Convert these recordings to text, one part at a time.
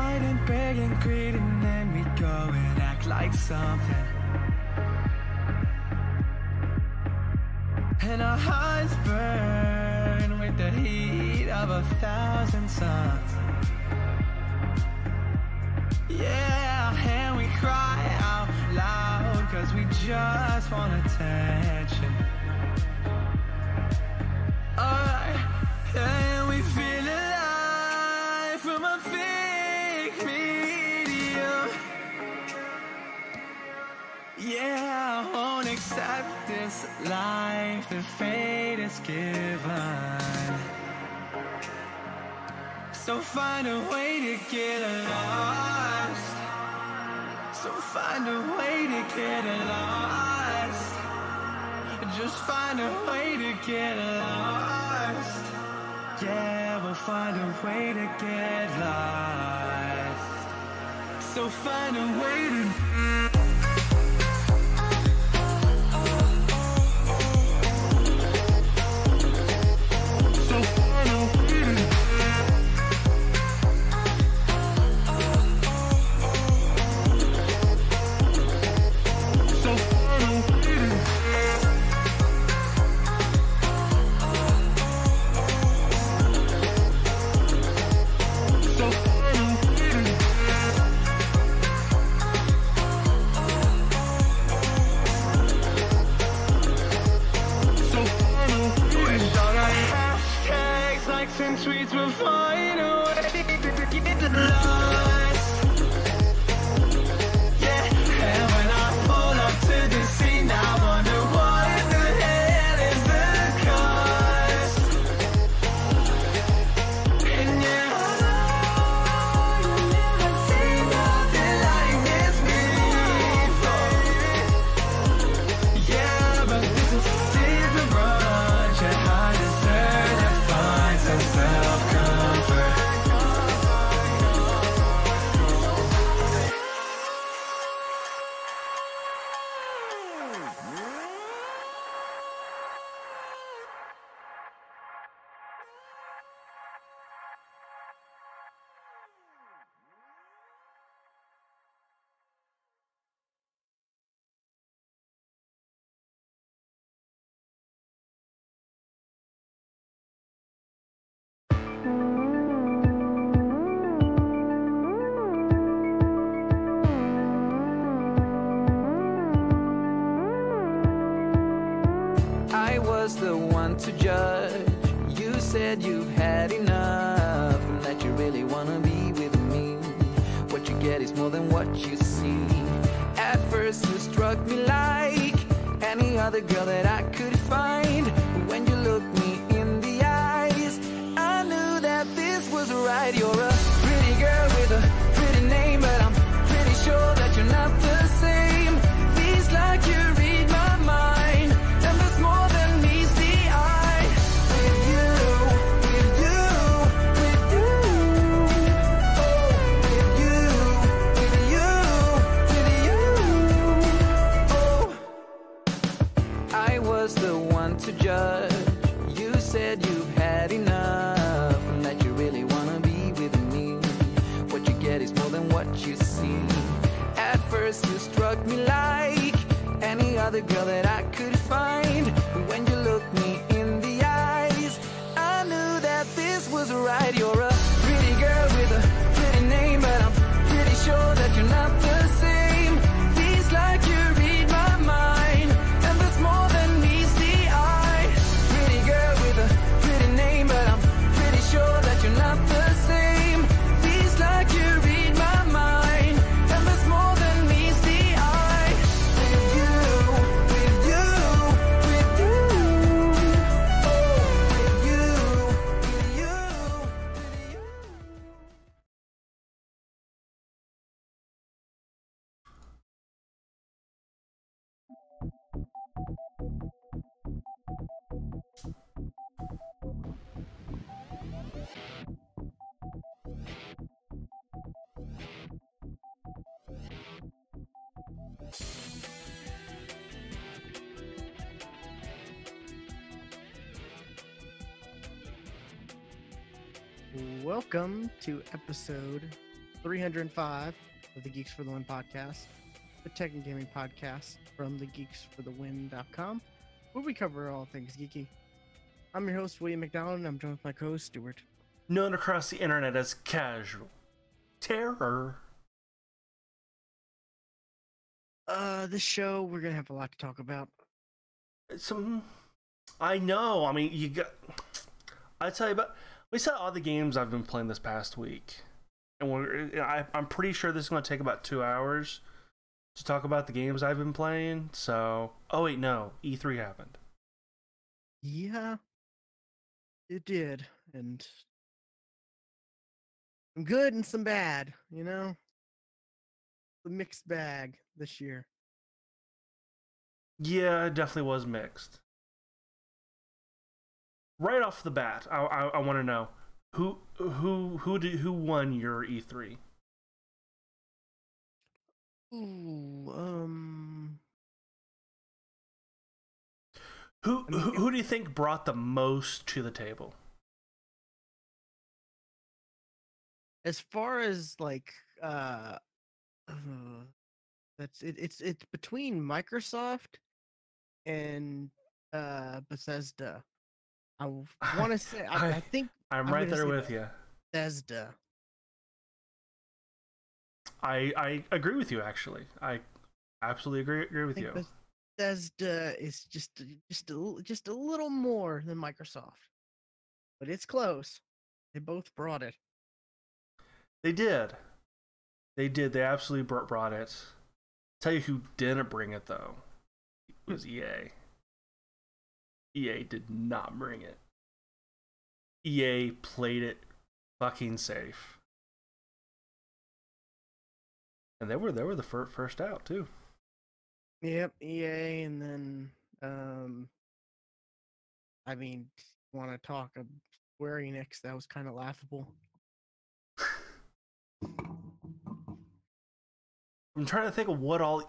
fighting, begging, greeting, then we go and act like something. And our hearts burn with the heat of 1,000 suns. Yeah, and we cry out loud, cause we just want attention. And we feel alive from a fake medium. Yeah, I won't accept this life that fate is given. So find a way to get lost. So find a way to get lost. Just find a way to get lost. Yeah, we'll find a way to get lost. So find a way to... Tweets will find a way to get lost. Yeah, and when I pull up to the scene, I wonder what the hell is the cost. And yeah, you've never seen nothing like this before. Yeah, but this is different, yeah, I deserve to find some self-comfort. I was the one to judge. You said you've had enough and that you really wanna be with me. What you get is more than what you see. At first you struck me like any other girl that I could find. When you looked me in the eyes, I knew that this was right. You're a pretty girl with a pretty name, but I'm pretty sure that you're not the same. Feels like you read my mind, and there's more than meets the eye. With you, with you, with you, oh, with you, with you, with you, oh. I was the one to judge. You said you've had enough and that you really wanna be with me. What you get is more than what you see. At first you struck me like any other girl that I could find. When you looked me in the eyes, I knew that this was right. You're a pretty girl with a pretty name, but I'm pretty sure that you're not the same. Feels like you read my mind, and there's more than meets the eye. Pretty girl with a pretty name, but I'm pretty sure that you're not the same. Feels like you read my mind, and there's more than meets the eye. With you, with you, with you, oh, with you, with you, with you. Welcome to episode 305 of the Geeks for the Win podcast, the tech and gaming podcast from thegeeksforthewin.com, where we cover all things geeky. I'm your host, William McDonald, and I'm joined with my co-host, Stuart. Known across the internet as Casual Terror. This show, we're going to have a lot to talk about. I know, I mean, I tell you about, we said all the games I've been playing this past week. And I'm pretty sure this is going to take about 2 hours to talk about the games I've been playing. So, oh wait, no, E3 happened. Yeah, it did, and some good and some bad, you know? The mixed bag this year. Yeah, it definitely was mixed. Right off the bat, I want to know who won your E3? Who do you think brought the most to the table? As far as like that's it's between Microsoft and Bethesda. I want to say I think I'm right there with you. Bethesda. I agree with you, actually. I absolutely agree with you. Bethesda is just a little more than Microsoft, but it's close. They both brought it. They did. They absolutely brought it. Tell you who didn't bring it though. It was EA. EA did not bring it. EA played it fucking safe. And they were the first out too. Yep, EA, and then I mean, want to talk of Square Enix? That was kind of laughable. I'm trying to think of what all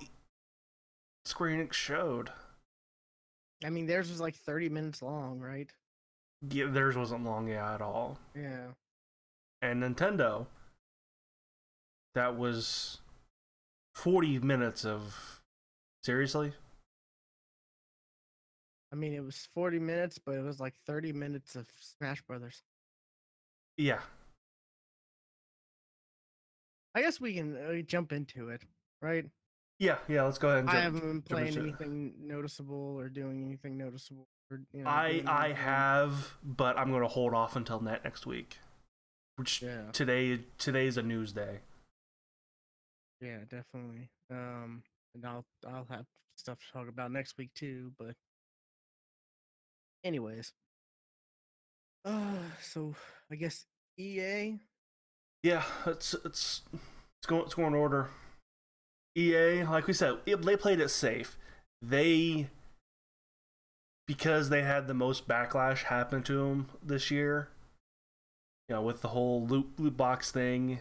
Square Enix showed. I mean, theirs was like 30 minutes long, right? Yeah, theirs wasn't long, at all. Yeah. And Nintendo, that was 40 minutes of... Seriously? I mean, it was 40 minutes, but it was like 30 minutes of Smash Brothers. Yeah. I guess we can jump into it, right? Yeah, let's go ahead and jump. I haven't been playing anything noticeable or doing anything noticeable. Or, I have, but I'm going to hold off until next week. Which today's a news day. Yeah, definitely. And I'll have stuff to talk about next week too, but anyways. So I guess EA. Yeah, it's going in order. EA, like we said, they played it safe. Because they had the most backlash happen to them this year, you know, with the whole loot box thing.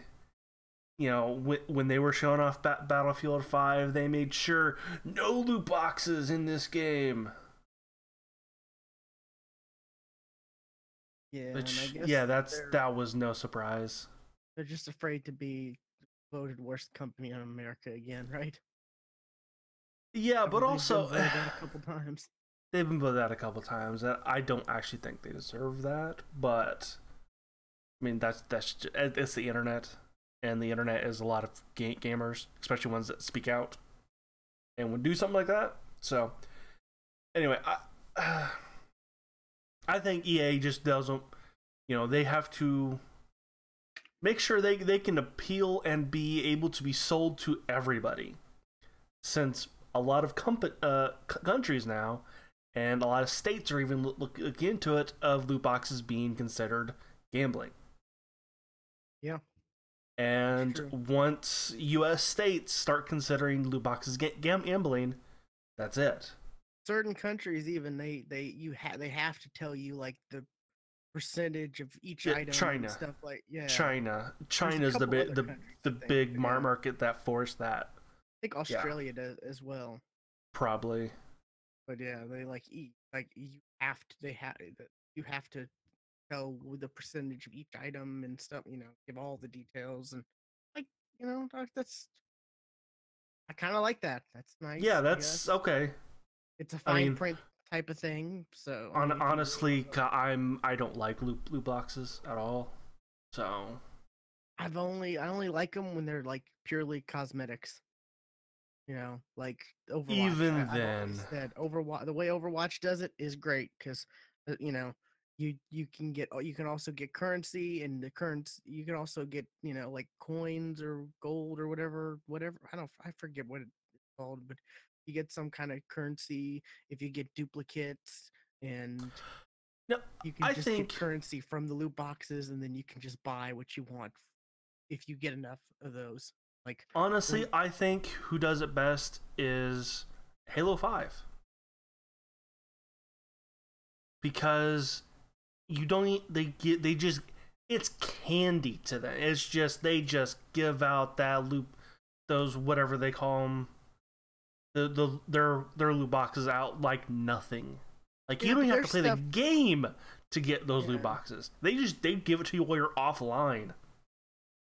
You know, when they were showing off Battlefield 5, they made sure no loot boxes in this game. Yeah, which, that was no surprise. They're just afraid to be voted worst company in America again, right? Yeah, but also they've been voted out a couple times. They've been voted out a couple times, and I don't actually think they deserve that. But I mean, it's the internet, and the internet is a lot of gamers, especially ones that speak out and would do something like that. So anyway, I think EA just doesn't. You know, they have to make sure they can appeal and be able to be sold to everybody, since a lot of countries now and a lot of states are even looking into it of loot boxes being considered gambling. Yeah. And once U.S. states start considering loot boxes gambling, that's it. Certain countries even they have to tell you like the percentage of each item. China, and stuff like China's the big market that forced that. I think Australia does as well. Probably. But yeah, they you have to tell the percentage of each item and stuff. You know, give all the details, and like That's I kind of like that. That's Yeah, nice. I that's guess okay. it's a I fine mean, print type of thing. So I mean, you can really honestly, I don't like loot boxes at all. So I only like them when they're like purely cosmetics. Like Overwatch. even I've always then, said Overwatch. The way Overwatch does it is great because, you can also get currency, and the currency you can also get like coins or gold or whatever. I forget what it's called, but you get some kind of currency if you get duplicates, and no, you can I just get think currency from the loot boxes, and then you can just buy what you want if you get enough of those. Like honestly, when I think who does it best is Halo 5 because you don't they just it's candy to them. It's just they just give out that loot those whatever they call them their loot boxes out like nothing. Like you yeah, don't but even have to there's play the stuff. game to get those loot Yeah, boxes. They give it to you while you're offline.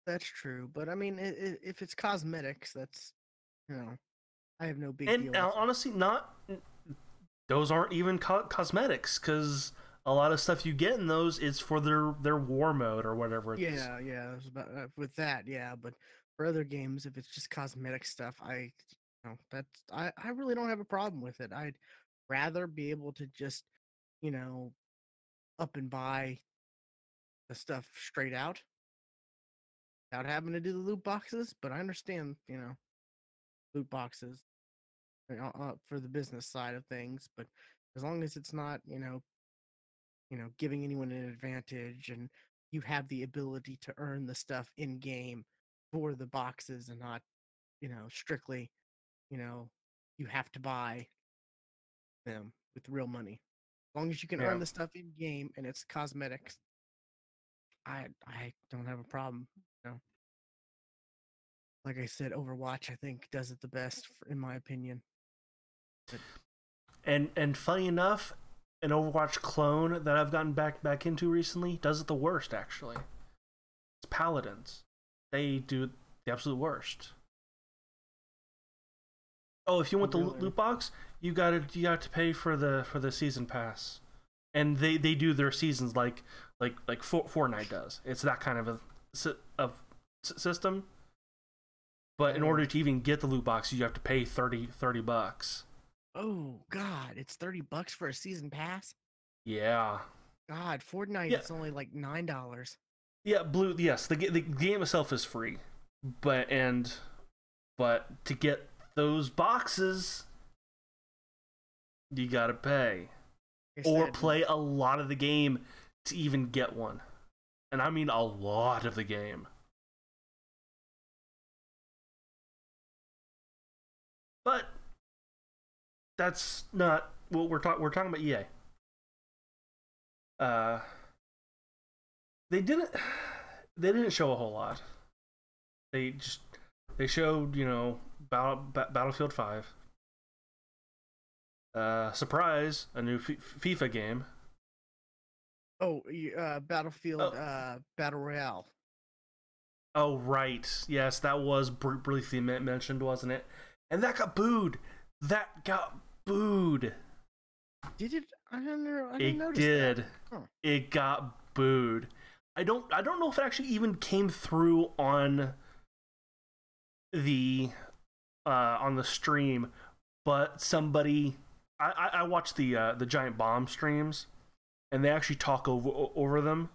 that's true. But I mean, if it's cosmetics, that's you know, I have no big And deal with it. honestly, not those aren't even cosmetics because a lot of stuff you get in those is for their war mode or whatever it is. Yeah, yeah. With that, yeah. But for other games, if it's just cosmetic stuff, I really don't have a problem with it. I'd rather be able to just you know up and buy the stuff straight out without having to do the loot boxes. But I understand, loot boxes for the business side of things. But as long as it's not, giving anyone an advantage, and you have the ability to earn the stuff in game for the boxes, and not, strictly, you know, you have to buy them with real money. As long as you can Yeah. earn the stuff in game and it's cosmetics, I don't have a problem. You know, like I said, Overwatch I think does it the best, in my opinion. But And funny enough, an Overwatch clone that I've gotten back into recently does it the worst actually. It's Paladins. They do the absolute worst. Oh, if you want the really, loot box, you got to pay for the season pass, and they do their seasons like Fortnite does. It's that kind of of system. But in oh, order to even get the loot box, you have to pay 30 bucks. oh God, it's $30 for a season pass. Yeah, God, Fortnite, yeah, it's only like $9. yeah. Blue. Yes, the game itself is free, but to get those boxes, you gotta pay Like I or said, play a lot of the game to even get one, and I mean a lot of the game. But that's not what we're talking about. EA. Uh, they didn't they didn't show a whole lot. They just they showed Battlefield 5. Surprise, a new FIFA game. oh, Battlefield, Oh, Battle Royale. oh right, yes, that was briefly mentioned, wasn't it? And that got booed. That got booed. Did it? I didn't It notice that. did. Huh. It got booed. I don't know if it actually even came through the on the stream, but somebody I watched the Giant Bomb streams, and they actually talk over them,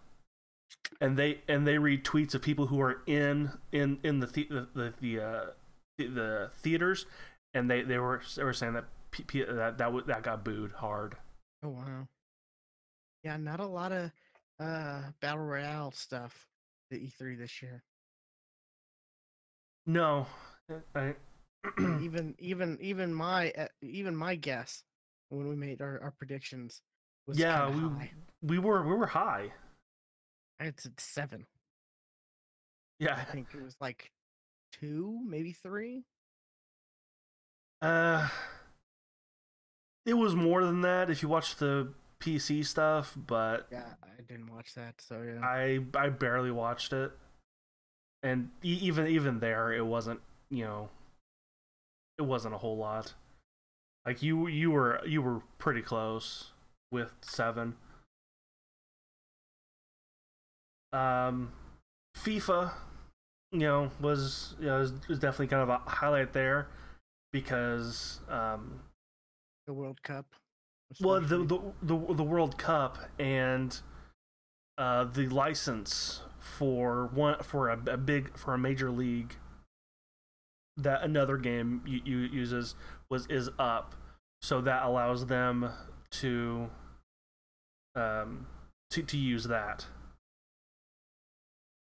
and they read tweets of people who are in the theaters, and they were saying that that got booed hard. Oh wow. Yeah, not a lot of Battle Royale stuff at E3 this year. No, I And even my guess when we made our predictions was kind yeah, of high. we were high. I had said 7. Yeah. I think it was like 2, maybe 3. Uh, it was more than that if you watch the PC stuff, but Yeah, I didn't watch that, so yeah. I barely watched it. and even there, it wasn't, it wasn't a whole lot. Like you were pretty close with 7. FIFA, was definitely kind of a highlight there because The World Cup. well, the World Cup and the license for a major league that another game uses is up, so that allows them to use that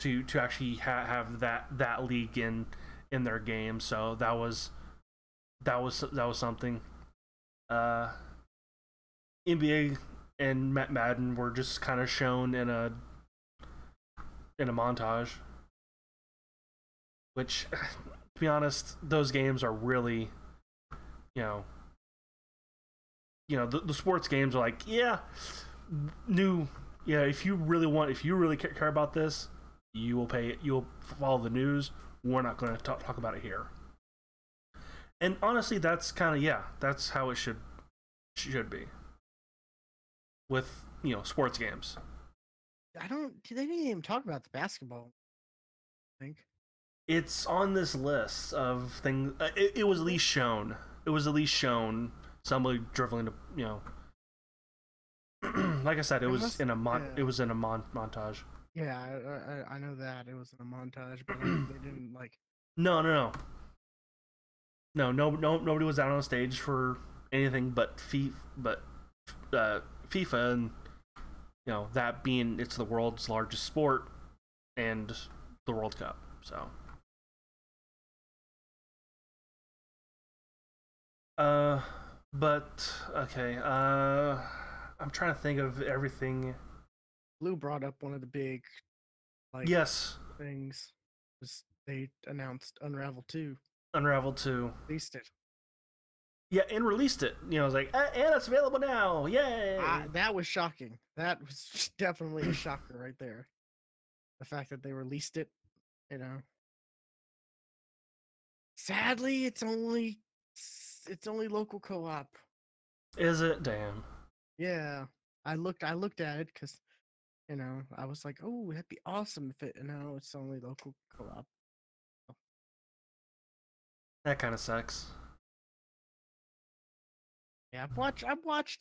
to actually have that league in their game. So that was something. NBA and Madden were just kind of shown in a montage, which, to be honest, those games are really, the sports games are like, if you really care about this, you will pay it. You'll follow the news. We're not going to talk about it here. And honestly, that's kind of that's how it should be with sports games. They didn't even talk about the basketball, I think. It's on this list of things. It was at least shown. It was at least shown somebody dribbling. Like I said, it was in a montage. Yeah, I know that it was in a montage, but they didn't like. No. Nobody was out on stage for anything but FIFA, and that being it's the world's largest sport and the World Cup. So but okay, I'm trying to think of everything. Blue brought up one of the big things was they announced Unravel 2. Released it. Yeah, and released it. I was like, and it's available now. Yay! That was shocking. That was definitely a shocker right there. The fact that they released it, Sadly, it's only local co-op. Is it? Damn. Yeah, I looked at it because, I was like, oh, that'd be awesome if it. No, it's only local co-op. That kind of sucks. Yeah, I watched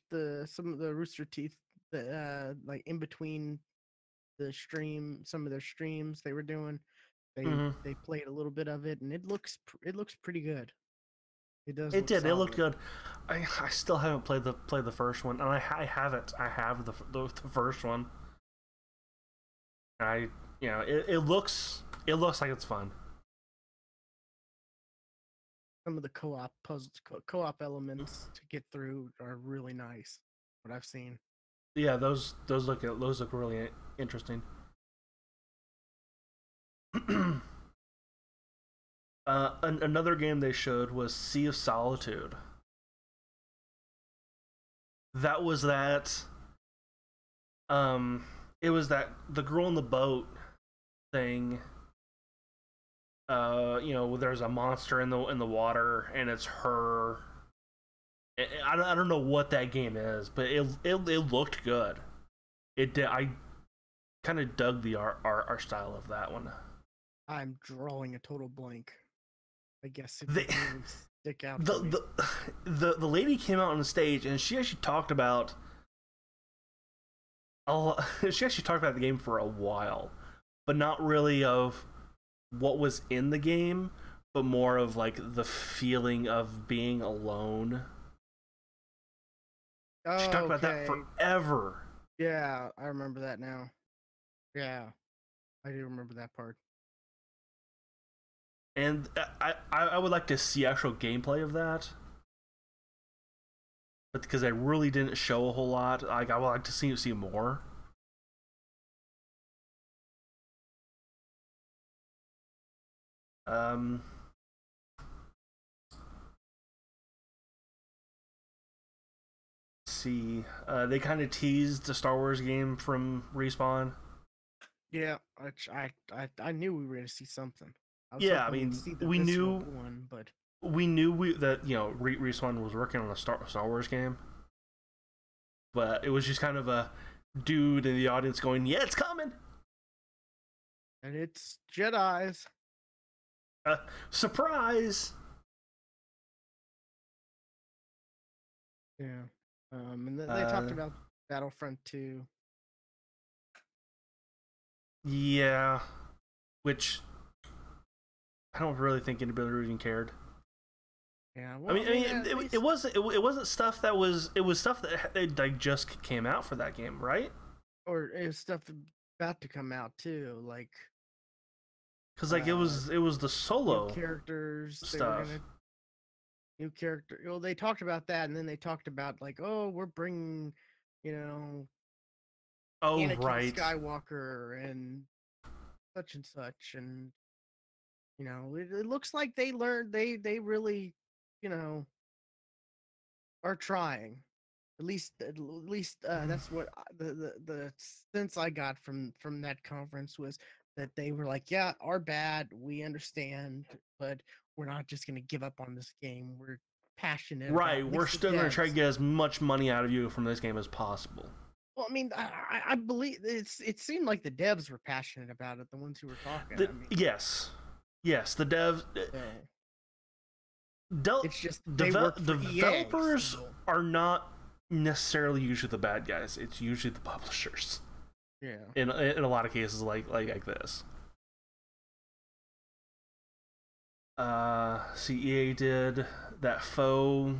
some of the Rooster Teeth, like in between the stream, some of their streams they were doing. They played a little bit of it, and it looks pretty good. It does. It did. Solid. It looked good. I still haven't played the first one, and I haven't. I have the first one. It looks like it's fun. Some of the co-op puzzles, co-op elements to get through are really nice. What I've seen. Yeah, those look really interesting. Another game they showed was Sea of Solitude. That was that. It was that the girl in the boat thing. There's a monster in the water, and it's her. I don't know what that game is, but it looked good. It did. I kind of dug the art style of that one. I'm drawing a total blank. I guess it didn't stick out. The lady came out on the stage, and she actually talked about. She actually talked about the game for a while, but not really of what was in the game, but more of like the feeling of being alone. She talked about that forever. Yeah, I remember that now. Yeah, I do remember that part. And I would like to see actual gameplay of that, but because they really didn't show a whole lot, I would like to see more. See, they kind of teased the Star Wars game from Respawn. Yeah, which I knew we were gonna see something. I was Yeah, I hoping we'd mean, see the we visceral knew one, but that Respawn was working on a Star Wars game, but it was just kind of a dude in the audience going, "Yeah, it's coming." and it's Jedi's. Surprise! Yeah. And they talked about Battlefront 2. Yeah, which I don't really think anybody even cared. Yeah. I Well, mean, it wasn't stuff that it was stuff that like just came out for that game, right? or it was stuff about to come out too, like Because like it was the new solo characters. They were stuff. gonna new character. Well, they talked about that, and then they talked about like, oh, we're bringing, you know, Oh Anakin right, Skywalker and such, and it looks like they learned. They really, you know, are trying. At least that's what the sense I got from that conference was that they were like, yeah, our bad, we understand, but we're not just gonna give up on this game. We're passionate about right. at We're least the still gonna try to devs. get as much money out of you from this game as possible. Well, I mean, I believe it seemed like the devs were passionate about it, the ones who were talking. I mean, Yes, the devs. it's just they work for Developers EA, so. are not necessarily usually the bad guys. It's usually the publishers. Yeah. In a lot of cases, like this. EA did that faux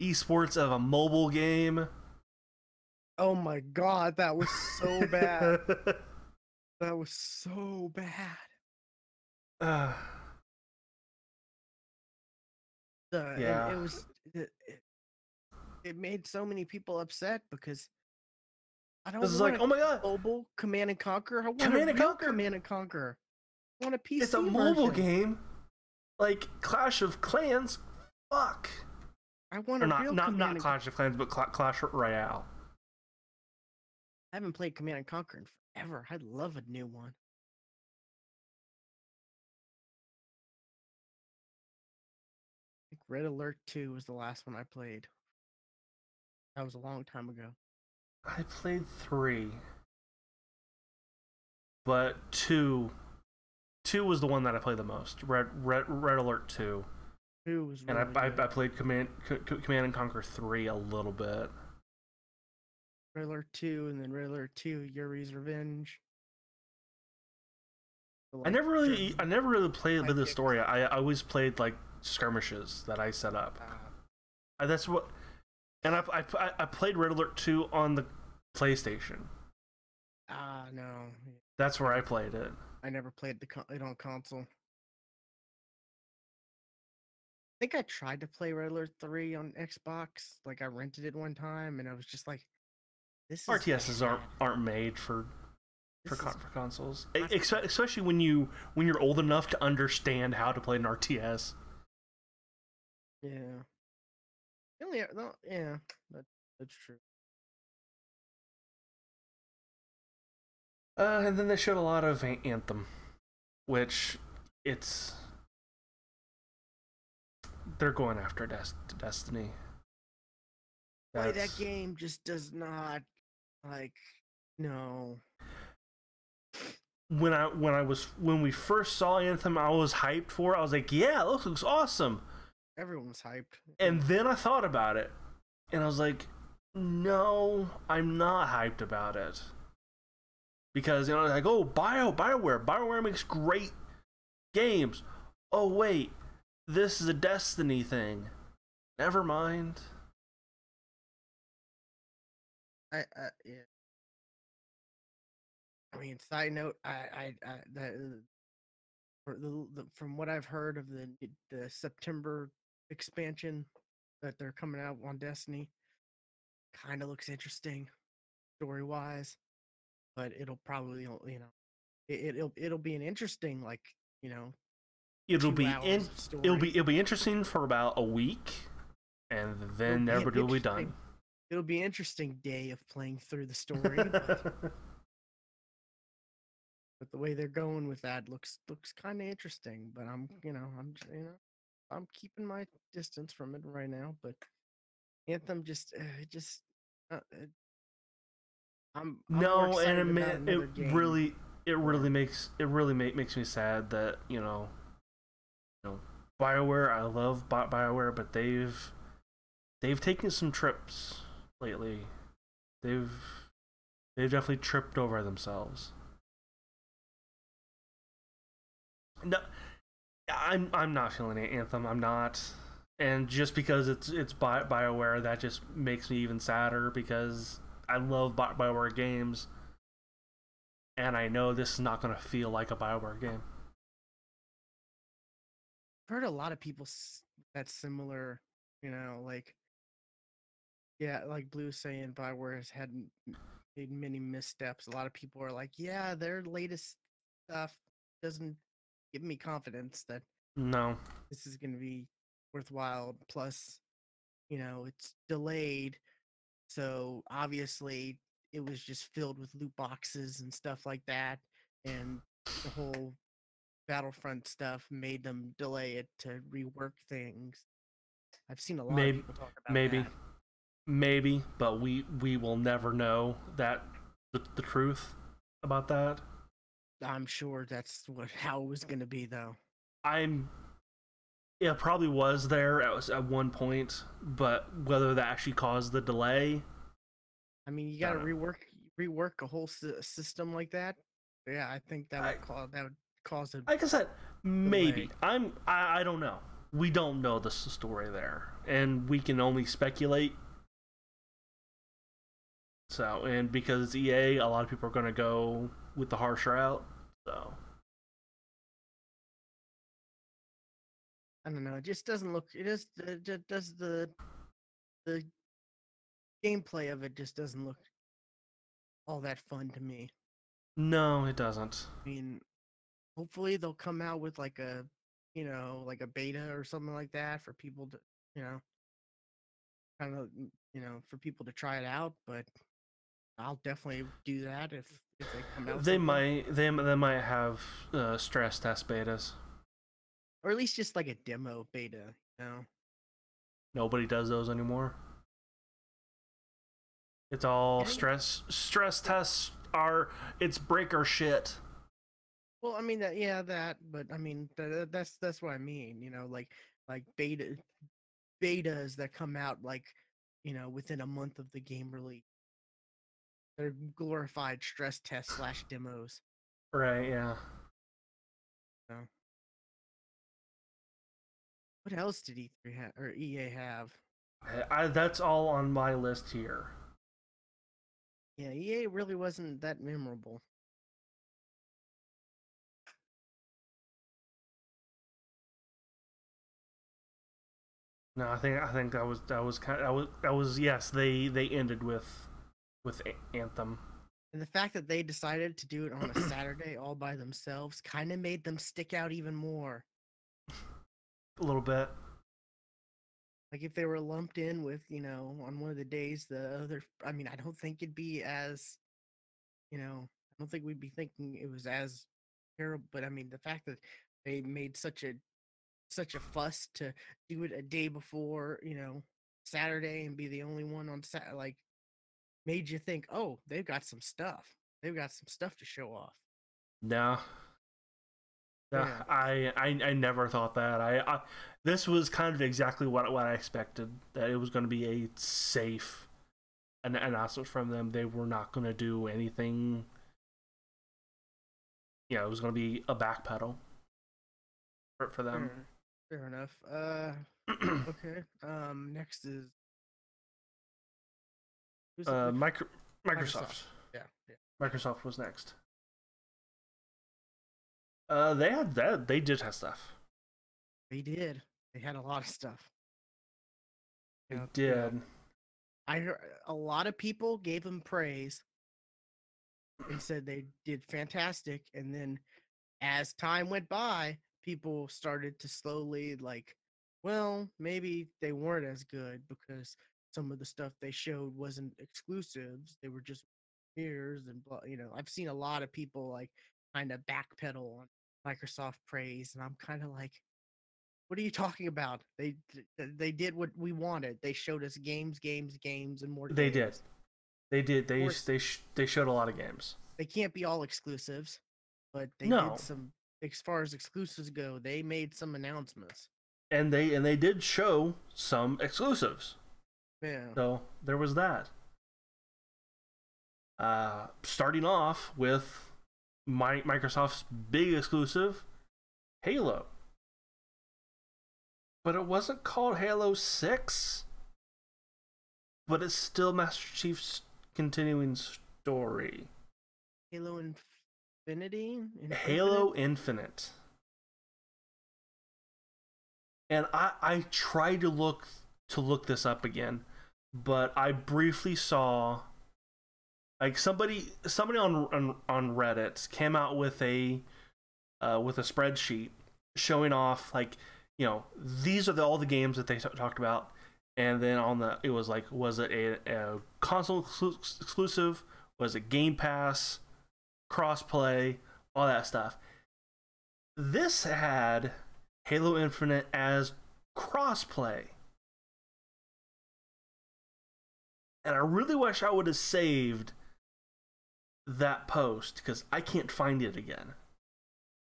esports of a mobile game. Oh my god, that was so bad. That was so bad. Yeah. And it was it made so many people upset because I don't This is want like, oh my god, mobile Command and Conquer. I want Command a and real Conquer? Command and Conquer. I want a PC it's a mobile version. game, like Clash of Clans. Fuck. I want Or a real not Clash of Clans, but Clash Royale. I haven't played Command and Conquer in forever. I'd love a new one. I think Red Alert 2 was the last one I played. That was a long time ago. I played 3, but 2 was the one that I played the most. Red Alert 2. 2 was And really I good. played Command and Conquer 3 a little bit. Red Alert 2 and then Red Alert 2 Yuri's Revenge. I never really played with the story. I always played like skirmishes that I set up. That's what. And I played Red Alert 2 on the PlayStation. No. That's where I played it. I never played it on console. I think I tried to play Red Alert 3 on Xbox. Like I rented it one time, and I was just like, "This is RTSs bad. aren't made for This is consoles, especially when you're old enough to understand how to play an RTS. Yeah. Yeah, that's true. And then they showed a lot of Anthem, which they're going after Destiny. Boy, that game just does not no. When we first saw Anthem, I was hyped for it. I was like, yeah, this looks awesome. Everyone's hyped. And then I thought about it, and I was like, no, I'm not hyped about it. Because, like, oh, BioWare makes great games. Oh, wait, this is a Destiny thing. Never mind. Yeah. I mean, side note, from what I've heard of the September expansion that they're coming out on Destiny, kind of looks interesting, story wise, but it'll probably it'll be an interesting It'll 2 be hours of story. it'll be interesting for about a week, and then everybody will be done. It'll be an interesting day of playing through the story. But But the way they're going with that looks kind of interesting. But I'm keeping my distance from it right now. But Anthem just I'm more No, and excited about another game. it really makes me sad that you know Bioware. I love Bioware, but they've taken some trips lately. They've they've definitely tripped over themselves. No, I'm not feeling it, Anthem. I'm not, and just because it's Bioware, that just makes me even sadder because I love Bioware games, and I know this is not going to feel like a Bioware game. I've heard a lot of people that's similar. Like yeah, like Blue saying Bioware has had made many missteps. A lot of people are like, yeah, their latest stuff doesn't give me confidence that No, this is going to be worthwhile. Plus, it's delayed, so obviously it was just filled with loot boxes and stuff like that, and the whole Battlefront stuff made them delay it to rework things. I've seen a lot of maybe, people talk about maybe, that. maybe, but we will never know the truth about that. I'm sure that's how it was going to be, though. I'm It probably was there at one point, but whether that actually caused the delay, I mean, you I got to don't know. rework a whole system like that. Yeah, I think I, that would cause a like I said, maybe. delay. I don't know. We don't know the story there, and we can only speculate. So, and because it's EA, a lot of people are going to go with the harsh route. So, I don't know. It just doesn't look. It does the gameplay of it just doesn't look all that fun to me. no, it doesn't. I mean, hopefully they'll come out with like like a beta or something like that for people to, you know, kind of, for people to try it out. But I'll definitely do that if they come out with something, They might have stress test betas. or at least just like a demo beta. Nobody does those anymore. It's all I think. stress tests are it's break or shit. Well, I mean that, but I mean that's what I mean. Like betas that come out like within a month of the game release. They're glorified stress tests slash demos. Right, yeah. So, what else did E3 have or EA have? That's all on my list here. Yeah, EA really wasn't that memorable. No, I think that was yes, they ended with Anthem. And the fact that they decided to do it on a Saturday all by themselves kind of made them stick out even more. A little bit. Like if they were lumped in with, on one of the days the other, I mean, I don't think it'd be as, I don't think we'd be thinking it was as terrible, but I mean, the fact that they made such a fuss to do it a day before, Saturday and be the only one on like made you think, oh, they've got some stuff. They've got some stuff to show off. No. Yeah. I never thought that. This was kind of exactly what I expected. That it was going to be a safe announcement from them. They were not going to do anything. Yeah, it was going to be a backpedal for them. Fair enough. Okay. Next is who's it? Microsoft. Yeah, yeah. Microsoft was next. They did have stuff. They did. They had a lot of stuff. They Yeah, did. I heard a lot of people gave them praise and said they did fantastic. And then as time went by, people started to slowly like, well, maybe they weren't as good because some of the stuff they showed wasn't exclusives. They were just peers and blah. I've seen a lot of people like kind of backpedal on Microsoft praise, and I'm kind of like, what are you talking about? They did what we wanted. They showed us games, and more They games. did. They did. Of course, They showed a lot of games. they can't be all exclusives, but they No. did some. As far as exclusives go, they made some announcements. And they did show some exclusives. Yeah. So there was that. Starting off with Microsoft's big exclusive, Halo. But it wasn't called Halo 6. But it's still Master Chief's continuing story. Halo Infinity? Halo Infinite. And I tried to look this up again, but I briefly saw like somebody on Reddit came out with a spreadsheet showing off, like, you know, these are all the games that they talked about, and then it was like, was it a console exclusive, was it Game Pass, crossplay, all that stuff. This had Halo Infinite as crossplay. And I really wish I would have saved that post, because I can't find it again.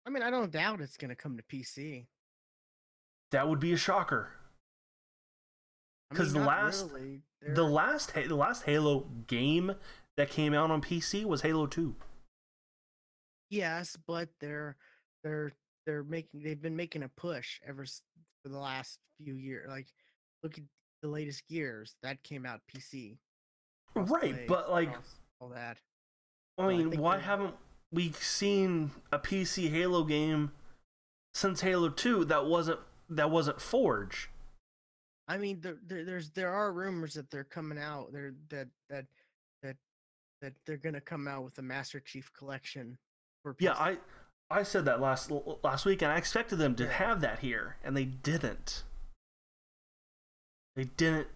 I mean, I don't doubt it's going to come to PC. That would be a shocker. Because the last Halo game that came out on PC was Halo 2. Yes, but they've been making a push for the last few years. Like, look at the latest Gears that came out PC. Right, but like all that. I mean, why haven't we seen a PC Halo game since Halo 2 that wasn't Forge? I mean, there are rumors that they're coming out that they're gonna come out with a Master Chief collection for PC. Yeah, I said that last week, and I expected them to have that here, and they didn't. They didn't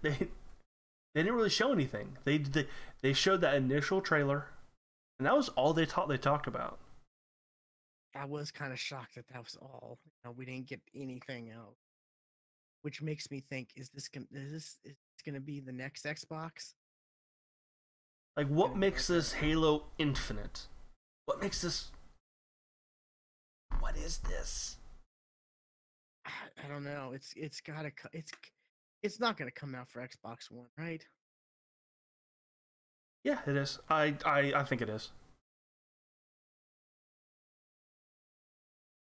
really show anything. They showed that initial trailer, and that was all they talked about. I was kind of shocked that was all. You know, we didn't get anything else, which makes me think: is this gonna be the next Xbox? Like, what makes this Halo Infinite? What makes this? What is this? I don't know. It's not gonna come out for Xbox One, right? Yeah, it is. I think it is.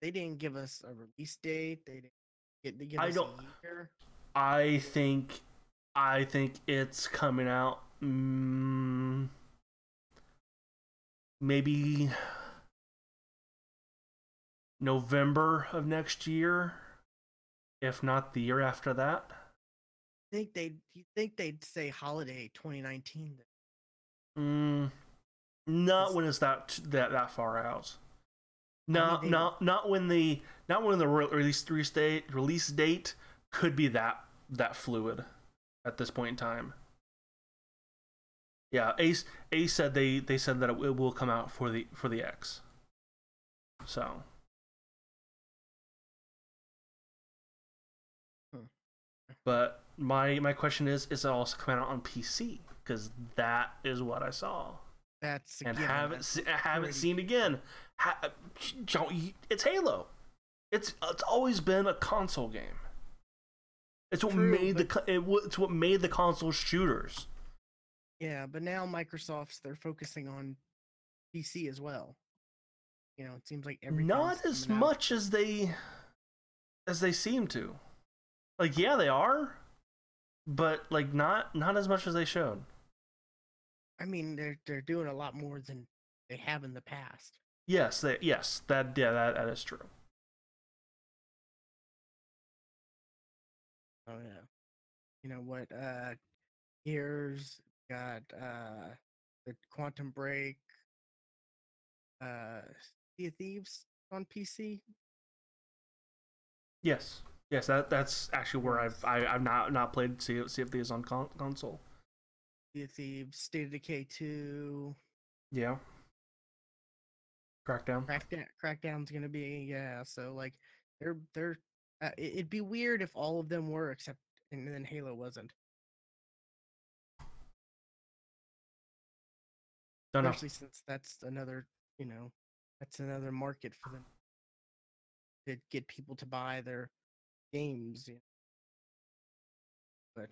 They didn't give us a release date. They give us a year. I think it's coming out maybe November of next year, if not the year after that. You think they'd say holiday 2019? Not when it's that far out. Not when the release date could be that fluid at this point in time. Yeah, Ace said they said that it will come out for the X. So. But my question is it also coming out on PC? Because that is what I saw. Haven't seen again. It's Halo. It's always been a console game. It's what it's what made the console shooters. Yeah, but now they're focusing on PC as well. You know, it seems like everything. Not as much as they seem to. Like, yeah, they are, but like not as much as they showed. I mean, they're doing a lot more than they have in the past. Yes, that is true. Oh yeah, you know what? Gears got the Quantum Break, Sea of Thieves on PC. Yes, that's actually where I've not played Sea of Thieves on console. Sea of Thieves, State of Decay 2. Yeah. Crackdown. Crackdown's gonna be, yeah. So like they're it'd be weird if all of them were, except and then Halo wasn't. Don't know. Especially since that's another, that's another market for them to get people to buy their games. But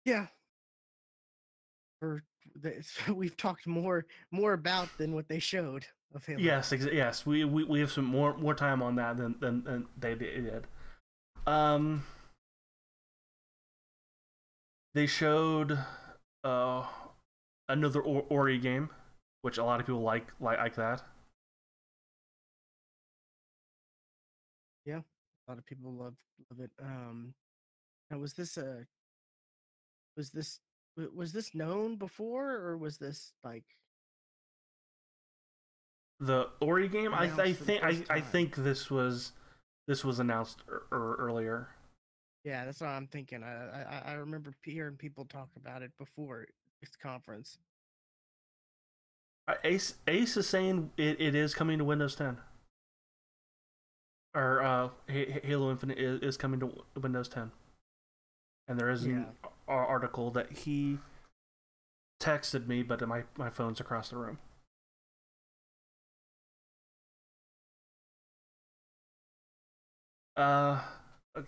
yeah, for we've talked more about than what they showed of Halo. Yes. We have some more time on that than they did. They showed another Ori game, which a lot of people like that. Yeah, a lot of people love it. Now was this was this known before, or was this like The Ori game, announced for the first I time? think this was announced earlier. Yeah, that's what I'm thinking. I remember hearing people talk about it before this conference. Ace is saying it is coming to Windows 10. Or Halo Infinite is coming to Windows 10. And there is an article that he texted me, but my phone's across the room.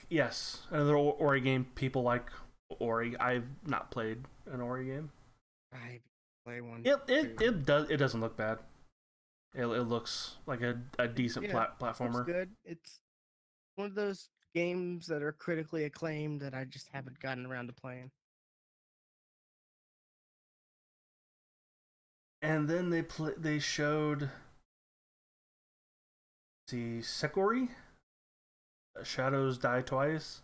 Yes, another Ori game. People like Ori. I've not played an Ori game. I play one. It doesn't look bad. It looks like a decent platformer. It's good. It's one of those games that are critically acclaimed that I just haven't gotten around to playing. And then they showed the Sekori, Shadows Die Twice,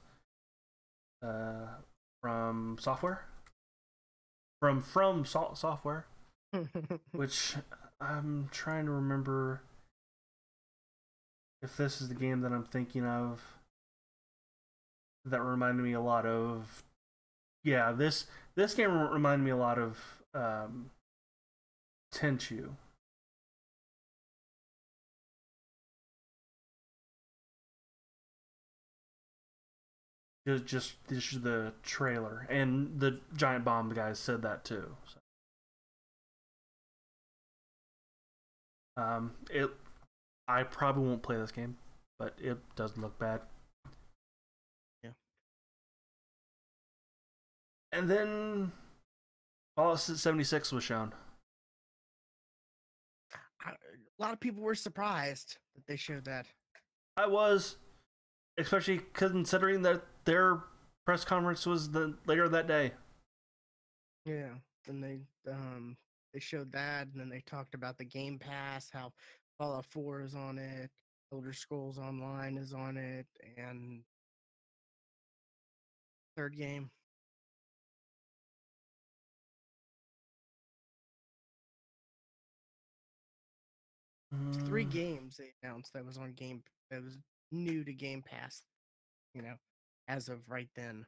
from Software. From Software, which I'm trying to remember if this is the game that I'm thinking of. That reminded me a lot of, yeah. This game reminded me a lot of Tenchu. Just this is the trailer, and the Giant Bomb guys said that too. So. I probably won't play this game, but it doesn't look bad. Yeah. And then Fallout 76 was shown. A lot of people were surprised that they showed that. I was, especially considering that their press conference was later that day. Yeah, and they showed that, and then they talked about the Game Pass, how Fallout 4 is on it, Elder Scrolls Online is on it, and third game. It's 3 games they announced that was on Game that was new to Game Pass, as of right then.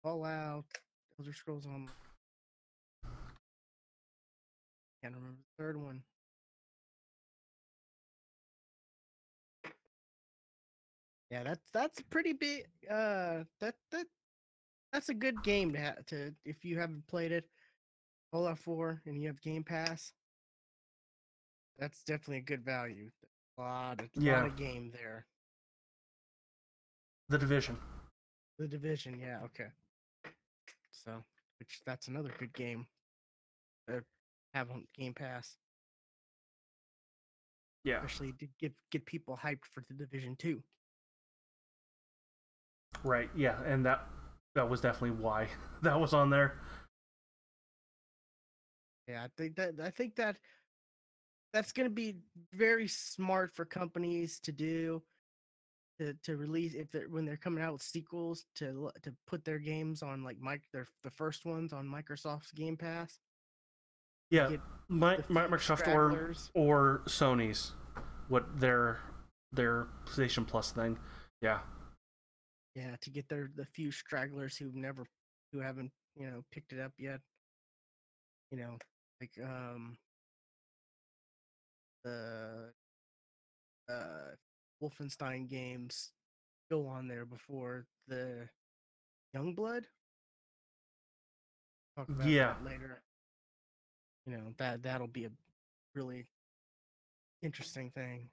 Fallout, Elder Scrolls Online. Can't remember the third one. Yeah, that's pretty big. That's a good game to if you haven't played it. Fallout 4 and you have Game Pass. That's definitely a good value. A lot of game there. The Division. The Division, yeah, okay. So, that's another good game to have on Game Pass. Yeah. Especially to get people hyped for the Division 2. Right, yeah, and that was definitely why that was on there. Yeah, I think that's going to be very smart for companies to do, to release when they're coming out with sequels, to put their games on like the first ones on Microsoft's Game Pass. Yeah, Microsoft or Sony's, what their PlayStation Plus thing. Yeah. Yeah, to get the few stragglers who haven't picked it up yet. you know, like the Wolfenstein games go on there before the Youngblood. Talk about Yeah. that later. That'll be a really interesting thing.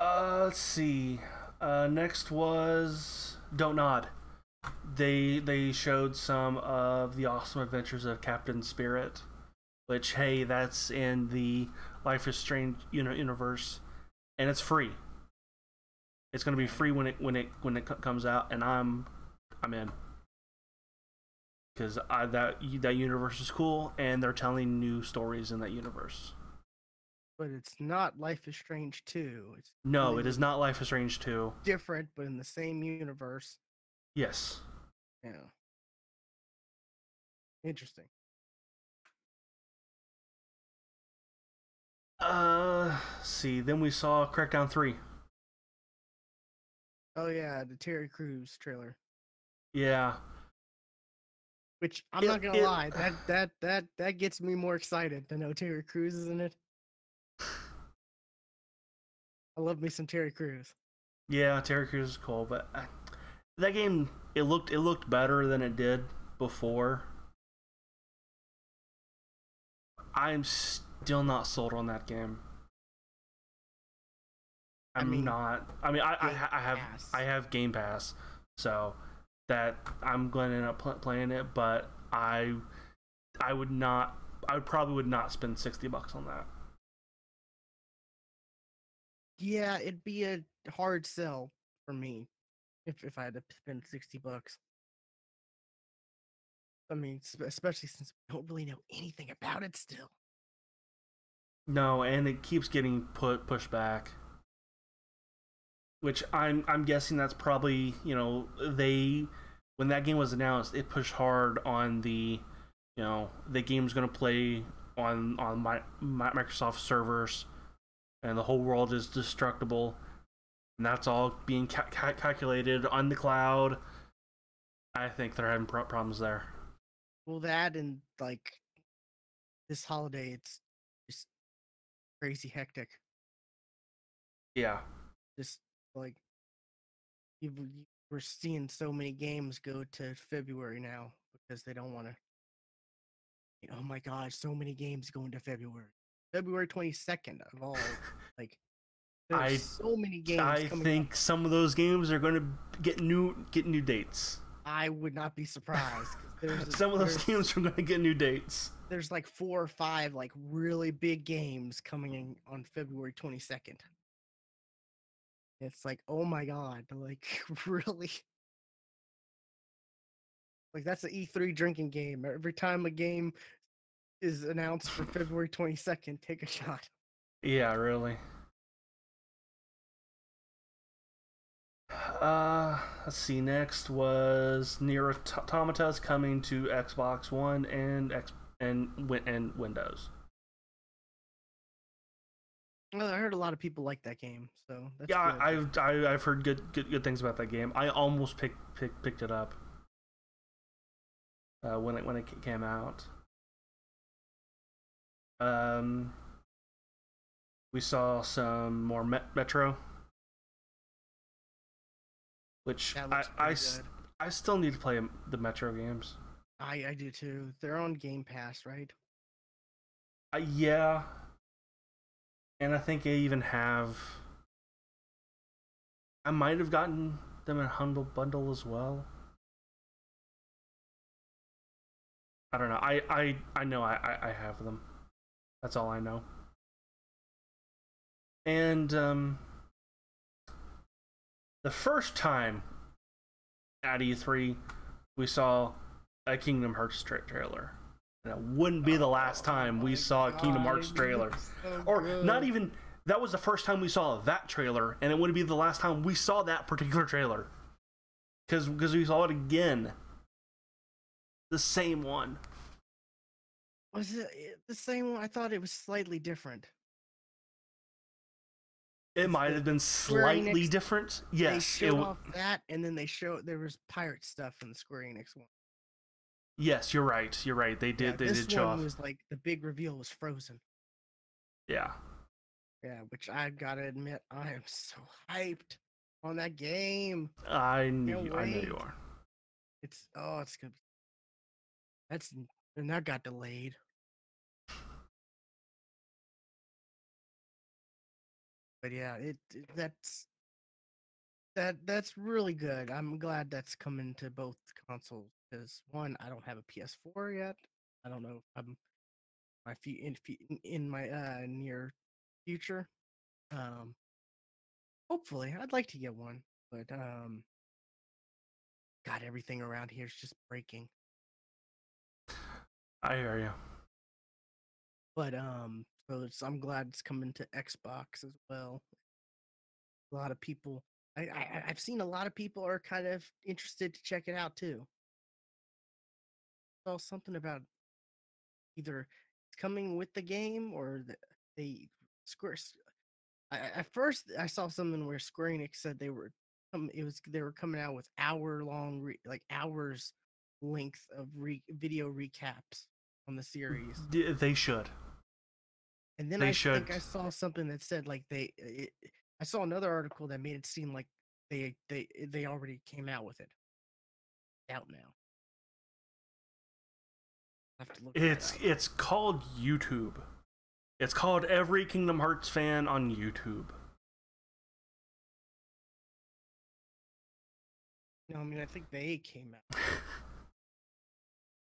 Let's see. Next was Don't Nod. They showed some of the awesome adventures of Captain Spirit, which, hey, that's in the Life is Strange universe, and it's free. It's going to be free when it comes out, and I'm in, because that universe is cool, and they're telling new stories in that universe. But it's not Life is Strange 2. It's No, it is not Life is Strange 2. different, but in the same universe. Yes. Yeah. Interesting. See. Then we saw Crackdown 3. Oh yeah, the Terry Crews trailer. Yeah. Which I'm not gonna lie, that gets me more excited to know Terry Crews is in it. I love me some Terry Crews. Yeah, Terry Crews is cool, but that game it looked better than it did before. I'm still not sold on that game. I'm not. I mean, I have Game Pass, so that I'm going to end up playing it. But I would not. I probably would not spend $60 on that. Yeah, it'd be a hard sell for me if I had to spend $60. I mean, especially since we don't really know anything about it still. No, and it keeps getting pushed back. Which I'm guessing that's probably, when that game was announced, it pushed hard on the game's going to play on my Microsoft servers, and the whole world is destructible, and that's all being calculated on the cloud. I think they're having problems there. Well, that and like this holiday, it's just crazy hectic. Yeah. Just like we're seeing so many games go to February now because they don't want to. Oh my gosh, so many games go into February. February 22nd of all. Like, there's so many games I coming think up. some of those games are going to get new dates. I would not be surprised. Some of those games are going to get new dates. There's like 4 or 5 like really big games coming in on February 22nd. It's like, oh my god, like really? Like that's an E3 drinking game. Every time a game is announced for February 22nd, take a shot. Yeah, really. Let's see. Next was Nier Automata's coming to Xbox One and Windows. Well, I heard a lot of people like that game, so that's yeah, good. I've heard good things about that game. I almost picked it up when it came out. We saw some more Metro, which I still need to play the Metro games. I do too. They're on Game Pass, right? Yeah. And I think I even have. I might have gotten them in Humble Bundle as well. I don't know. I know I have them. That's all I know. And the first time at E3 we saw a Kingdom Hearts trailer. And it wouldn't be the last time we saw a Kingdom Hearts trailer. Or not even, that was the first time we saw that trailer, and it wouldn't be the last time we saw that particular trailer. Because we saw it again. The same one. Was it the same one? I thought it was slightly different. It might have been slightly different. Yes, they showed off that, and then there was pirate stuff in the Square Enix one. Yes, you're right. You're right. They did. They did show off. This one was like the big reveal was Frozen. Yeah. Yeah, which I gotta admit, I am so hyped on that game. I know you are. It's gonna be. And that got delayed. But yeah, that's really good. I'm glad that's coming to both consoles because one, I don't have a PS4 yet. I don't know if I'm in my near future. Hopefully, I'd like to get one, but God, everything around here is just breaking. I hear you. But I'm glad it's coming to Xbox as well. A lot of people, I've seen a lot of people are kind of interested to check it out too. Saw something about either it's coming with the game or they Square. At first, I saw something where Square Enix said they were coming out with hours length of video recaps on the series. They should. And then I think I saw something that said like I saw another article that made it seem like they already came out with it. Out now. I have to look it's called YouTube. It's called Every Kingdom Hearts Fan on YouTube. No, I mean I think they came out.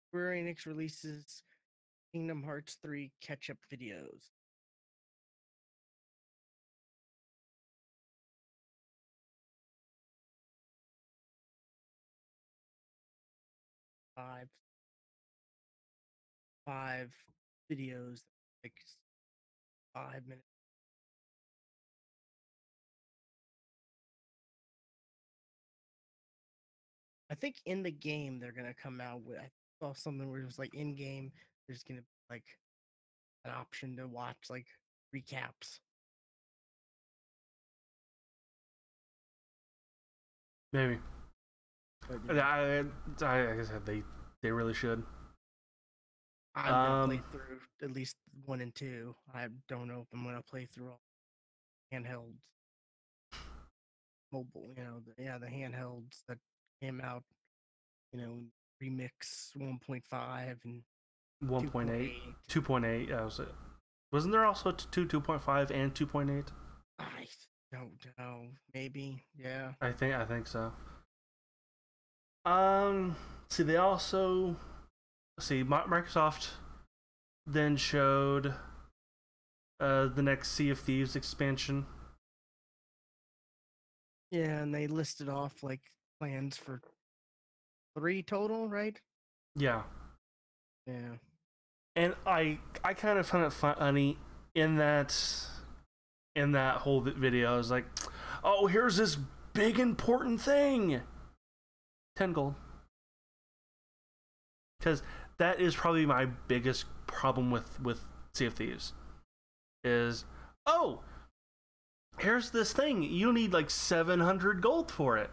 Square Enix releases Kingdom Hearts 3 catch-up videos. Five videos, like 5 minutes. I think in the game they're gonna come out with. I saw something where it was like in game. There's gonna be like an option to watch like recaps. Maybe. I said they really should. I'm gonna play through at least 1 and 2. I don't know if I'm gonna play through all handhelds, mobile. The handhelds that came out. Remix 1.5 and 1.8, 2.8. Yeah, was it? Wasn't there also 2.5 and 2.8? I don't know. Maybe, yeah. I think so. See, they also Microsoft then showed the next Sea of Thieves expansion. Yeah, and they listed off like plans for 3 total, right? Yeah. Yeah. And I kind of found it funny in that whole video. I was like, oh, here's this big important thing. 10 gold. Because that is probably my biggest problem with Sea of Thieves. Is, oh, here's this thing. You need like 700 gold for it.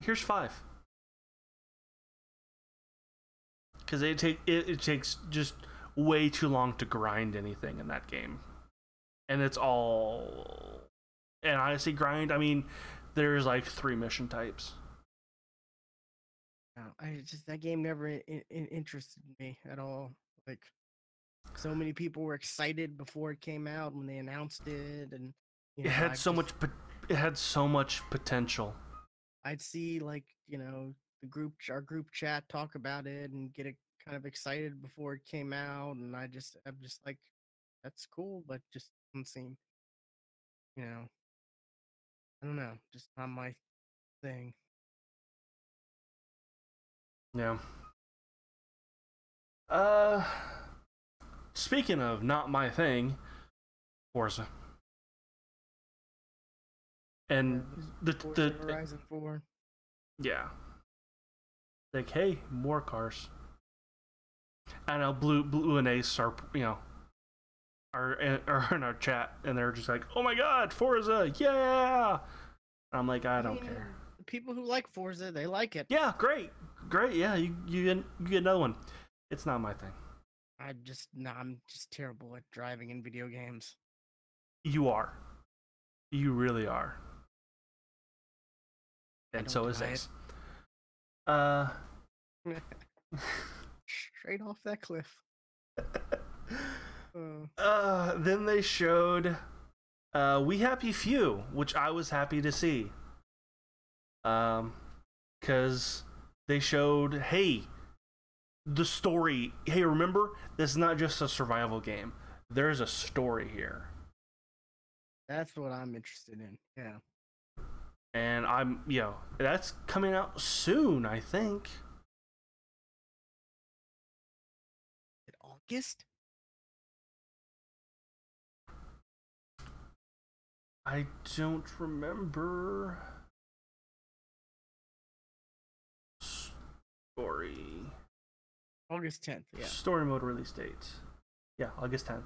Here's 5. Because it takes just way too long to grind anything in that game. And it's all... And honestly, grind, I mean, there's like 3 mission types. No, that game never interested me at all. Like, so many people were excited before it came out when they announced it, and it had so much potential. I'd see like our group chat talk about it and get kind of excited before it came out, and I'm just like, that's cool, but just doesn't seem, I don't know, just not my thing. Yeah. Speaking of not my thing, Forza. And the Horizon 4. Yeah. Like, hey, more cars. I know Blue and Ace are, or in our chat, and they're just like, "Oh my god, Forza, yeah!" And I'm like, I don't care. The people who like Forza, they like it. Yeah, great. Yeah, you get another one. It's not my thing. I'm just terrible at driving in video games. You are. You really are. And so is Ace. Straight off that cliff. Then they showed We Happy Few, which I was happy to see. Because they showed, hey, the story. Hey, remember, this is not just a survival game. There's a story here. That's what I'm interested in. Yeah. And that's coming out soon, I think. August? I don't remember. Story. August 10th, yeah. Story mode release date. Yeah, August 10th.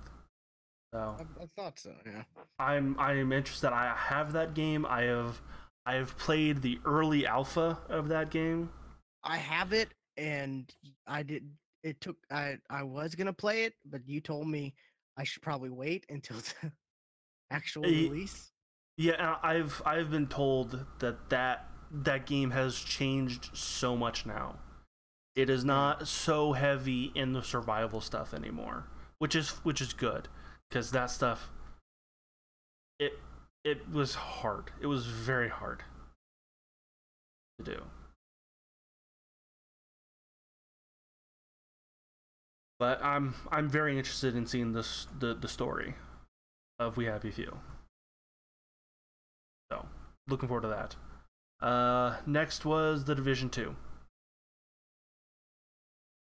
So I thought so, yeah. I'm interested. I have that game. I have played the early alpha of that game. I have it, and I was gonna play it, but you told me I should probably wait until the actual release. Yeah, I've been told that game has changed so much now. It is not so heavy in the survival stuff anymore, which is good, because that stuff it was hard. It was very hard to do. But I'm very interested in seeing the story of We Happy Few. So, looking forward to that. Next was The Division 2.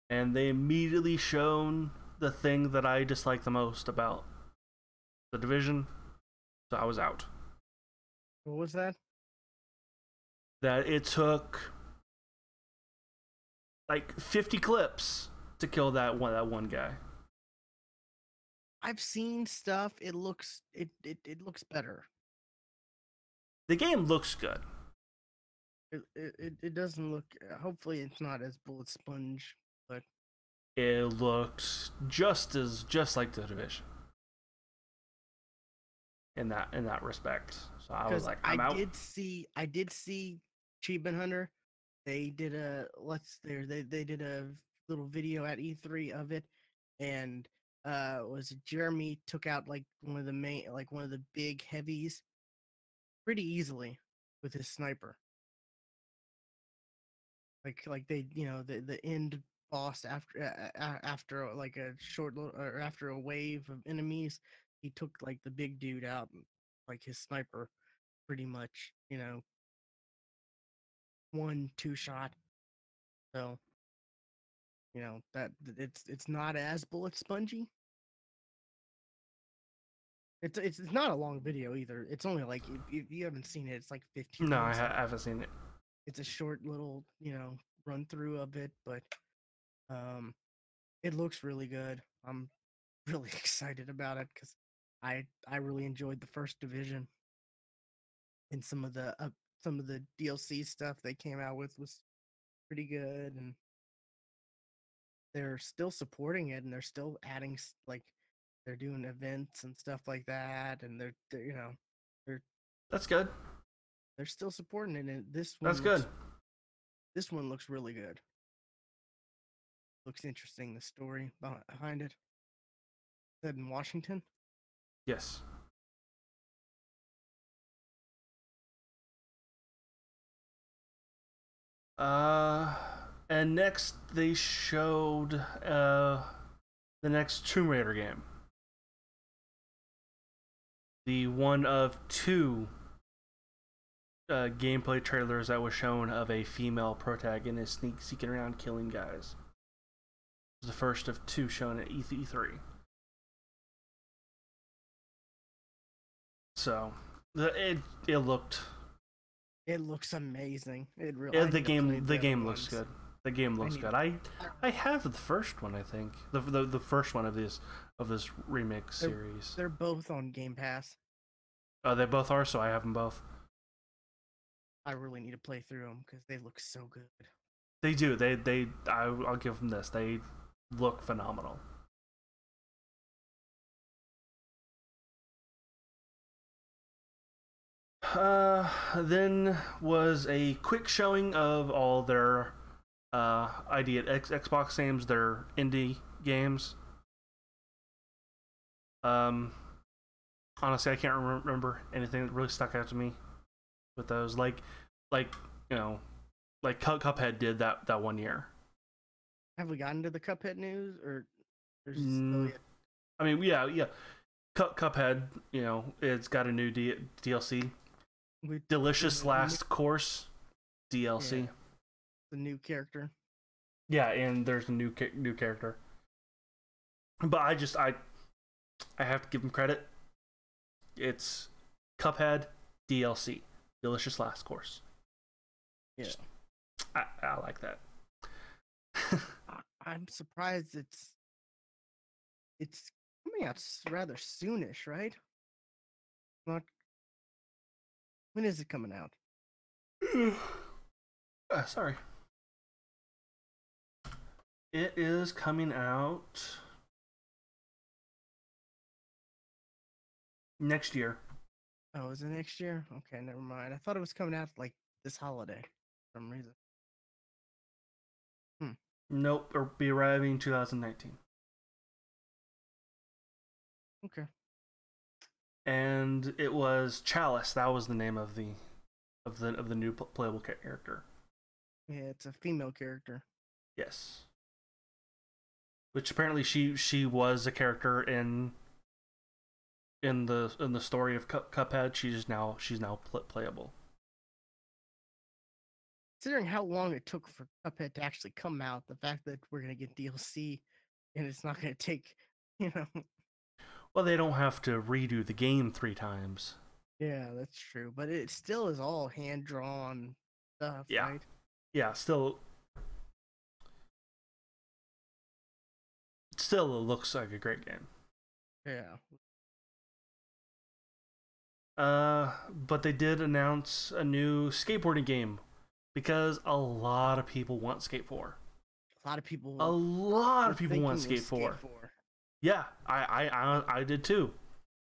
And they immediately shown the thing that I dislike the most about The Division. So I was out. What was that? That it took like 50 clips to kill that one guy. I've seen stuff. It looks better. The game looks good. It doesn't look. Hopefully, it's not as bullet sponge, but it looks just like The Division in that respect. So I was like, I'm out. I did see Achievement Hunter. They did they did a little video at E3 of it, and was it Jeremy took out like one of the big heavies pretty easily with his sniper. Like they, the end boss after like a or after a wave of enemies, he took like the big dude out, like his sniper, pretty much, 1-2 shot. So, that it's not as bullet spongy. It's not a long video either. It's only like if you haven't seen it, it's like 15 No, minutes. I haven't seen it. It's a short little, run through of it, but it looks really good. I'm really excited about it because I really enjoyed the first Division, and some of the DLC stuff they came out with was pretty good, and they're still supporting it, and they're still adding like they're doing events and stuff like that, and they're That's good. They're still supporting it, and this one That's good. This one looks really good. Looks interesting, the story behind it. Said in Washington? Yes. And next they showed the next Tomb Raider game. The one of two gameplay trailers that was shown of a female protagonist sneaking around killing guys. It was the first of two shown at E3. So it looked. It looks amazing. It really. The game looks good. The game looks good. I have the first one, I think. The first one of this remake series. They're both on Game Pass. Oh, they both are, so I have them both. I really need to play through them because they look so good. They do. I'll give them this. They look phenomenal. Then was a quick showing of all their ID at Xbox games, their indie games. Honestly, I can't remember anything that really stuck out to me with those. Like Cuphead did that one year. Have we gotten to the Cuphead news, or there's still yet? I mean, yeah. Cuphead, it's got a new DLC. Delicious Last Course DLC. Yeah, the new character. Yeah, and there's a new character. But I have to give him credit. It's Cuphead DLC, Delicious Last Course. Yeah, I like that. I'm surprised it's coming out rather soonish, right? Not. When is it coming out? Sorry. It is coming out next year. Oh, is it next year? Okay, never mind. I thought it was coming out like this holiday for some reason. Nope, it'll be arriving in 2019. Okay. And it was Chalice. That was the name of the new playable character. Yeah, it's a female character. Yes. Which apparently she was a character in the story of Cuphead. She's now playable. Considering how long it took for Cuphead to actually come out, the fact that we're gonna get DLC and it's not gonna take, Well, they don't have to redo the game 3 times. Yeah, that's true. But it still is all hand drawn stuff, Yeah. right? Yeah, still it looks like a great game. Yeah. But they did announce a new skateboarding game because a lot of people want Skate 4. A lot of people want Skate 4. Yeah, I did too.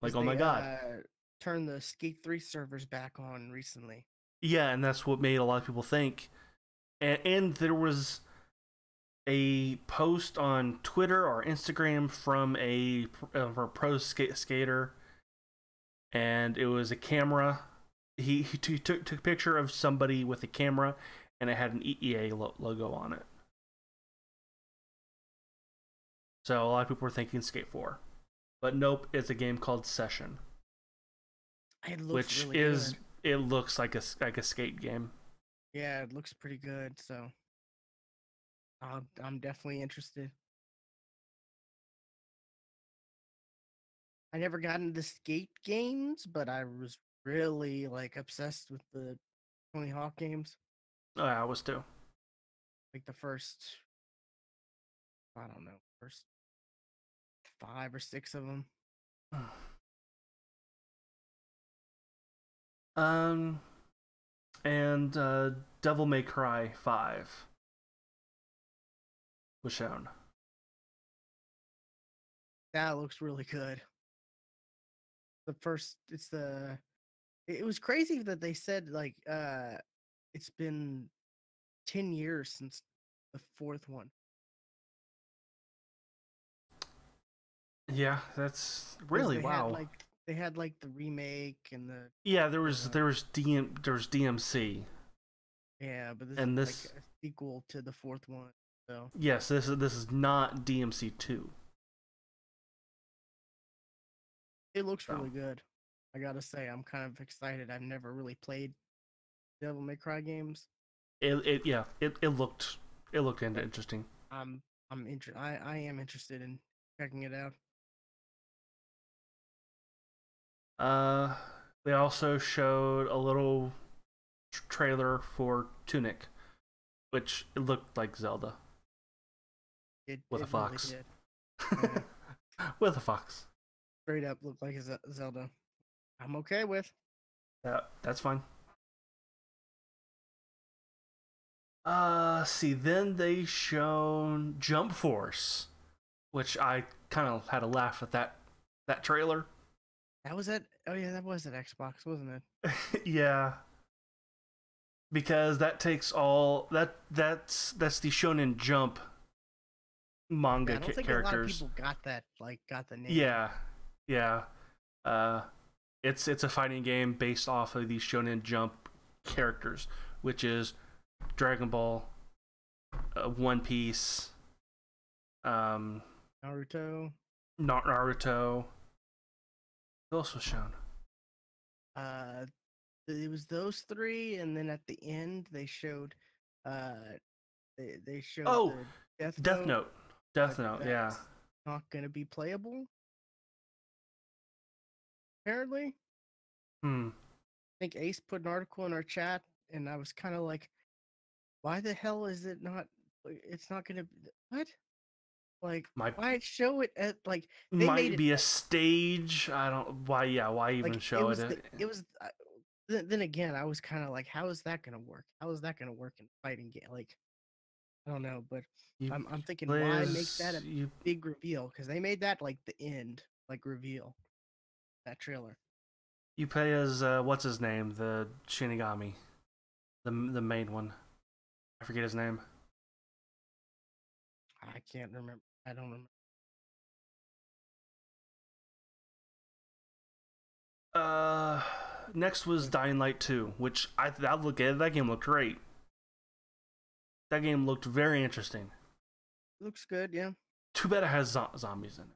Like, oh my god. Turned the Skate 3 servers back on recently. Yeah, and that's what made a lot of people think. And there was a post on Twitter or Instagram from a pro skater, and it was a camera. He took a picture of somebody with a camera, and it had an EA logo on it. So a lot of people were thinking Skate 4, but nope, it's a game called Session, It looks really good. It looks like a skate game. Yeah, it looks pretty good. So I'm definitely interested. I never got into skate games, but I was really obsessed with the Tony Hawk games. Oh, yeah, I was too. Like the first, I don't know, first 5 or 6 of them. And Devil May Cry 5 was shown. That looks really good. It was crazy that they said it's been 10 years since the 4th one. Yeah, that's really wow. They had the remake and the there was DMC. Yeah, but this and is this a sequel to the 4th one. So yes, this is not DMC 2. it looks really good. I gotta say, I'm kind of excited. I've never really played Devil May Cry games. It looked interesting. I am interested in checking it out. They also showed a little trailer for Tunic, which it looked like Zelda with a fox. Really did. Yeah, With a fox. straight up looked like a Zelda. I'm okay with. Yeah, that's fine. See, then they shown Jump Force, which I kind of had a laugh at that trailer. That was it. Oh yeah, that was at Xbox, wasn't it? Yeah, because that takes all that's the Shonen Jump manga Yeah, I don't think characters. a lot of people got that. Like, got the name. Yeah. It's a fighting game based off of these Shonen Jump characters, which is Dragon Ball, One Piece, Naruto. Naruto. What else was shown? It was those three, and then at the end they showed, they showed the Death Note. Death but Note, yeah. that's not gonna be playable. Apparently, I think Ace put an article in our chat, and I was kind of like, "Why the hell is it not? It's not gonna what? Like, why show it at like they might made be it, a stage. I don't. Why? Yeah. Why even like, show it? It was. Then again, I was kind of like, how is that gonna work? How is that gonna work in a fighting game? Like, I don't know, but I'm thinking, why make that a big reveal? Because they made that like the end, like reveal that trailer. You play as what's his name? The Shinigami, the main one. I forget his name. I can't remember. I don't remember. Next was Dying Light 2, which that game looked great. That game looked very interesting. Looks good, yeah. Too bad it has zombies in it.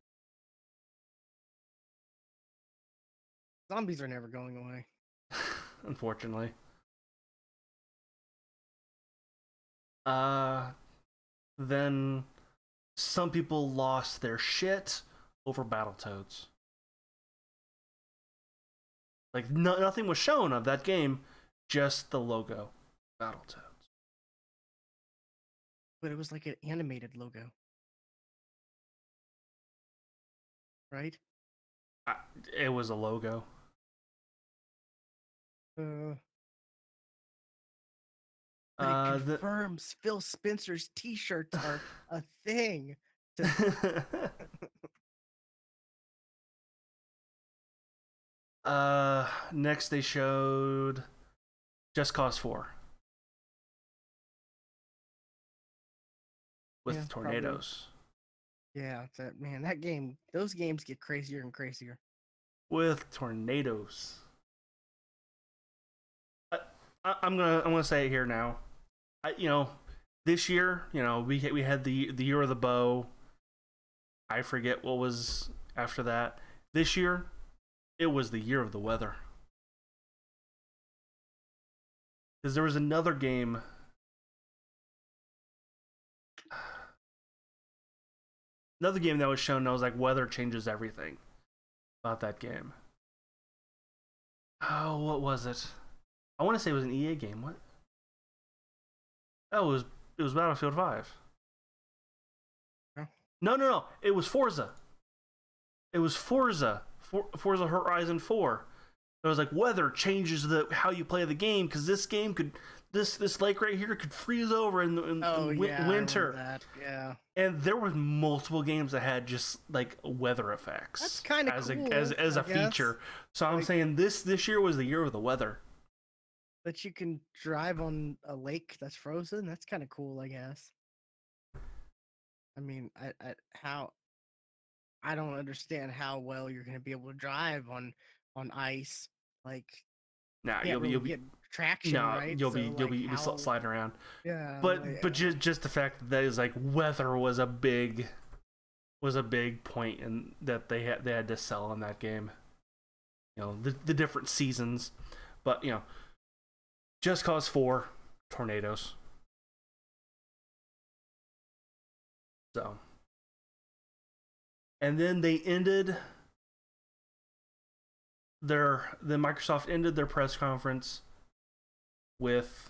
Zombies are never going away. Unfortunately. Then some people lost their shit over Battletoads. Like, nothing was shown of that game, just the logo. Battletoads. But it was like an animated logo. Right? It was a logo. But it confirms Phil Spencer's t-shirts are a thing. Next they showed Just Cause 4. With tornadoes. Probably. Yeah, that game, those games get crazier and crazier. With tornadoes. I'm gonna say it here now. This year, we had the year of the bow. I forget what was after that. This year, it was the year of the weather. Because there was another game. Another game that was shown, and I was like, weather changes everything about that game. Oh, what was it? I want to say it was an EA game. What? Oh, it was Battlefield 5. Huh? No. It was Forza. It was Forza. Forza Horizon 4. It was like weather changes how you play the game, because this game could this lake right here could freeze over in winter. That. Yeah. And there were multiple games that had just like weather effects. That's kind of cool as a feature. So I'm saying this year was the year of the weather. That you can drive on a lake that's frozen. That's kind of cool, I guess. I mean, I don't understand how well you're going to be able to drive on ice. Like, you'll get traction, right? You'll be sliding around. Yeah, but just the fact that is like weather was a big point in that they had to sell in that game. The different seasons, but Just Cause 4 tornadoes. So, and then they ended Microsoft ended their press conference with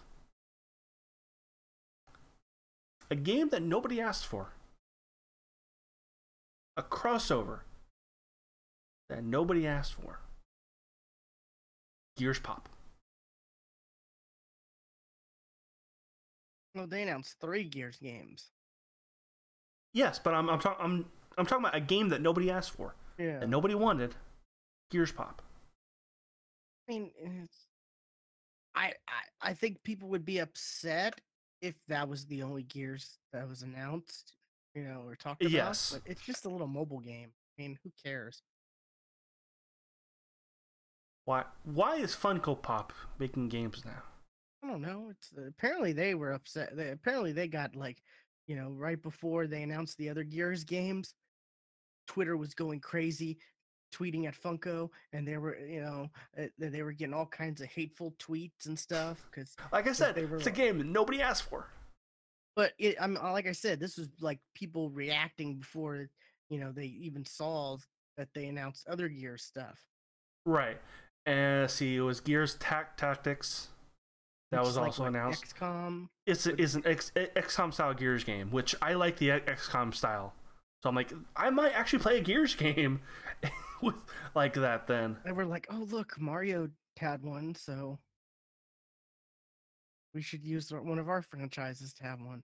a game that nobody asked for. A crossover that nobody asked for. Gears Pop. Well, they announced 3 Gears games. Yes, but I'm talking about a game that nobody asked for. Yeah. That nobody wanted. Gears Pop. I mean, I think people would be upset if that was the only Gears that was announced, or talked about. Yes. But it's just a little mobile game. I mean, who cares? Why is Funko Pop making games now? I don't know. It's apparently they were upset. Apparently they got right before they announced the other Gears games, Twitter was going crazy, tweeting at Funko, and they were getting all kinds of hateful tweets and stuff because, like I said, they were, it's a game that nobody asked for. But I'm like I said, this was like people reacting before they even saw that they announced other Gears stuff. Right, and see, it was Gears Tactics that was also announced. XCOM. It's an XCOM style Gears game, which I like the XCOM style. So I'm like, I might actually play a Gears game with like that then. And we're like, oh look, Mario had one, so we should use one of our franchises to have one.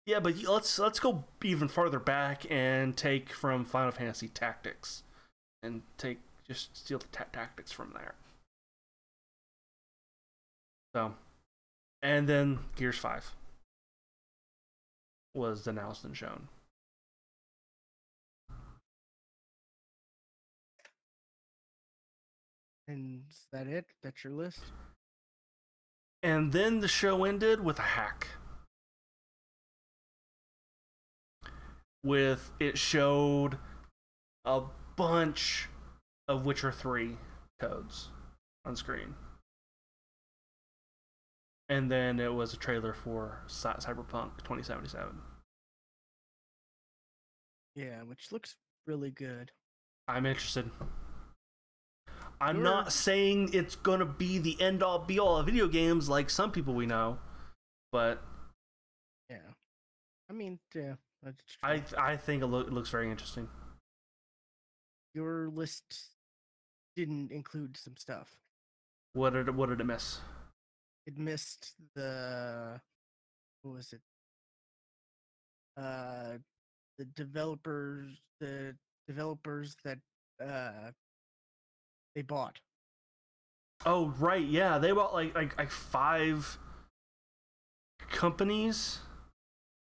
Yeah, but let's go even farther back and take from Final Fantasy Tactics, and just steal the tactics from there. So, and then Gears 5 was announced and shown. And is that it? That's your list? And then the show ended with a hack. It showed a bunch of Witcher 3 codes on screen. And then it was a trailer for Cyberpunk 2077. Yeah, which looks really good. I'm interested. I'm not saying it's gonna be the end all be all of video games like some people we know, but yeah, I mean, yeah, that's true. I think it looks very interesting. Your list didn't include some stuff. What did it miss? It missed what was it? The developers that they bought. Oh right, yeah, they bought like 5 companies.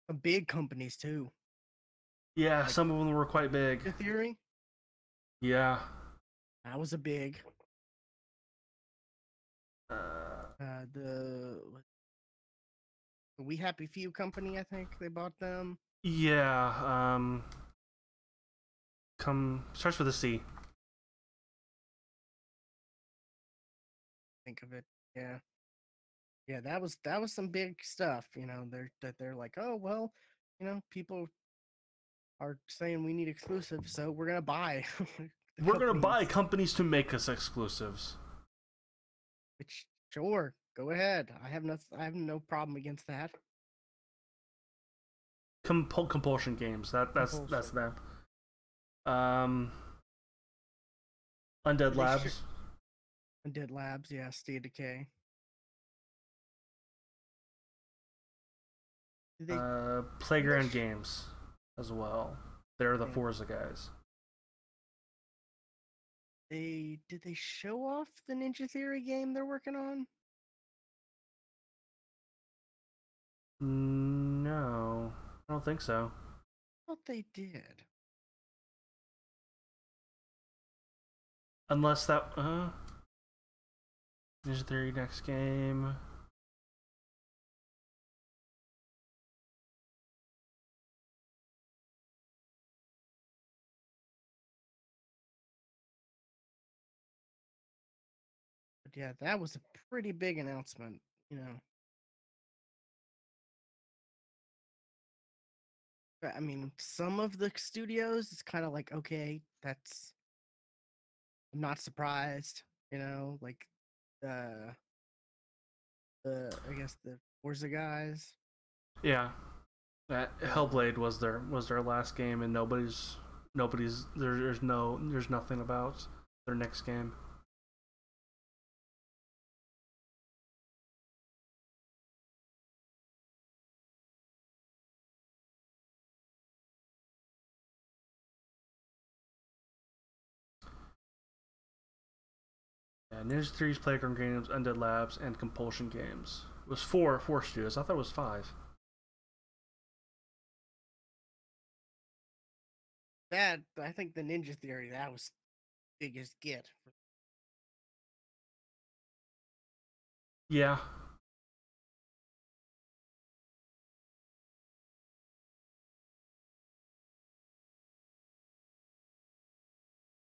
Some big companies too. Yeah, some of them were quite big. The Theory. Yeah. That was a big. The We Happy Few company, I think they bought them. Yeah. Starts with a C. Think of it. Yeah. Yeah, that was some big stuff. They're like, oh well, people are saying we need exclusives, so we're gonna buy. We're gonna buy companies to make us exclusives. Which, sure, go ahead. I have no problem against that. Compulsion games. That's them. Undead Labs. Undead Labs, yeah, State of Decay. Playground Games as well. They're the Forza guys. Did they show off the Ninja Theory game they're working on? No, I don't think so. I thought they did. Unless that Ninja Theory next game. But yeah, that was a pretty big announcement, I mean, some of the studios, it's kind of like, okay, I'm not surprised, like I guess the Forza guys. Yeah, that Hellblade was their last game, and there's nothing about their next game. Yeah, Ninja Theory's Playground Games, Undead Labs, and Compulsion Games. It was four studios. I thought it was five. That I think the Ninja Theory that was biggest get. Yeah.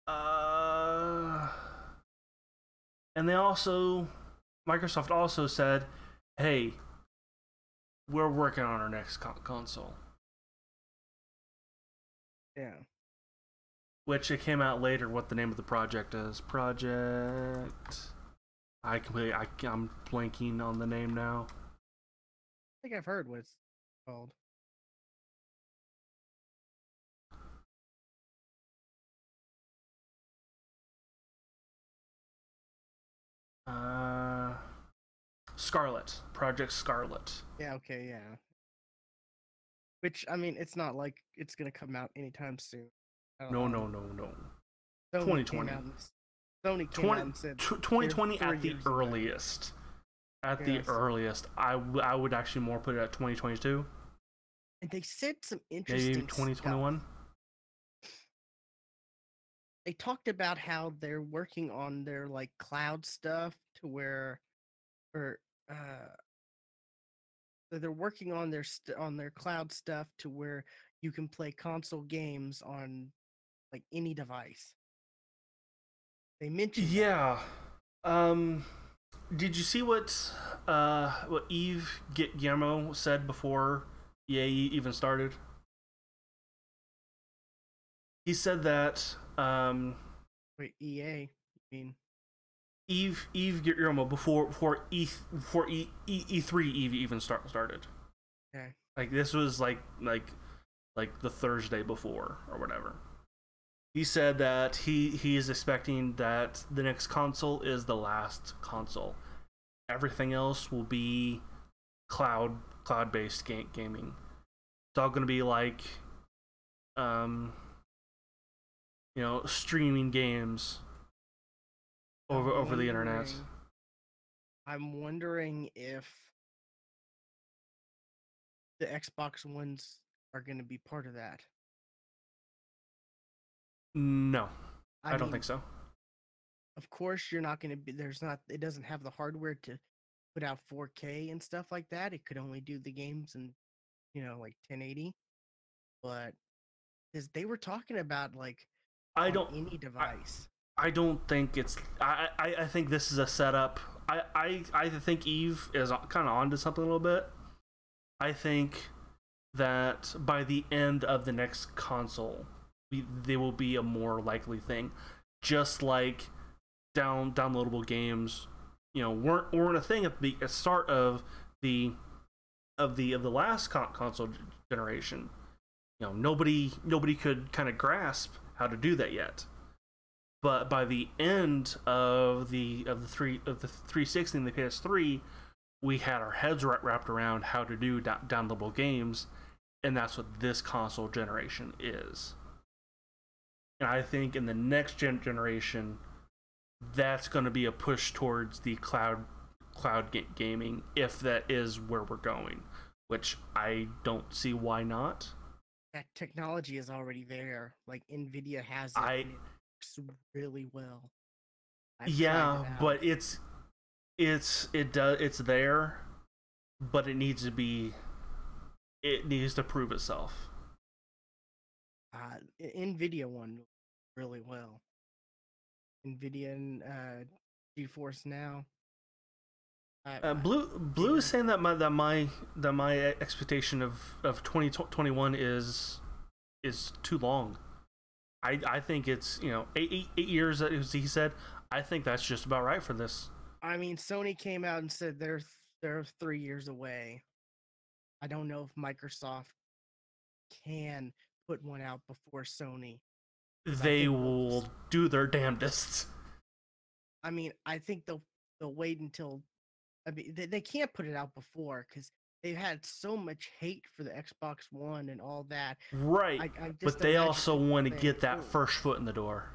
Uh, and Microsoft also said, "Hey, we're working on our next console." Yeah. Which it came out later what the name of the project is. I'm blanking on the name now. I think I've heard what it's called. Project Scarlet. Yeah, okay, yeah. Which I mean, it's not like it's gonna come out anytime soon. No. Sony 2020. came out and, Sony came out and said 2020 at the earliest. At the earliest, I would actually more put it at 2022. And they said some interesting maybe 2021. They talked about how they're working on their like cloud stuff to where, or they're working on their cloud stuff to where you can play console games on like any device. They mentioned Yeah. Did you see what Yves Guillemot said before EA even started? He said that wait, EA, I mean Yves Guillemot before E3 even started. Okay. Like this was like the Thursday before or whatever. He said that he is expecting that the next console is the last console. Everything else will be cloud based gaming. It's all going to be like streaming games over the internet. I'm wondering if the Xbox Ones are going to be part of that. No, I don't mean, think so. Of course, you're not going to be. It doesn't have the hardware to put out 4K and stuff like that. It could only do the games in, like 1080. But because they were talking about like any device. I don't think it's. I think this is a setup. I think Eve is kind of onto something a little bit. I think that by the end of the next console, they will be a more likely thing. Just like downloadable games, weren't a thing at the start of the last console generation. Nobody could kind of grasp how to do that yet. But by the end of the 360 and the PS3, we had our heads wrapped around how to do downloadable games, and that's what this console generation is. And I think in the next generation, that's going to be a push towards the cloud gaming, if that is where we're going, which I don't see why not. That technology is already there. Like Nvidia has it. And it works really well. But it's there, but it needs to prove itself. Nvidia won really well. Nvidia and GeForce Now. Blue is saying that my expectation of 2021 is too long. I think it's 8 years, as he said. I think that's just about right for this. I mean, Sony came out and said they're 3 years away. I don't know if Microsoft can put one out before Sony. 'Cause I They think will do their damnedest. I mean, I think they'll wait until. I mean, they can't put it out before because they've had so much hate for the Xbox One and all that. Right. I just But they imagine also people want to saying, get that "Oh, first foot in the door.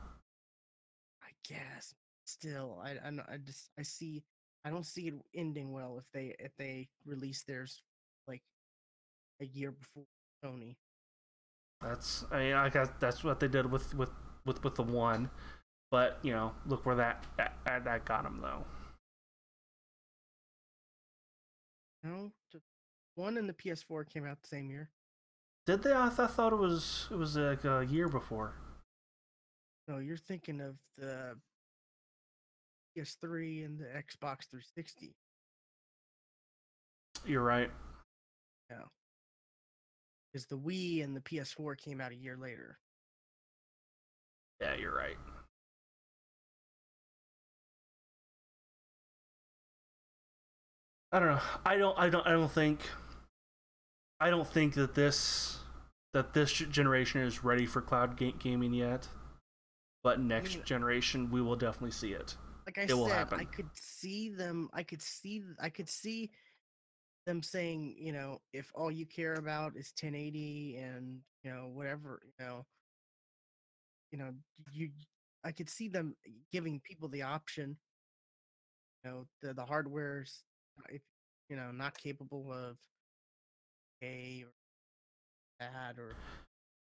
I guess." Still, I don't see it ending well if they release theirs like a year before Sony. I guess that's what they did with the one. But you know, look where that got them though. No, the one and the PS4 came out the same year. Did they? I thought it was like a year before. No, you're thinking of the PS3 and the Xbox 360. You're right. Yeah, because the Wii and the PS4 came out a year later. Yeah, you're right. I don't know. I don't think that this generation is ready for cloud gaming yet. But next generation, we will definitely see it. Like I It will said, happen. I could see them. I could see them saying, if all you care about is 1080 and whatever, you know, you. I could see them giving people the option. The hardware's if not capable of a or that or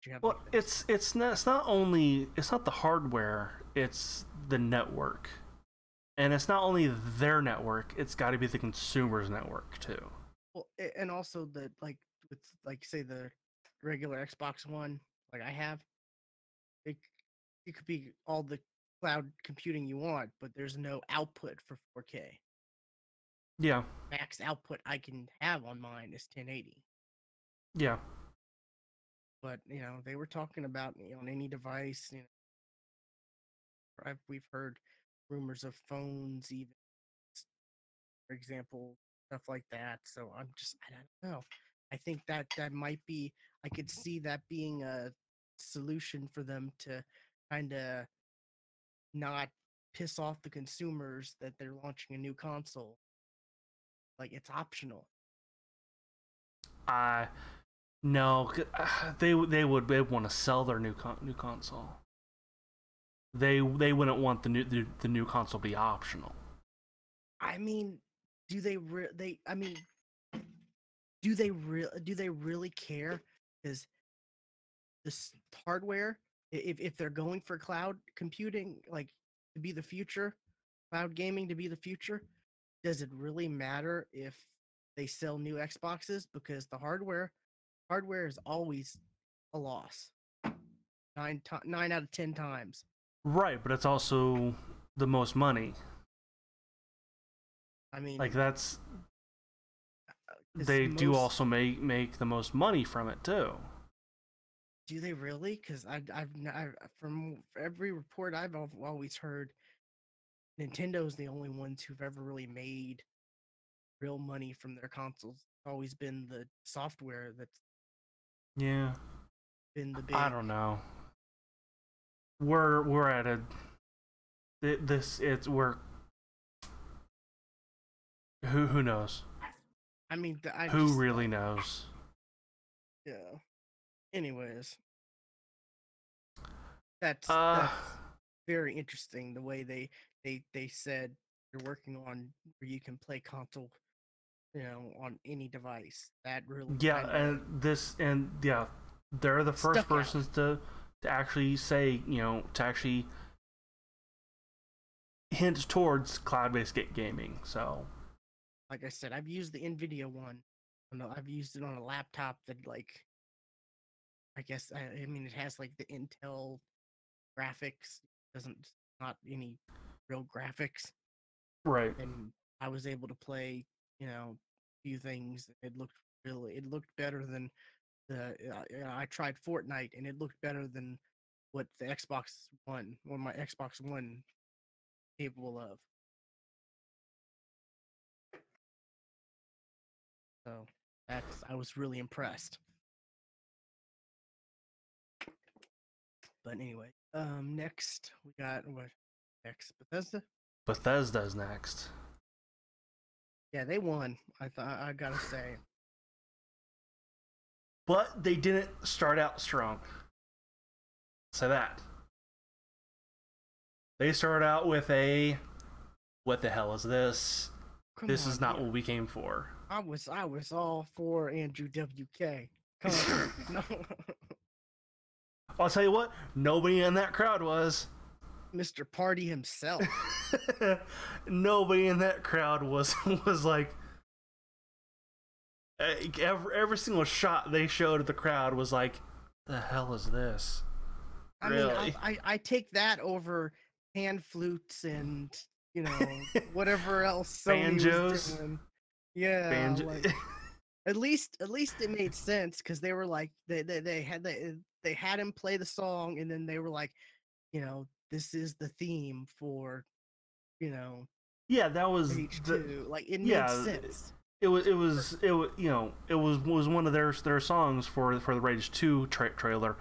you have Well, like this. it's not the hardware, it's the network. And it's not only their network, it's got to be the consumer's network too. Well, and also the with say the regular Xbox One, like I have, it it could be all the cloud computing you want, but there's no output for 4K. Yeah. Max output I can have on mine is 1080. Yeah. But they were talking about on any device. We've heard rumors of phones, even for example, stuff like that. So I don't know. I think that might be. I could see that being a solution for them to kind of not piss off the consumers that they're launching a new console. Like it's optional. No, they would want to sell their new console. They wouldn't want the new console to be optional. I mean, do they? I mean, do they really care? Because this hardware, if they're going for cloud computing, like to be the future, cloud gaming to be the future, does it really matter if they sell new Xboxes? Because the hardware is always a loss. 9 out of 10 times. Right, but it's also the most money. I mean, Like they do also make the most money from it too. Do they really? Because from every report I've always heard, Nintendo's the only ones who've ever really made real money from their consoles. It's always been the software that's Yeah. been the big. I don't know. We're at a this it's we're who knows? I mean, who really knows? Yeah. Anyways, that's very interesting. The way they said they're working on where you can play console, on any device. That really they're the first persons to actually say, to actually hint towards cloud-based gaming. So, like I said, I've used the NVIDIA one. I've used it on a laptop that I guess I mean it has like the Intel graphics, not any real graphics. Right. And I was able to play, a few things. It looked better than I tried Fortnite and it looked better than what the my Xbox One capable of. So that because I was really impressed. But anyway, next we got what? Next Bethesda. Bethesda's next. Yeah, they won. I gotta say. But they didn't start out strong. Say that. They started out with a, what the hell is this? This is not what we came for. I was all for Andrew WK. Come on. No. I'll tell you what, nobody in that crowd was. Mr. Party himself. Nobody in that crowd was like, every single shot they showed at the crowd was like, the hell is this? I mean, I take that over hand flutes and, you know, whatever else Sony was doing. Yeah, like, at least it made sense because they were like they had him play the song and then they were like, you know, this is the theme for, you know, yeah, that was like it made sense. It was you know, it was one of their songs for the Rage 2 trailer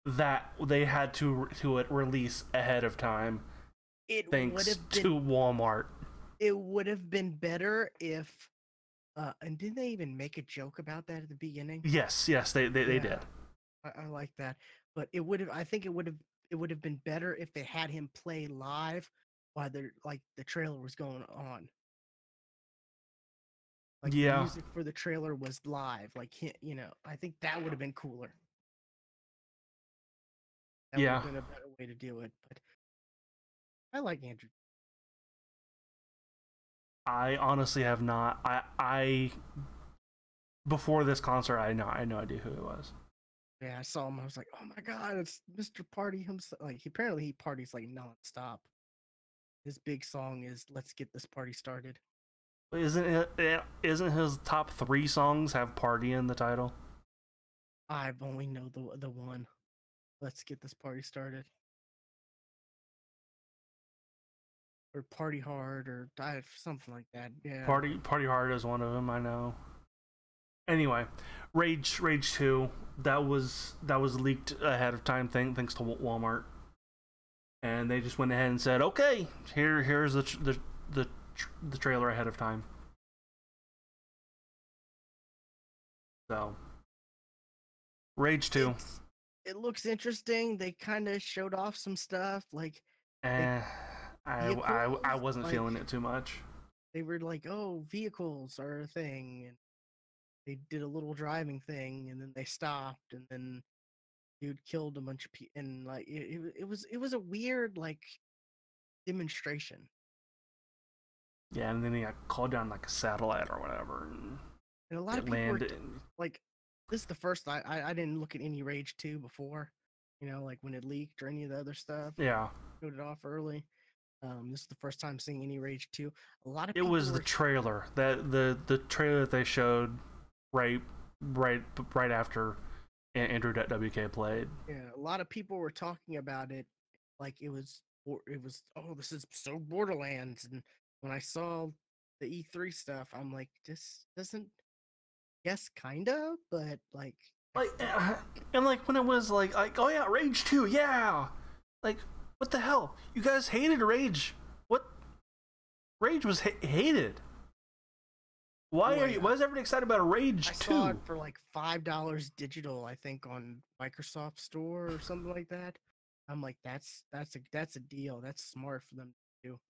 that they had to release ahead of time. Thanks to Walmart. It would have been better if and didn't they even make a joke about that at the beginning? Yes, they did. I like that. But I think it would have been better if they had him play live while the trailer was going on. Like the music for the trailer was live. Like, you know, I think that would have been cooler. That would have been a better way to do it. But I like Andrew. I honestly have not. I before this concert, I had no idea who it was. Yeah, I saw him. I was like, oh my god, it's Mr. Party himself. Like, apparently he parties like nonstop. His big song is "Let's Get This Party Started." Isn't his top 3 songs have "Party" in the title? I only know the one. Let's get this party started. Or Party Hard or something like that. Yeah. Party Hard is one of them, I know. Anyway, Rage 2, that was leaked ahead of time thanks to Walmart. And they just went ahead and said, "Okay, here's the trailer ahead of time." So, Rage 2. It looks interesting. They kind of showed off some stuff like I wasn't feeling it too much. They were like, "Oh, vehicles are a thing." And they did a little driving thing and then they stopped and then dude killed a bunch of people and like it was a weird like demonstration. Yeah, and then he got called down like a satellite or whatever, and a lot of people landed. Like, this is the first I didn't look at any Rage 2 before, you know, like when it leaked or any of the other stuff. Yeah, showed it off early. This is the first time seeing any Rage 2. A lot of it was the trailer the trailer that they showed right after Andrew WK played. Yeah, a lot of people were talking about it like it was oh, this is so Borderlands. And when I saw the E3 stuff, I'm like, this doesn't, yes, kinda, but like and like when it was like oh yeah, Rage 2, yeah, like what the hell, you guys hated Rage? What? Rage was hated. Why is everybody excited about a Rage 2? I saw it for like $5 digital, I think, on Microsoft Store or something like that. I'm like, that's a deal. That's smart for them to do.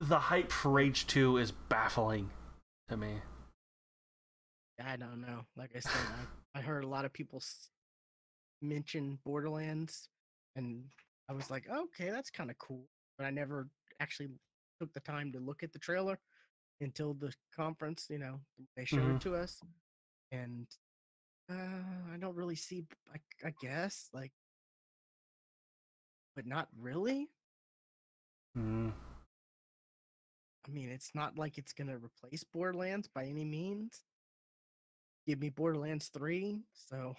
The hype for Rage 2 is baffling to me. I don't know. Like I said, I heard a lot of people mention Borderlands, and I was like, okay, that's kind of cool. But I never actually took the time to look at the trailer until the conference, you know, they showed it to us. And I don't really see, I guess, like, but not really. I mean, it's not like it's going to replace Borderlands by any means. Give me Borderlands 3, so.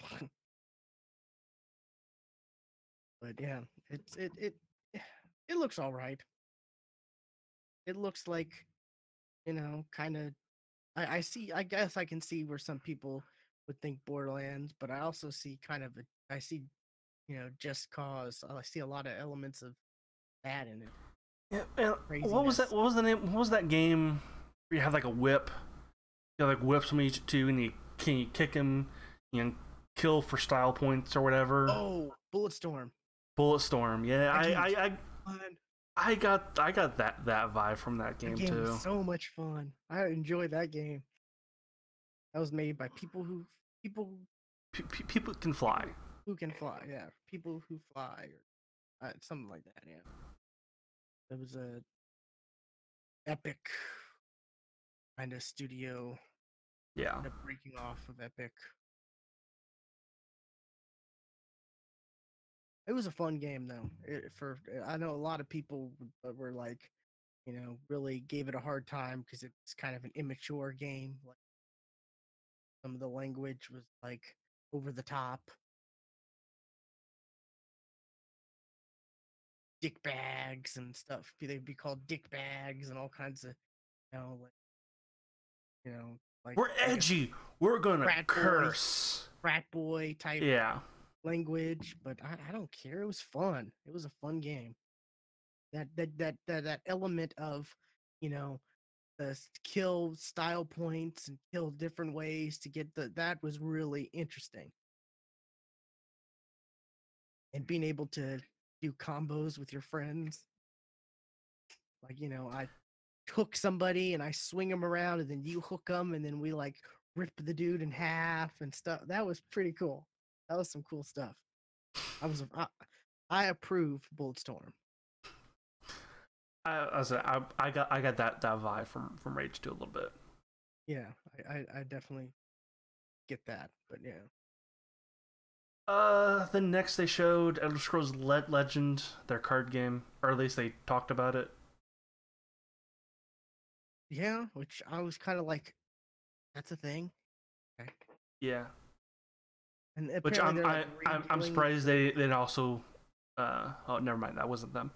But yeah, it looks all right. It looks like, you know, kind of I see. I guess I can see where some people would think Borderlands, but I also see kind of I see, Just Cause. I see a lot of elements of that in it. Yeah, and what was that? Craziness. What was the name? What was that game where you had like a whip? You like whip somebody too, and you kick him, kill for style points or whatever. Oh, Bulletstorm. Bulletstorm. Yeah, That game was fun. I got that vibe from that That game game was too. so much fun. I enjoyed that game. That was made by people People can fly. who can fly. Yeah, people who fly, or something like that. Yeah, it was a Epic kind of studio. Yeah. Ended up breaking off of Epic. It was a fun game though. I know a lot of people were like, really gave it a hard time because it's kind of an immature game. Like some of the language was like over the top, dick bags and stuff. They'd be called dick bags and all kinds of, you know, like, you know, like We're I guess edgy. We're gonna frat frat boy type Yeah. language. But I don't care. It was fun. It was a fun game. That element of, you know, the kill style points and kill different ways to get that was really interesting. And being able to do combos with your friends. Like, I hook somebody and I swing them around and then you hook them and then we like rip the dude in half and stuff. That was pretty cool. That was some cool stuff. I approve Bulletstorm. I got that vibe from Rage 2 a little bit. Yeah, I definitely get that. But yeah. The next they showed Elder Scrolls Legend, their card game, or at least they talked about it. Yeah, which I was kind of like, that's a thing. Okay. Yeah. And Which apparently they're like I'm surprised they'd also oh, never mind, that wasn't them.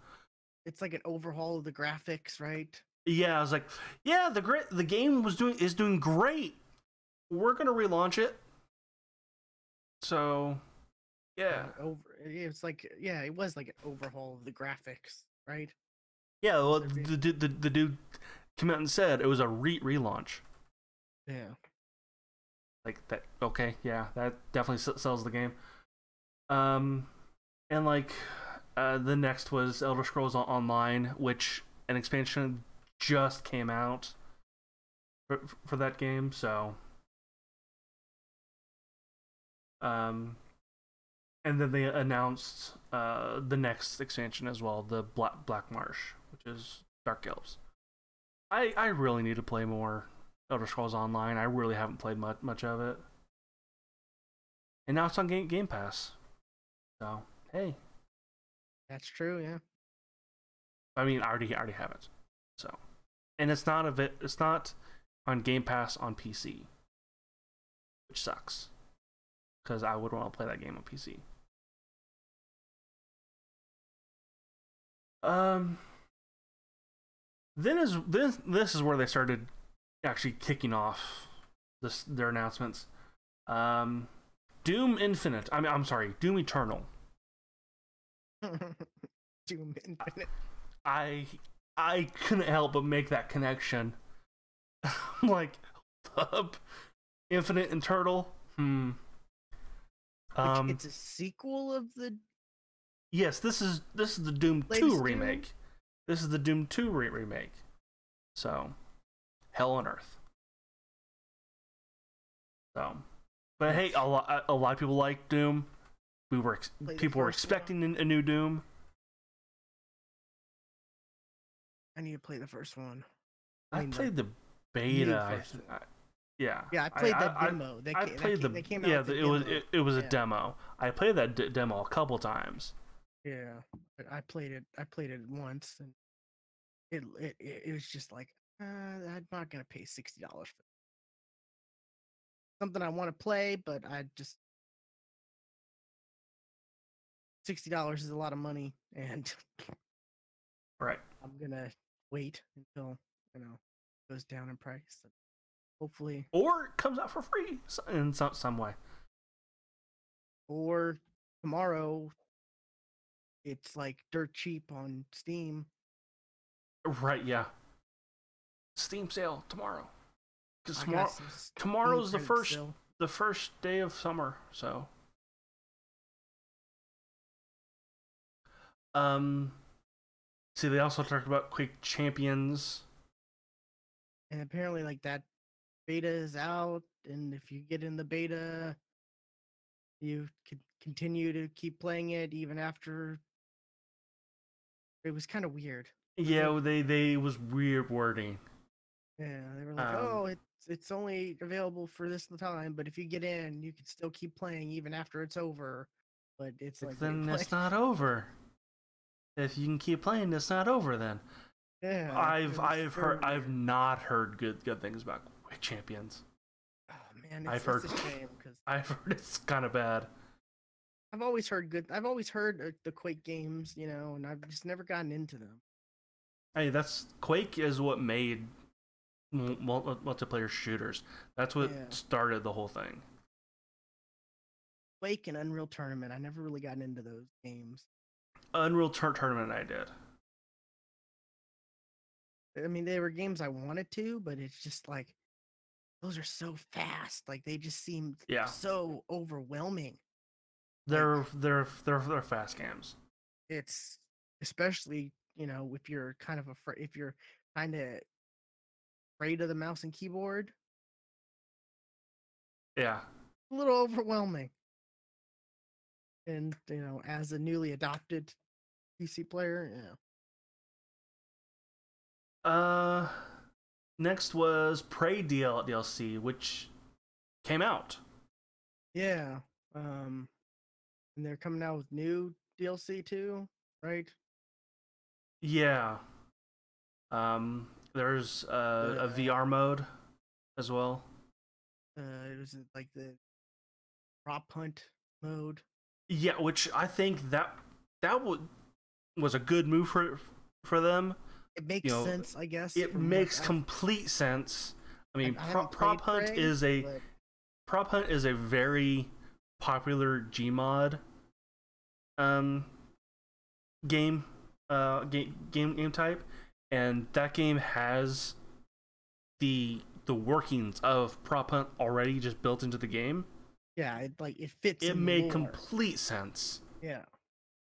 It's like an overhaul of the graphics, right? Yeah, I was like, yeah, the game is doing great. We're gonna relaunch it. So, yeah. It's like, yeah, it was like an overhaul of the graphics, right? Yeah, well, the dude came out and said it was a relaunch. Yeah. Like that. Okay, yeah, that definitely sells the game. And like, the next was Elder Scrolls Online, which an expansion just came out for that game. So, and then they announced the next expansion as well, the Black Marsh, which is Dark Elves. I really need to play more Elder Scrolls Online. I really haven't played much of it. And now it's on Game Pass. So, hey. That's true, yeah. I mean, I already have it. So, and it's not on Game Pass on PC, which sucks. Because I would want to play that game on PC. This is where they started actually kicking off their announcements. Doom Infinite. I'm sorry, Doom Eternal. Doom Infinite. I couldn't help but make that connection. I'm like, up, Infinite and Turtle. It's a sequel of the. Yes, this is the Doom 2 remake. Doom? This is the Doom 2 remake. So, hell on earth. So, but hey, a lot of people like Doom. People were expecting a new Doom. I need to play the first one. I played the beta. Yeah. Yeah, I played that demo. They came out. Yeah, it was a demo. I played that demo a couple times. Yeah, but I played it once, and it was just like, I'm not gonna pay $60 for something I want to play, but I just $60 is a lot of money, and right. I'm gonna wait until it goes down in price. hopefully. Or it comes out for free in some way. Or tomorrow, it's like dirt cheap on Steam. Right, yeah. Steam sale tomorrow. Because I got some Steam tomorrow's the credits still. first day of summer, so see, they also talked about Quake Champions. And apparently, like, that beta is out, and if you get in the beta, you could continue to keep playing it even after. It was kind of weird. Yeah, they was weird wording. Yeah, they were like, "Oh, it's only available for this time, but if you get in, you can still keep playing even after it's over." But it's like, wait, Then what? it's not over. If you can keep playing, it's not over. Then Yeah, I've very I've weird. not heard good things about Quake Champions. Oh man, I've it's heard a shame because I've heard it's kind of bad. I've always heard good. I've always heard the Quake games, and I've just never gotten into them. Hey, that's Quake is what made multiplayer shooters. That's what Yeah. started the whole thing. Quake and Unreal Tournament. I never really gotten into those games. Unreal Tournament, I did. I mean, they were games I wanted to, but it's just like those are so fast. Like they just seem Yeah, so overwhelming. Like they're fast games. it's especially if you're kind of afraid, if you're kind of afraid of the mouse and keyboard, Yeah. a little overwhelming. And as a newly adopted PC player, Next was Prey DLC, which came out. yeah. And they're coming out with new DLC too, right? Yeah. There's a The VR mode as well. it was like the prop hunt mode. Yeah, which I think that was a good move for them. It makes sense, I guess. It makes complete sense. I mean, I haven't prop hunt Prey, is a but prop hunt is a very popular Gmod game game type, and that game has the workings of prop hunt already just built into the game. yeah, it fits. It in the made lore. complete sense. Yeah,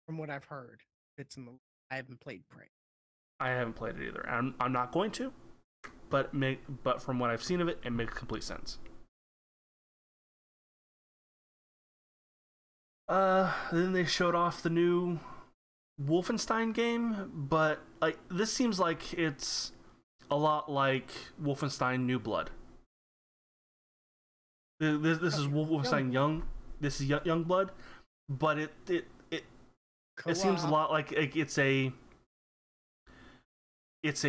from what I've heard, fits in the. I haven't played Prey. I haven't played it either. I'm not going to, but from what I've seen of it, it makes complete sense. Then they showed off the new Wolfenstein game, but like this seems like it's a lot like Wolfenstein New Blood. This is Wolfenstein Young. This is Young Blood, but it seems a lot like it's a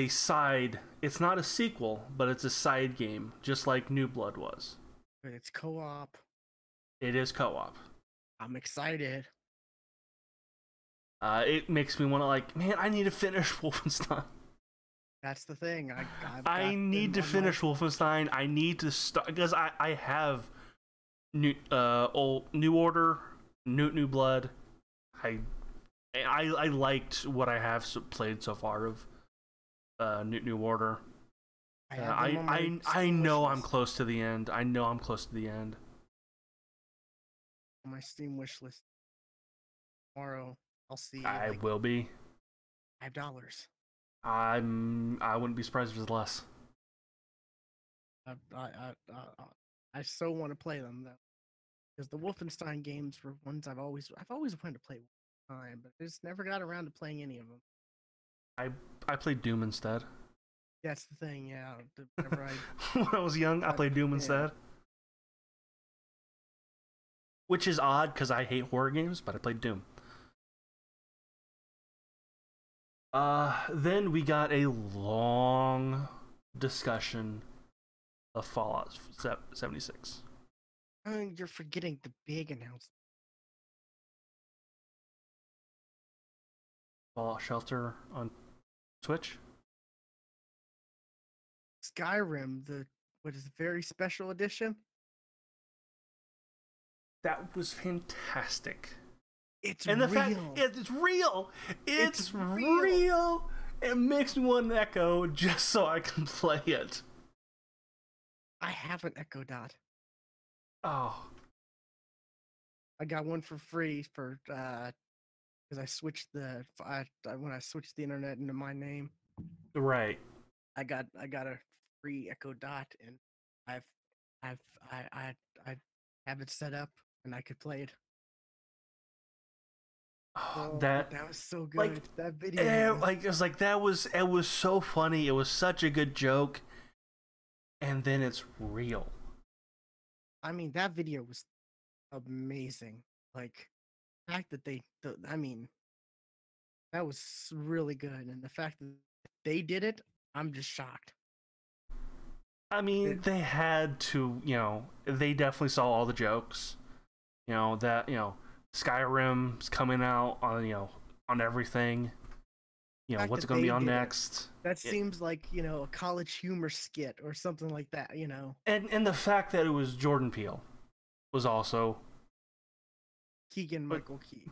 side. It's not a sequel, but it's a side game, just like New Blood was. But it's co-op. It is co-op. I'm excited. It makes me want to man, I need to finish Wolfenstein. That's the thing. I need to finish Wolfenstein. I need to start because I have New Order, New Blood. I liked what I have played so far of New Order. I know I'm close to the end. I know I'm close to the end. On my Steam wish list tomorrow, I'll see. I will be. $5. I wouldn't be surprised if it's less. I so want to play them though, because the Wolfenstein games were ones I've always wanted to play Wolfenstein, but I just never got around to playing any of them. I played Doom instead. That's the thing, yeah. Whenever when I was young, I played Doom instead. Which is odd because I hate horror games, but I played Doom. Then we got a long discussion of Fallout 76. You're forgetting the big announcement. Fallout Shelter on Twitch. Skyrim, the what is a very special edition. That was fantastic. It's And the real. fact it's real. It's real. real. It makes me want an Echo just so I can play it. I have an Echo Dot. Oh, I got one for free for because I switched when I switched the internet into my name. right. I got a free Echo Dot, and I've I have it set up, and I could play it. Oh, That that was so good. like That video, like it was like that was it was so funny. It was such a good joke, and then it's real. I mean, that video was amazing. Like, the fact that I mean, that was really good, and the fact that they did it, I'm just shocked. I mean, they had to, they definitely saw all the jokes. That, Skyrim's coming out on, on everything. What's it going to be on next? That seems like, a college humor skit or something like that, And the fact that it was Jordan Peele was also Keegan Michael Key.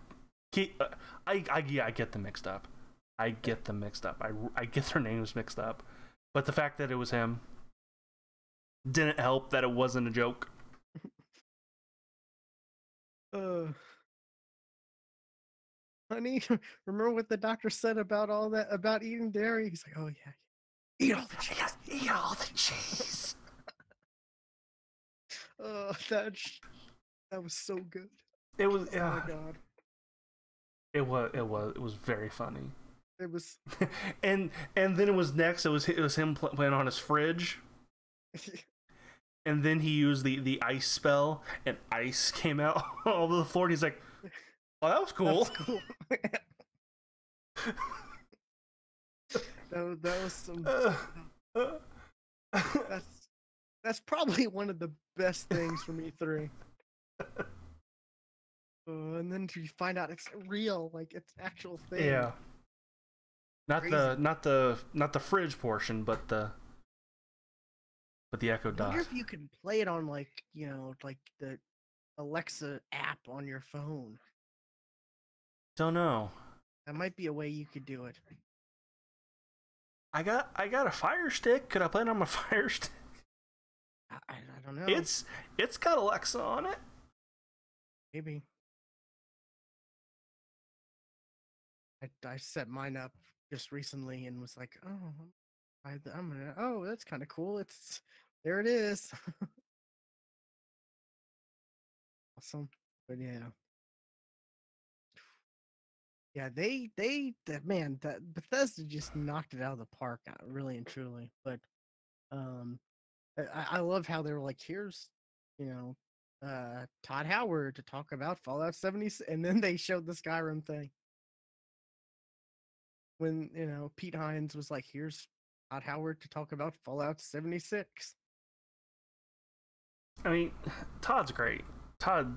I get them mixed up. I get their names mixed up. But the fact that it was him didn't help that it wasn't a joke. Honey, remember what the doctor said about all that, about eating dairy? He's like, oh yeah, eat all the cheese. Eat all the cheese. Oh, that was so good. It was. Oh my god. It was very funny. It was. and then it was next. It was him playing on his fridge. And then he used the ice spell, and ice came out all over the floor. And he's like, "Oh, that was cool." that was some. That's probably one of the best things from E3. And then you find out it's real, like it's an actual thing. Yeah. Not the fridge portion, but the Echo Dot. I wonder if you can play it on like the Alexa app on your phone. Don't know. That might be a way you could do it. I got a Fire Stick. Could I play it on my Fire Stick? I don't know. It's got Alexa on it. Maybe. I set mine up just recently and was like, oh, I'm gonna. Oh, that's kind of cool. There it is. Awesome. But yeah, man, that Bethesda just knocked it out of the park, really and truly. But I love how they were like, here's Todd Howard to talk about Fallout 70, and then they showed the Skyrim thing. When Pete Hines was like, here's Todd Howard to talk about Fallout 76. I mean, Todd's great. Todd,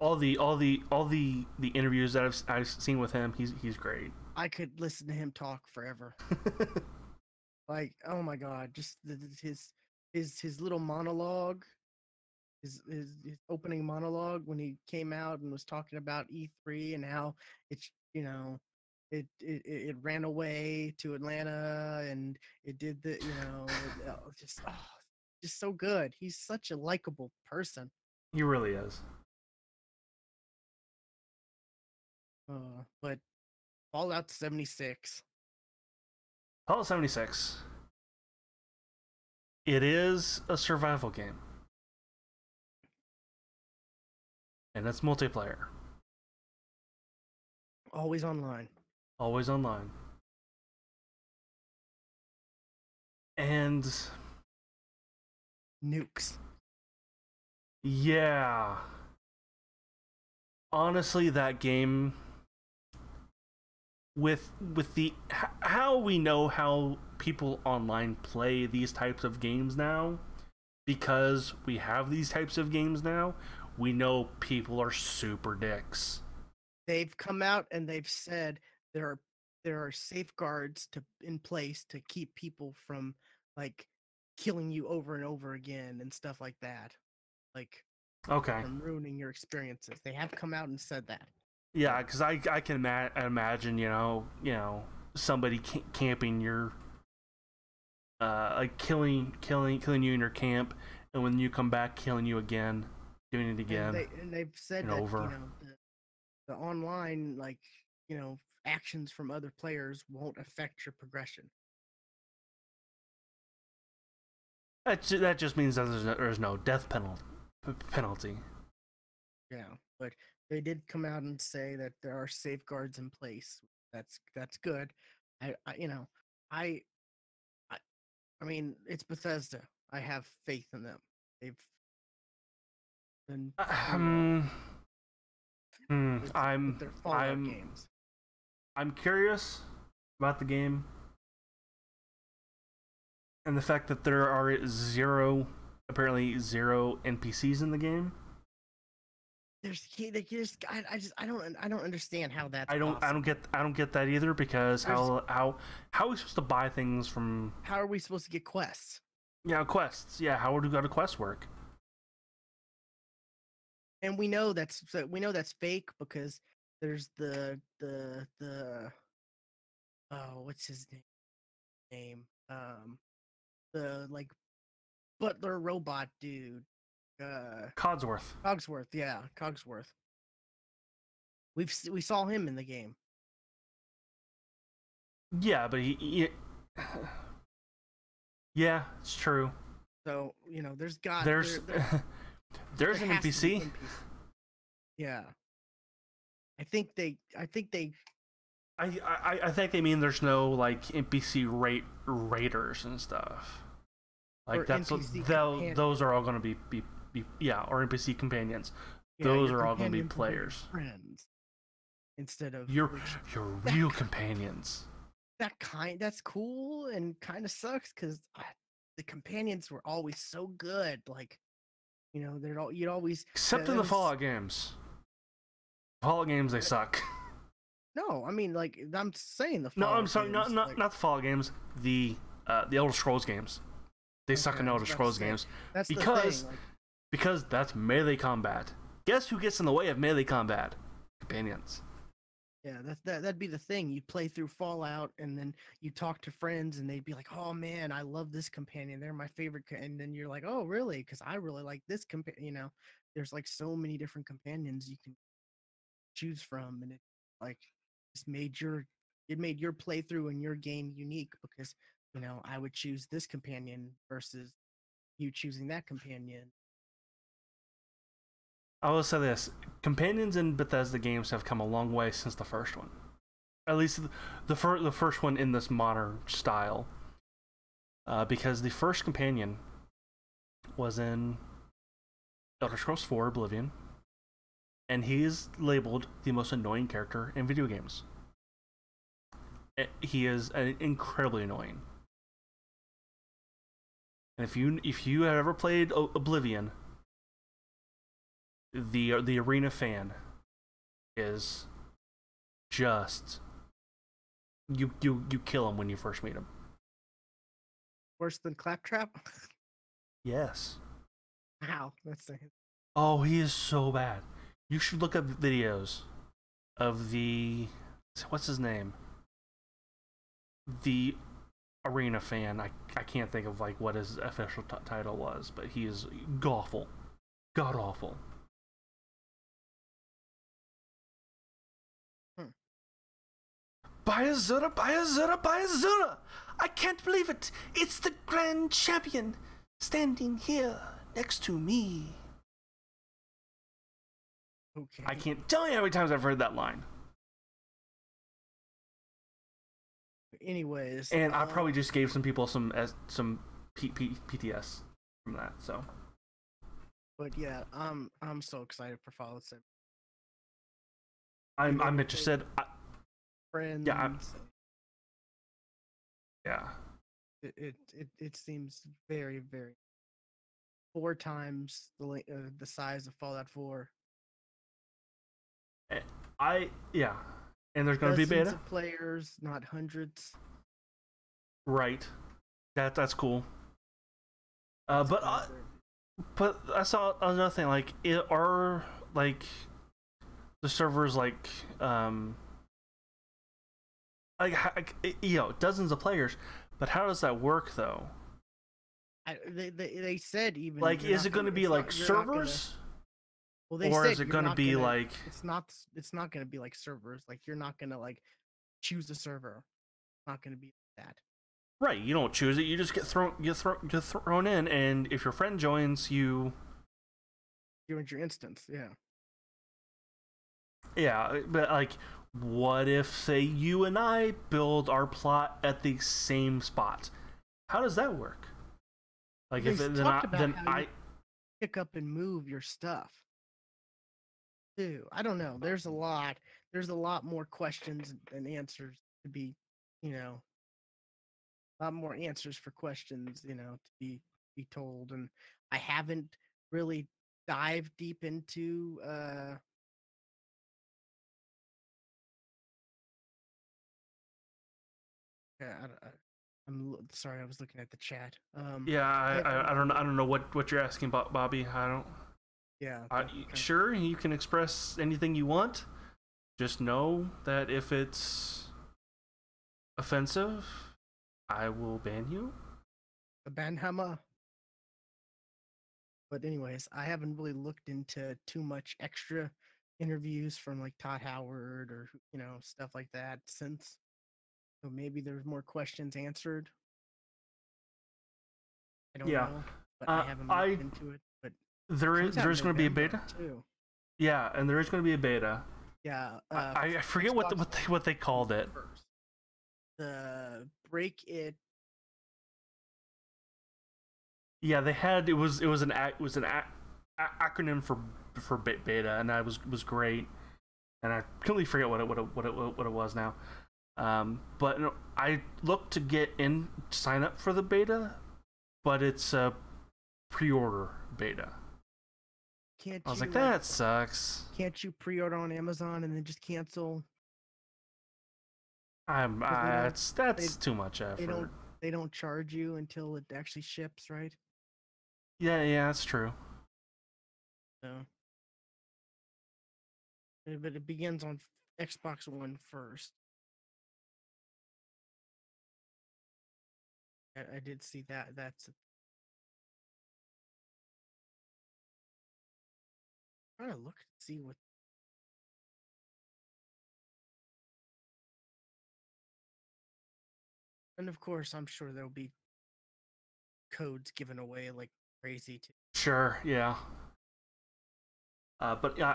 all the interviews that I've seen with him, he's great. I could listen to him talk forever. Like, oh my god, just his little monologue, his opening monologue when he came out and was talking about E3 and how it's it ran away to Atlanta and it did the just so good. He's such a likable person. He really is. But Fallout 76. Fallout 76. It is a survival game. And it's multiplayer. Always online. Always online. And nukes. Yeah. Honestly, that game with the how we know how people online play these types of games now, because we have these types of games now, we know people are super dicks. They've come out and they've said there are safeguards in place to keep people from like killing you over and over again and stuff like that. Like, Okay. from ruining your experiences. They have come out and said that. Yeah, because I can imagine, somebody camping your, like killing you in your camp, and when you come back, killing you again, doing it again. And they've said and that over. The online, like, actions from other players won't affect your progression. That just means that there's no death penalty. Yeah, but they did come out and say that there are safeguards in place. That's good. I mean, it's Bethesda. I have faith in them. They've been with their Fallout games. I'm curious about the game and the fact that there are apparently zero NPCs in the game. I don't understand how that's I don't get that either, because how are we supposed to buy things from? How are we supposed to get quests? Yeah, quests. Yeah, how do quests work? And we know that's fake, because there's the oh, what's his name? The like butler robot dude. Cogsworth. Yeah, Cogsworth. We saw him in the game. Yeah, but he yeah, it's true. So, there's there's an NPC. Yeah. I think they I think they mean there's no like NPC raiders and stuff. Like, that's those are all going to be or NPC companions. Yeah, those are all going to be players. Friends. Instead of your real companions. That's cool, and kind of sucks, because the companions were always so good. Like, you'd always, except in the Fallout games. Fallout games, they suck. No, I mean, like, I'm saying the Fallout. No, I'm sorry, games, not the Fallout games. The Elder Scrolls games. They suck in Elder Scrolls games. That's because the thing, because that's melee combat. Guess who gets in the way of melee combat? Companions. Yeah, that'd be the thing. You play through Fallout, and then you talk to friends, and they'd be like, "Oh man, I love this companion. They're my favorite." And then you're like, "Oh, really? Because I really like this companion." There's like so many different companions you can choose from, and it like made your playthrough and your game unique, because I would choose this companion versus you choosing that companion. I will say this: companions in Bethesda games have come a long way since the first one. At least the first one in this modern style, because the first companion was in Elder Scrolls 4: Oblivion, and he is labeled the most annoying character in video games. He is incredibly annoying. And if you have ever played Oblivion, the arena fan is just you kill him when you first meet him. Worse than Claptrap? Yes. How? That's the... Oh, he is so bad. You should look up videos of what's his name? The arena fan. I can't think of like what his official title was, but he is god awful. Bayazura! I can't believe it! It's the Grand Champion standing here next to me. Okay. I can't tell you how many times I've heard that line. Anyways, and I probably just gave some people some PTS from that. So, but yeah, I'm so excited for Fallout 7. I'm interested. Friends. Yeah. It seems very, very 4 times the size of Fallout 4. And there's going to be beta. Of players, not hundreds. Right. That's cool. Uh, but uh, but I saw another thing. Like, are like the servers dozens of players. But how does that work though? They said even like, is it going to be like servers? Well, they or said is it going to be like it's not going to be like servers. Like you're not going to like choose a server. It's not going to be that. Right, you don't choose it. You just get thrown in, and if your friend joins, you join your instance. Yeah. Yeah, but like, what if, say, you and I build our plot at the same spot? How does that work? Like, if it, then I pick up and move your stuff. Too. I don't know. There's a lot more questions than answers to be, a lot more answers for questions, to be told. And I haven't really dived deep into I'm sorry, I was looking at the chat. I don't know what you're asking about, Bobby. I don't. Yeah. Sure, you can express anything you want. Just know that if it's offensive, I will ban you. A banhammer. But anyways, I haven't really looked into too much extra interviews from like Todd Howard or stuff like that since. So maybe there's more questions answered. I don't know, but I haven't looked into it. But there's going to be a beta too. Yeah, and there is going to be a beta. Yeah, I forget what they called it. The Break It. Yeah, they had it was an acronym for beta, and that was great. And I completely forget what it was now. But I looked to get in to sign up for the beta, but it's a pre-order beta. I was like, that sucks. Can't you pre-order on Amazon and then just cancel? That's too much effort. They don't charge you until it actually ships, right? Yeah, that's true. So, but it begins on Xbox One first. I did see that. That's trying to look and see what. And of course, I'm sure there'll be codes given away like crazy too. Sure, yeah. But yeah,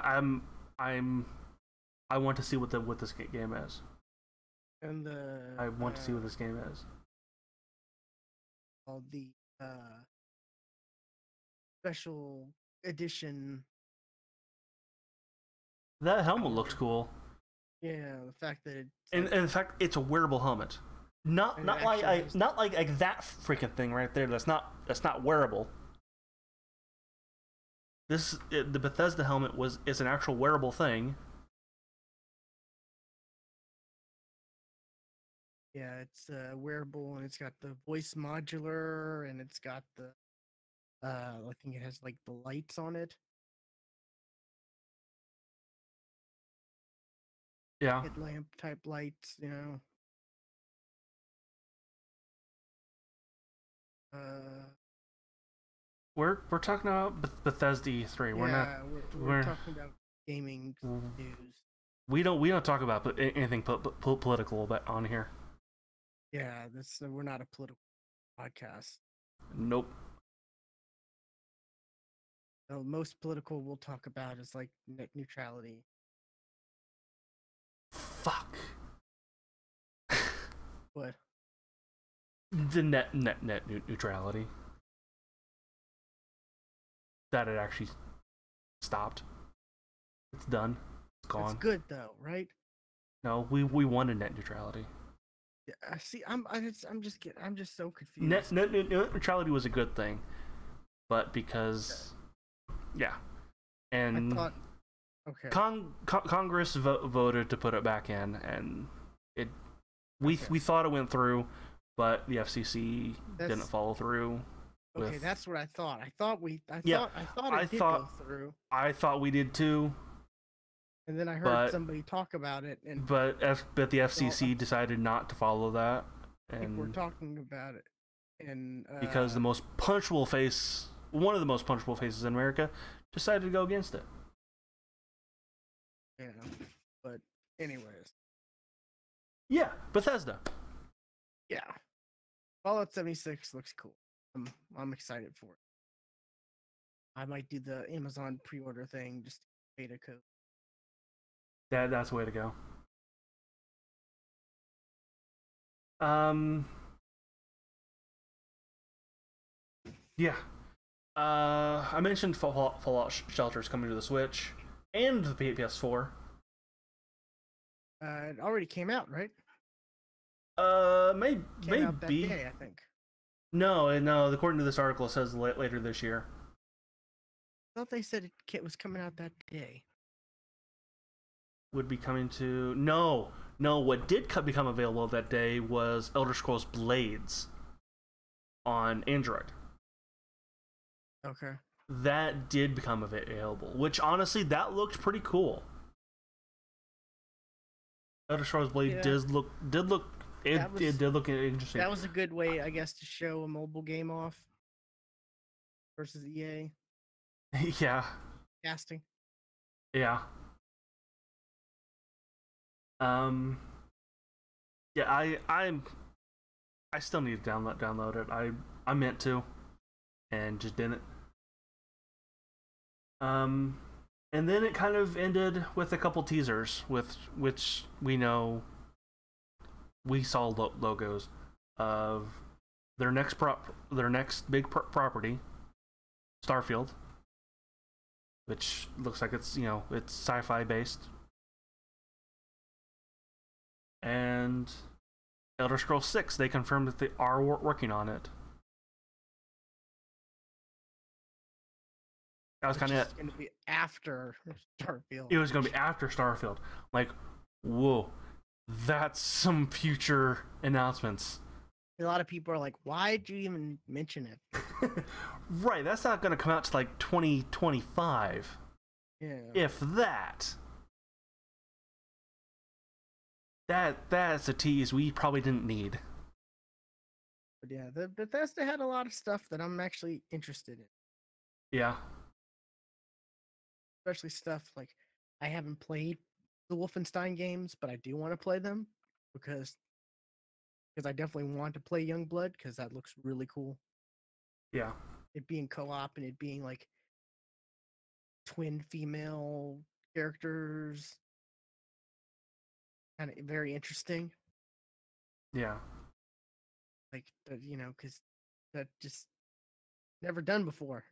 I want to see what this game is. And I want to see what this game is. All the special edition. That helmet looks cool. Yeah, the fact that and in fact, it's a wearable helmet. Not like that freaking thing right there. That's not wearable. The Bethesda helmet is an actual wearable thing. Yeah, it's wearable, and it's got the voice modular, and it's got the I think it has like the lights on it. Yeah. Headlamp type lights, We're talking about Bethesda E3. We're talking about gaming news. We don't talk about anything political on here. Yeah, we're not a political podcast. Nope. The most political we'll talk about is like net neutrality. Fuck. What? The net neutrality. That it actually stopped. It's done. It's gone. It's good though, right? No, we wanted net neutrality. Yeah, see, I'm just so confused. Net neutrality was a good thing, but because, yeah, and I thought, okay, Congress voted to put it back in, and we thought it went through, but the FCC didn't follow through. Okay, with that's what I thought. I thought Yeah, it did go through, I thought we did too, and then I heard but somebody talk about it, and but the well, FCC decided not to follow that, I think we're and talking about it, and because one of the most punchable faces in America, decided to go against it. yeah, but anyways, Yeah, Bethesda. yeah, Fallout 76 looks cool. I'm excited for it. I might do the Amazon pre-order thing, just beta code. That's the way to go. Yeah. I mentioned Fallout Shelter's coming to the Switch and the PS4. It already came out, right? Came out that Maybe. day, I think. No. According to this article, it says later this year. I thought they said it was coming out that day. Would be coming to no. What did become available that day was Elder Scrolls Blades on Android. Okay. That did become available, which honestly that looked pretty cool. Elder Scrolls Blade did look it did look interesting. That was a good way, I guess, to show a mobile game off versus EA Yeah. casting. Yeah. Yeah, I still need to download it. I meant to and just didn't. And then it kind of ended with a couple teasers with which we saw logos of their next big property, Starfield, which looks like it's sci-fi based, and Elder Scrolls 6. They confirmed that they are working on it. That was kind of It's going to be after Starfield. It was going to be after Starfield. Like, whoa, that's some future announcements. A lot of people are like, why'd you even mention it? Right, that's not going to come out to like 2025. Yeah. If that. That's a tease we probably didn't need. But yeah, the Bethesda had a lot of stuff that I'm actually interested in. Yeah. Especially stuff like I haven't played the Wolfenstein games, but I do want to play them because I definitely want to play Youngblood because that looks really cool. Yeah. It being co-op and it being like twin female characters, kind of very interesting. Yeah. Like because that just never done before.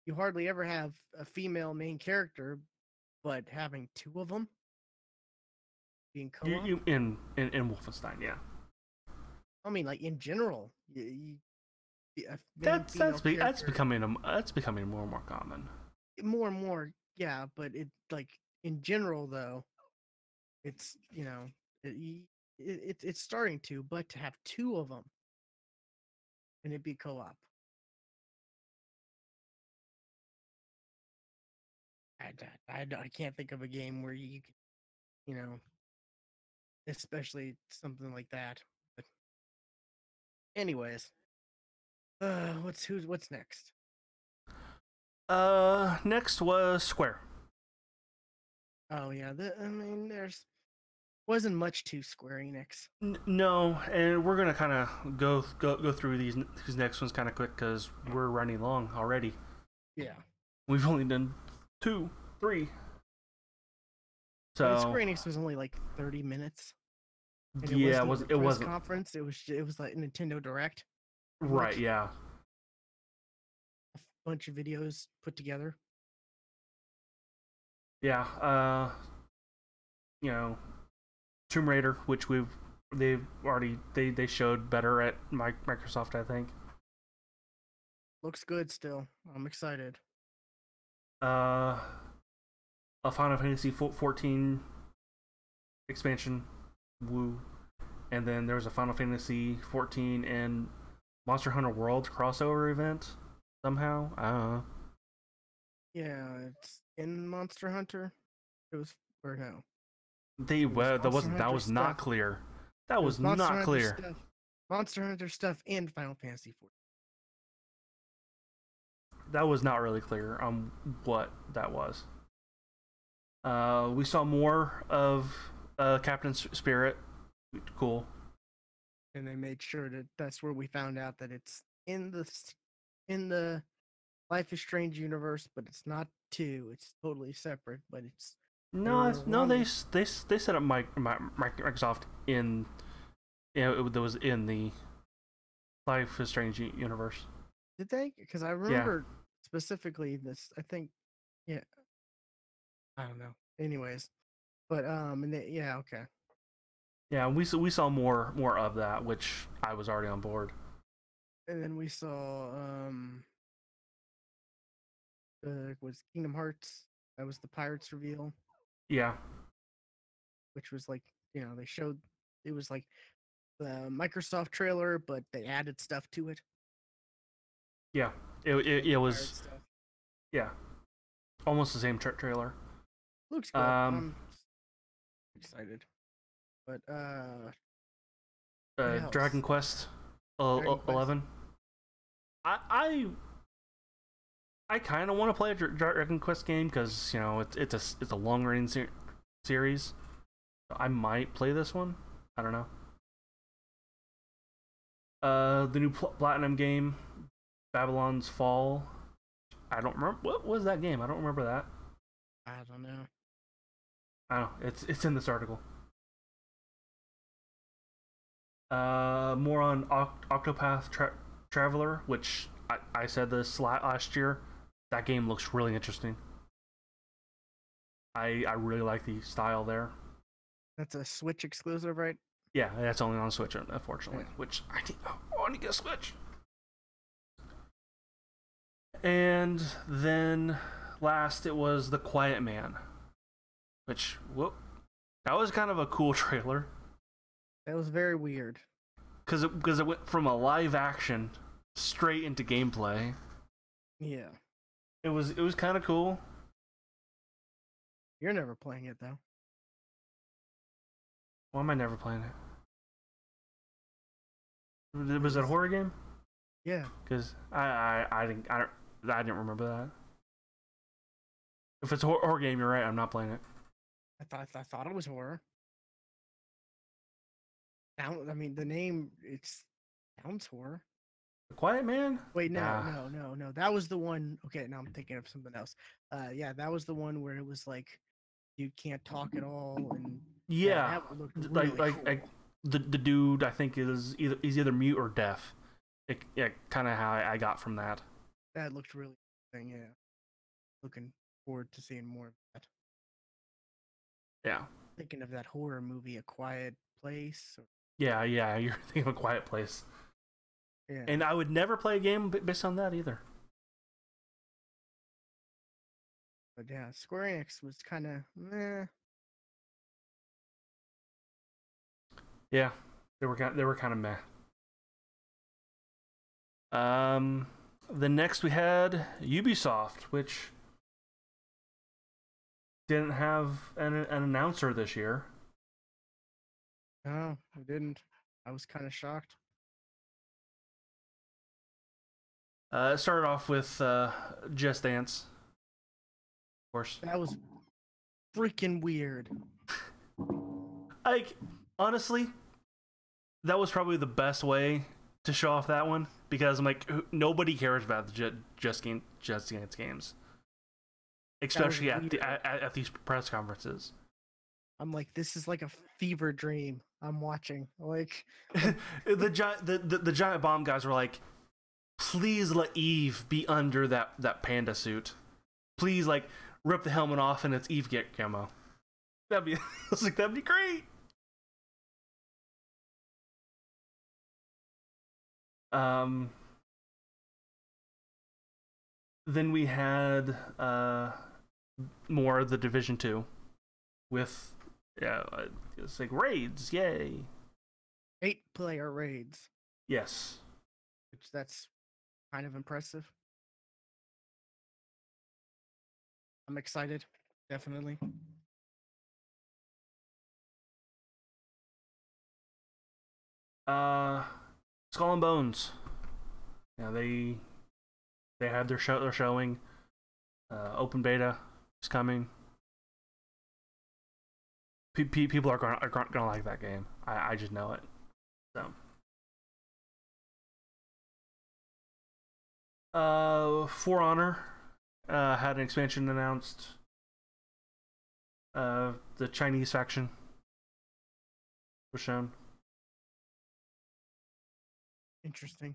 You hardly ever have a female main character, but having two of them being co-op. In Wolfenstein, yeah. I mean, like in general, That's becoming more and more common. More and more, yeah. But it like in general though, it's it's starting to, but to have two of them and it be co-op. I can't think of a game where you can, especially something like that. But anyways, what's next? Next was Square. Oh yeah, there's wasn't much to Square Enix. No, and we're gonna kind of go through these next ones kind of quick because we're running long already. Yeah, we've only done 2, 3. So Square Enix was only like 30 minutes. Yeah, it wasn't conference. It was like Nintendo Direct. Right. Yeah. A bunch of videos put together. Yeah. Tomb Raider, which they showed better at Microsoft, I think. Looks good still. I'm excited. A Final Fantasy 14 expansion, woo, and then there's a Final Fantasy 14 and Monster Hunter World crossover event somehow. I don't know. Yeah, it's in Monster Hunter. It was or no. They It was Monster that Hunter was not stuff. clear. That It was was Monster not Hunter clear. stuff. Monster Hunter stuff and Final Fantasy 4. That was not really clear on what that was. We saw more of Captain Spirit. Cool. And they made sure that that's where we found out that it's in the Life is Strange universe, but it's not two. It's totally separate, but it's No, they set up Microsoft in it was in the Life is Strange universe. Did they? Because I remember specifically this. I think, yeah. I don't know. Anyways, but and yeah, okay. Yeah, we saw more of that, which I was already on board. And then we saw was Kingdom Hearts. That was the Pirates reveal, Yeah, which was like they showed it was like the Microsoft trailer, but they added stuff to it. yeah, it Pirate was stuff. yeah, almost the same trailer. Looks cool. I'm excited, but what else? Dragon Quest, Dragon Quest. 11. I kind of want to play a Dragon Quest game because it's a long running series. I might play this one. I don't know. The new Platinum game, Babylon's Fall. I don't remember what was that game. I don't remember that. I don't know. I don't know. It's in this article. More on Octopath Traveler, which I said this last year. That game looks really interesting. I really like the style there. That's a Switch exclusive, right? Yeah, that's only on Switch, unfortunately. Yeah. Which I want to get a Switch. And then last, it was The Quiet Man, which that was kind of a cool trailer. That was very weird. Because it went from a live action straight into gameplay. Yeah. It was kind of cool. You're never playing it though. Why am I never playing it? Was it a horror game? Yeah. Because I didn't remember that. If it's a horror game, you're right. I'm not playing it. I thought it was horror. I mean, the name sounds horror. The Quiet Man? Wait, no. That was the one. Okay, now I'm thinking of something else. Yeah, that was the one where it was like you can't talk at all, and yeah, that looked really cool. The dude I think is either mute or deaf. Kind of how I got from that. That looked really interesting. Yeah, looking forward to seeing more of that. Yeah. Thinking of that horror movie, A Quiet Place. Yeah, you're thinking of A Quiet Place. Yeah. And I would never play a game based on that either. But yeah, Square Enix was kind of meh. Yeah, they were kind of meh. The next we had Ubisoft, which didn't have an announcer this year. No, I didn't. I was kind of shocked. It started off with Just Dance, of course. That was freaking weird. Like, honestly, that was probably the best way to show off that one, because I'm like, nobody cares about the Just Dance games, especially at these press conferences. I'm like, this is like a fever dream I'm watching. Like the giant bomb guys were like, please let Eve be under that panda suit. Please, like, rip the helmet off and it's Eve get camo. That'd be great. Then we had more of the Division 2 with it's like raids, yay. 8-player raids. Yes. which that's kind of impressive. I'm excited, definitely. Skull and Bones. Yeah, they had their show. They're showing. Open beta is coming. People are gonna like that game. I just know it. So. For Honor had an expansion announced. The Chinese faction was shown. Interesting.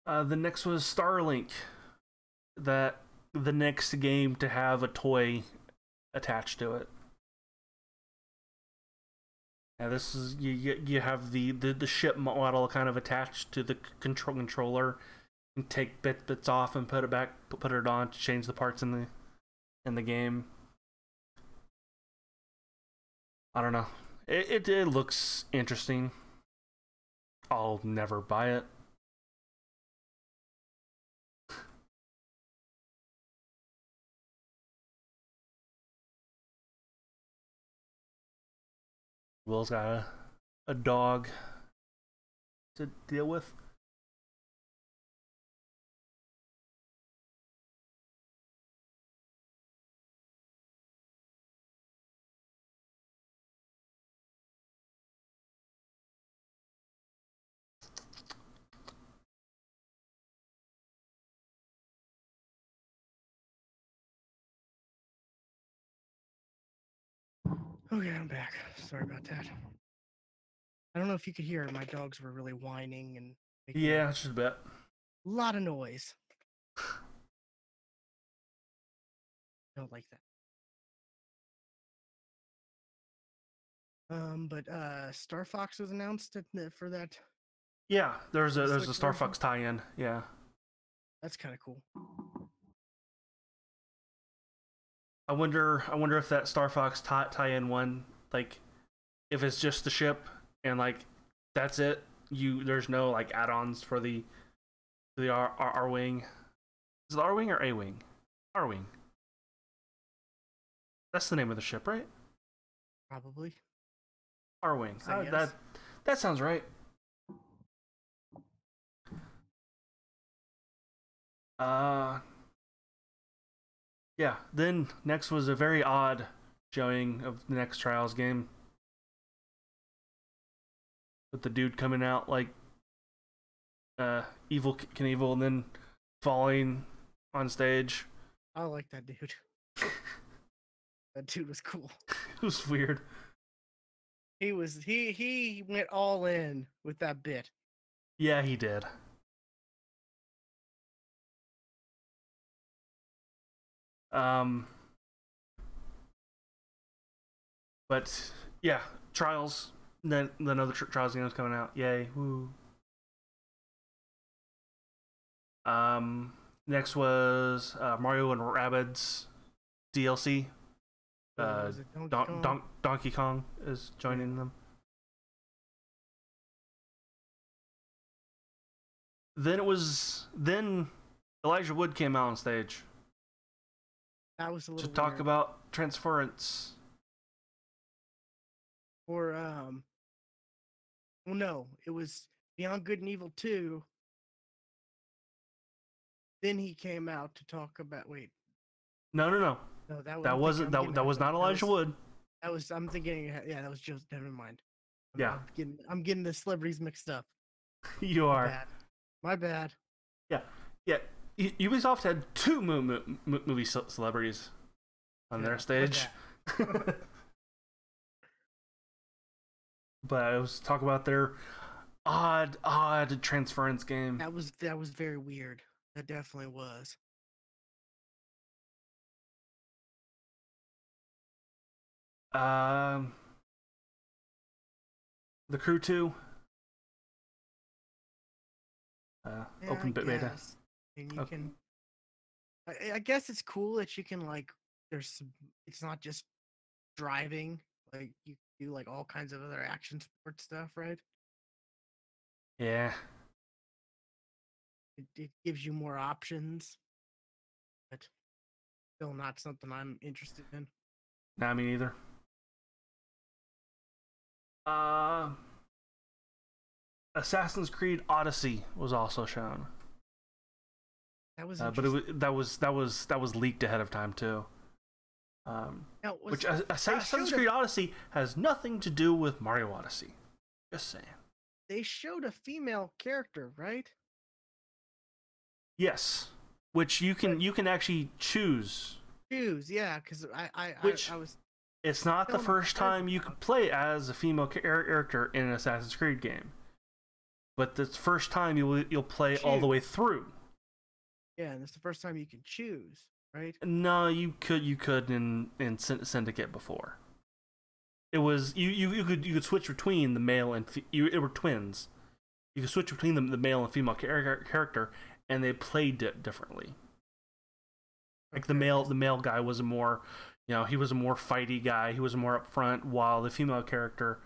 The next was Starlink. That the next game to have a toy attached to it. And this is you have the ship model kind of attached to the controller, and take bits off and put it back, put it on to change the parts in the game. I don't know. It looks interesting. I'll never buy it. Will's got a dog to deal with. Okay, I'm back. Sorry about that. I don't know if you could hear, my dogs were really whining and making Yeah, just a bit. a lot of noise. Don't like that. But Star Fox was announced for that. Yeah, there's a Switch Star version? Fox tie-in. Yeah, That's kind of cool. I wonder if that Star Fox tie-in one, like, if it's just the ship and like that's it. There's no like add-ons for the R wing. Is it R wing or A wing? R wing. That's the name of the ship, right? Probably. R wing. So, yes. That sounds right. Yeah. Then next was a very odd showing of the next Trials game, with the dude coming out like Evil Knievel and then falling on stage. I like that dude. That dude was cool. It was weird. He went all in with that bit. Yeah, he did. But yeah, Trials. Then another Trials game is coming out. Yay! Woo. Next was Mario and Rabbids DLC. Was it Donkey Kong? Donkey Kong is joining them. Then Elijah Wood came out on stage That was a little to talk weird. about Transference. Or well, no, it was Beyond Good and Evil 2. Then he came out to talk about. Wait, No. no, That wasn't that was not Elijah Wood. That was I'm thinking. Yeah, that was just. Never mind. Yeah. I'm getting the celebrities mixed up. You My are. bad. My bad. Yeah. Ubisoft had two movie celebrities on their stage. But I was talking about their odd Transference game. That was very weird. That definitely was. The Crew 2. Yeah, Open beta. guess. And you Okay. can. I guess it's cool that you can like. It's not just driving. Like do like all kinds of other action sport stuff, right? Yeah. It gives you more options, but still not something I'm interested in. Nah, me neither. Assassin's Creed Odyssey was also shown. That was But that was leaked ahead of time too. Which Assassin's Creed Odyssey has nothing to do with Mario Odyssey. Just saying. They showed a female character, right? Yes, which you can actually choose. Yeah, because I was. It's not the first time you could play as a female character in an Assassin's Creed game, but the first time you'll play all the way through. Yeah, and it's the first time you can choose, right? No, you could in Syndicate before. It was you could switch between the male and it were twins. You could switch between the male and female character, and they played it differently. Like the male guy was a more, he was a more fighty guy. He was more upfront, while the female character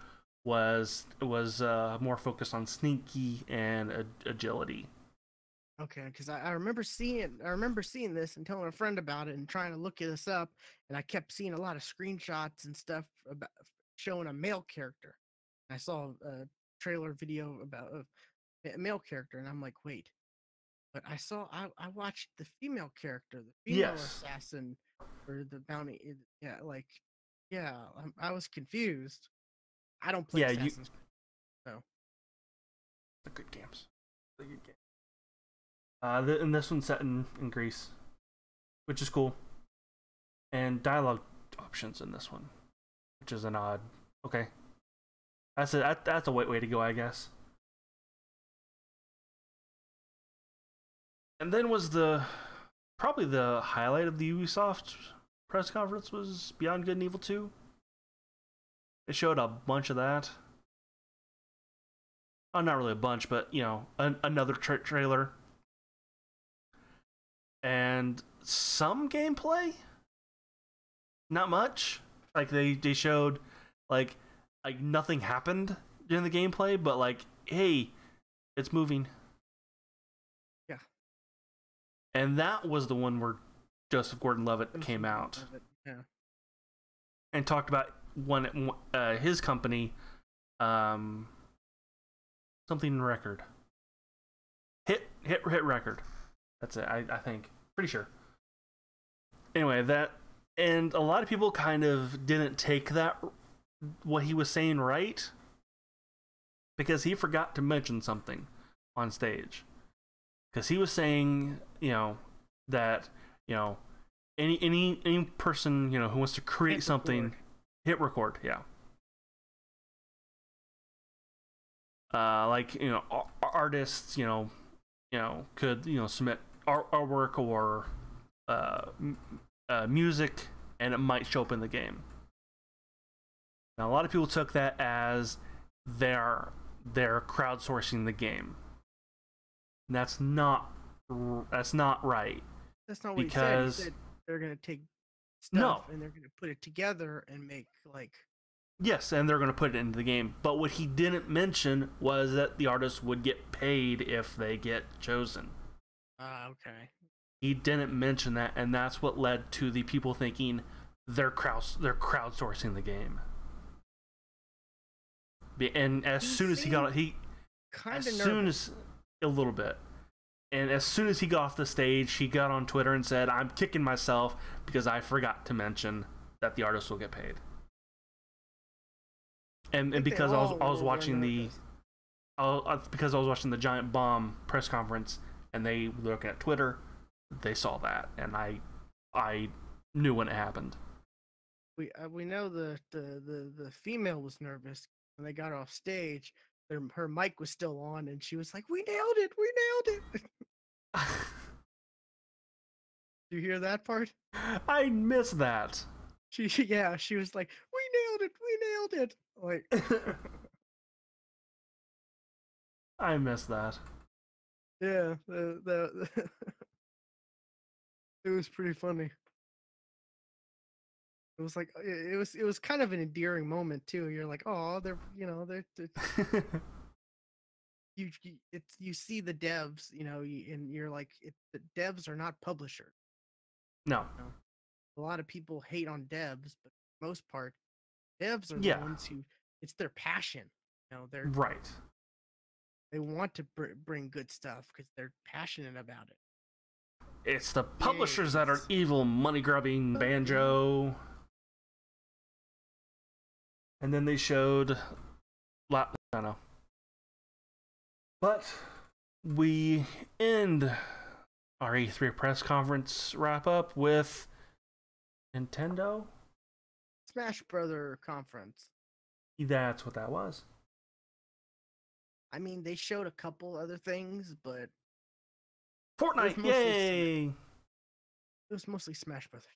was more focused on sneaky and agility. Okay, because I remember seeing this and telling a friend about it and trying to look this up, and I kept seeing a lot of screenshots and stuff about showing a male character. I saw a trailer video about a male character, and I'm like, wait. But I watched the female character, the female assassin, or the bounty. Yeah, I was confused. I don't play Assassin's Creed, so. They're good games. They're good games. And this one's set in Greece, which is cool. And dialogue options in this one, which is an odd. Okay, that's a way to go, I guess. And then was probably the highlight of the Ubisoft press conference was Beyond Good and Evil 2. It showed a bunch of that. Oh, not really a bunch, but another trailer. And some gameplay. Not much. Like they showed like nothing happened during the gameplay, but like, hey, it's moving. Yeah. And that was the one where Joseph Gordon-Levitt came out. Yeah. And talked about his company, something record. Hit record. That's it. I think. Pretty sure. Anyway, and a lot of people kind of didn't take what he was saying right, because he forgot to mention something on stage. Because he was saying, that, any person, who wants to create something, hit record, yeah. Artists, could, submit artwork or music, and it might show up in the game. Now, a lot of people took that as they're crowdsourcing the game. And that's not right. That's not what he said. He said they're going to take stuff and they're going to put it together and make Yes, and they're going to put it into the game. But what he didn't mention was that the artists would get paid if they get chosen. Okay. He didn't mention that, and that's what led to the people thinking they're crowdsourcing the game. And as soon as he got a little bit, and as soon as he got off the stage, he got on Twitter and said, "I'm kicking myself because I forgot to mention that the artists will get paid." And because I was watching because I was watching the Giant Bomb press conference, and they were looking at Twitter, they saw that, and I knew when it happened. We know the female was nervous when they got off stage. Her mic was still on, and she was like, "We nailed it! We nailed it!" Do you hear that part? I missed that. She was like, "We nailed it! We nailed it!" Like, I missed that. Yeah, it was pretty funny. It was like it was kind of an endearing moment too. You're like, oh, they're you see the devs, and you're like, the devs are not publishers. No. You know? A lot of people hate on devs, but for the most part, devs are the Yeah. ones who it's their passion. Right. They want to bring good stuff because they're passionate about it. It's the Yay, publishers that are evil, money grubbing, Banjo. And then they showed, I don't know. But we end our E3 press conference wrap up with Nintendo. Smash Brother conference. That's what that was. I mean, they showed a couple other things, but Fortnite, yay! It was mostly Smash Brothers.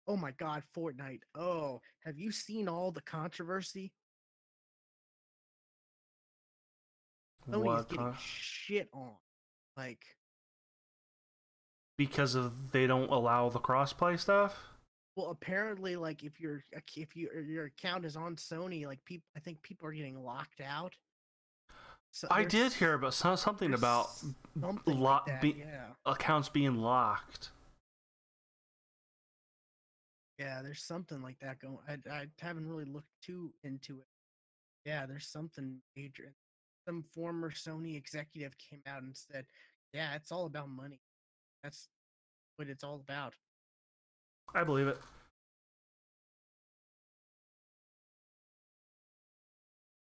Oh my god, Fortnite. Oh, have you seen all the controversy? Sony is getting shit on. Like, because of they don't allow the crossplay stuff? well, apparently, like if your account is on Sony, like I think people are getting locked out. So I did hear about something about accounts being locked. Yeah, there's something like that going. I haven't really looked too into it. Yeah, there's something major. Some former Sony executive came out and said, "Yeah, it's all about money. That's what it's all about." I believe it.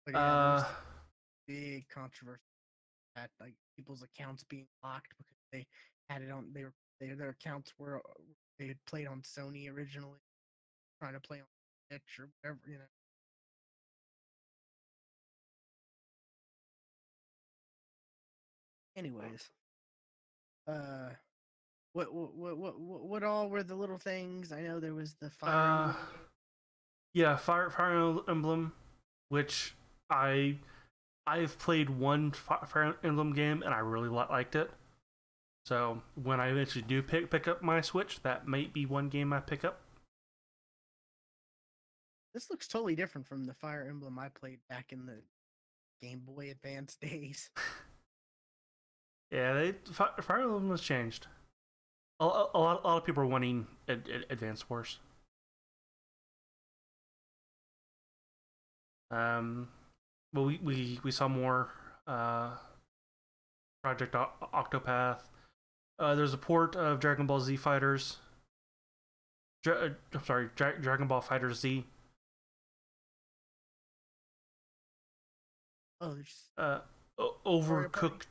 But yeah, there's big controversy that like people's accounts being locked because they had it on their accounts were they had played on Sony originally, trying to play on Twitch or whatever. Anyways, what all were the little things? I know there was the Fire Emblem. Yeah, Fire Emblem, which I've played one Fire Emblem game and I really liked it. So when I eventually do pick up my Switch, that might be one game I pick up. This looks totally different from the Fire Emblem I played back in the Game Boy Advance days. Yeah, Fire Emblem has changed. A lot of people are wanting Advance Wars. But we saw more Project Octopath. There's a port of Dragon Ball Z Fighters. I'm sorry, Dragon Ball Fighter Z. Oh, there's Overcooked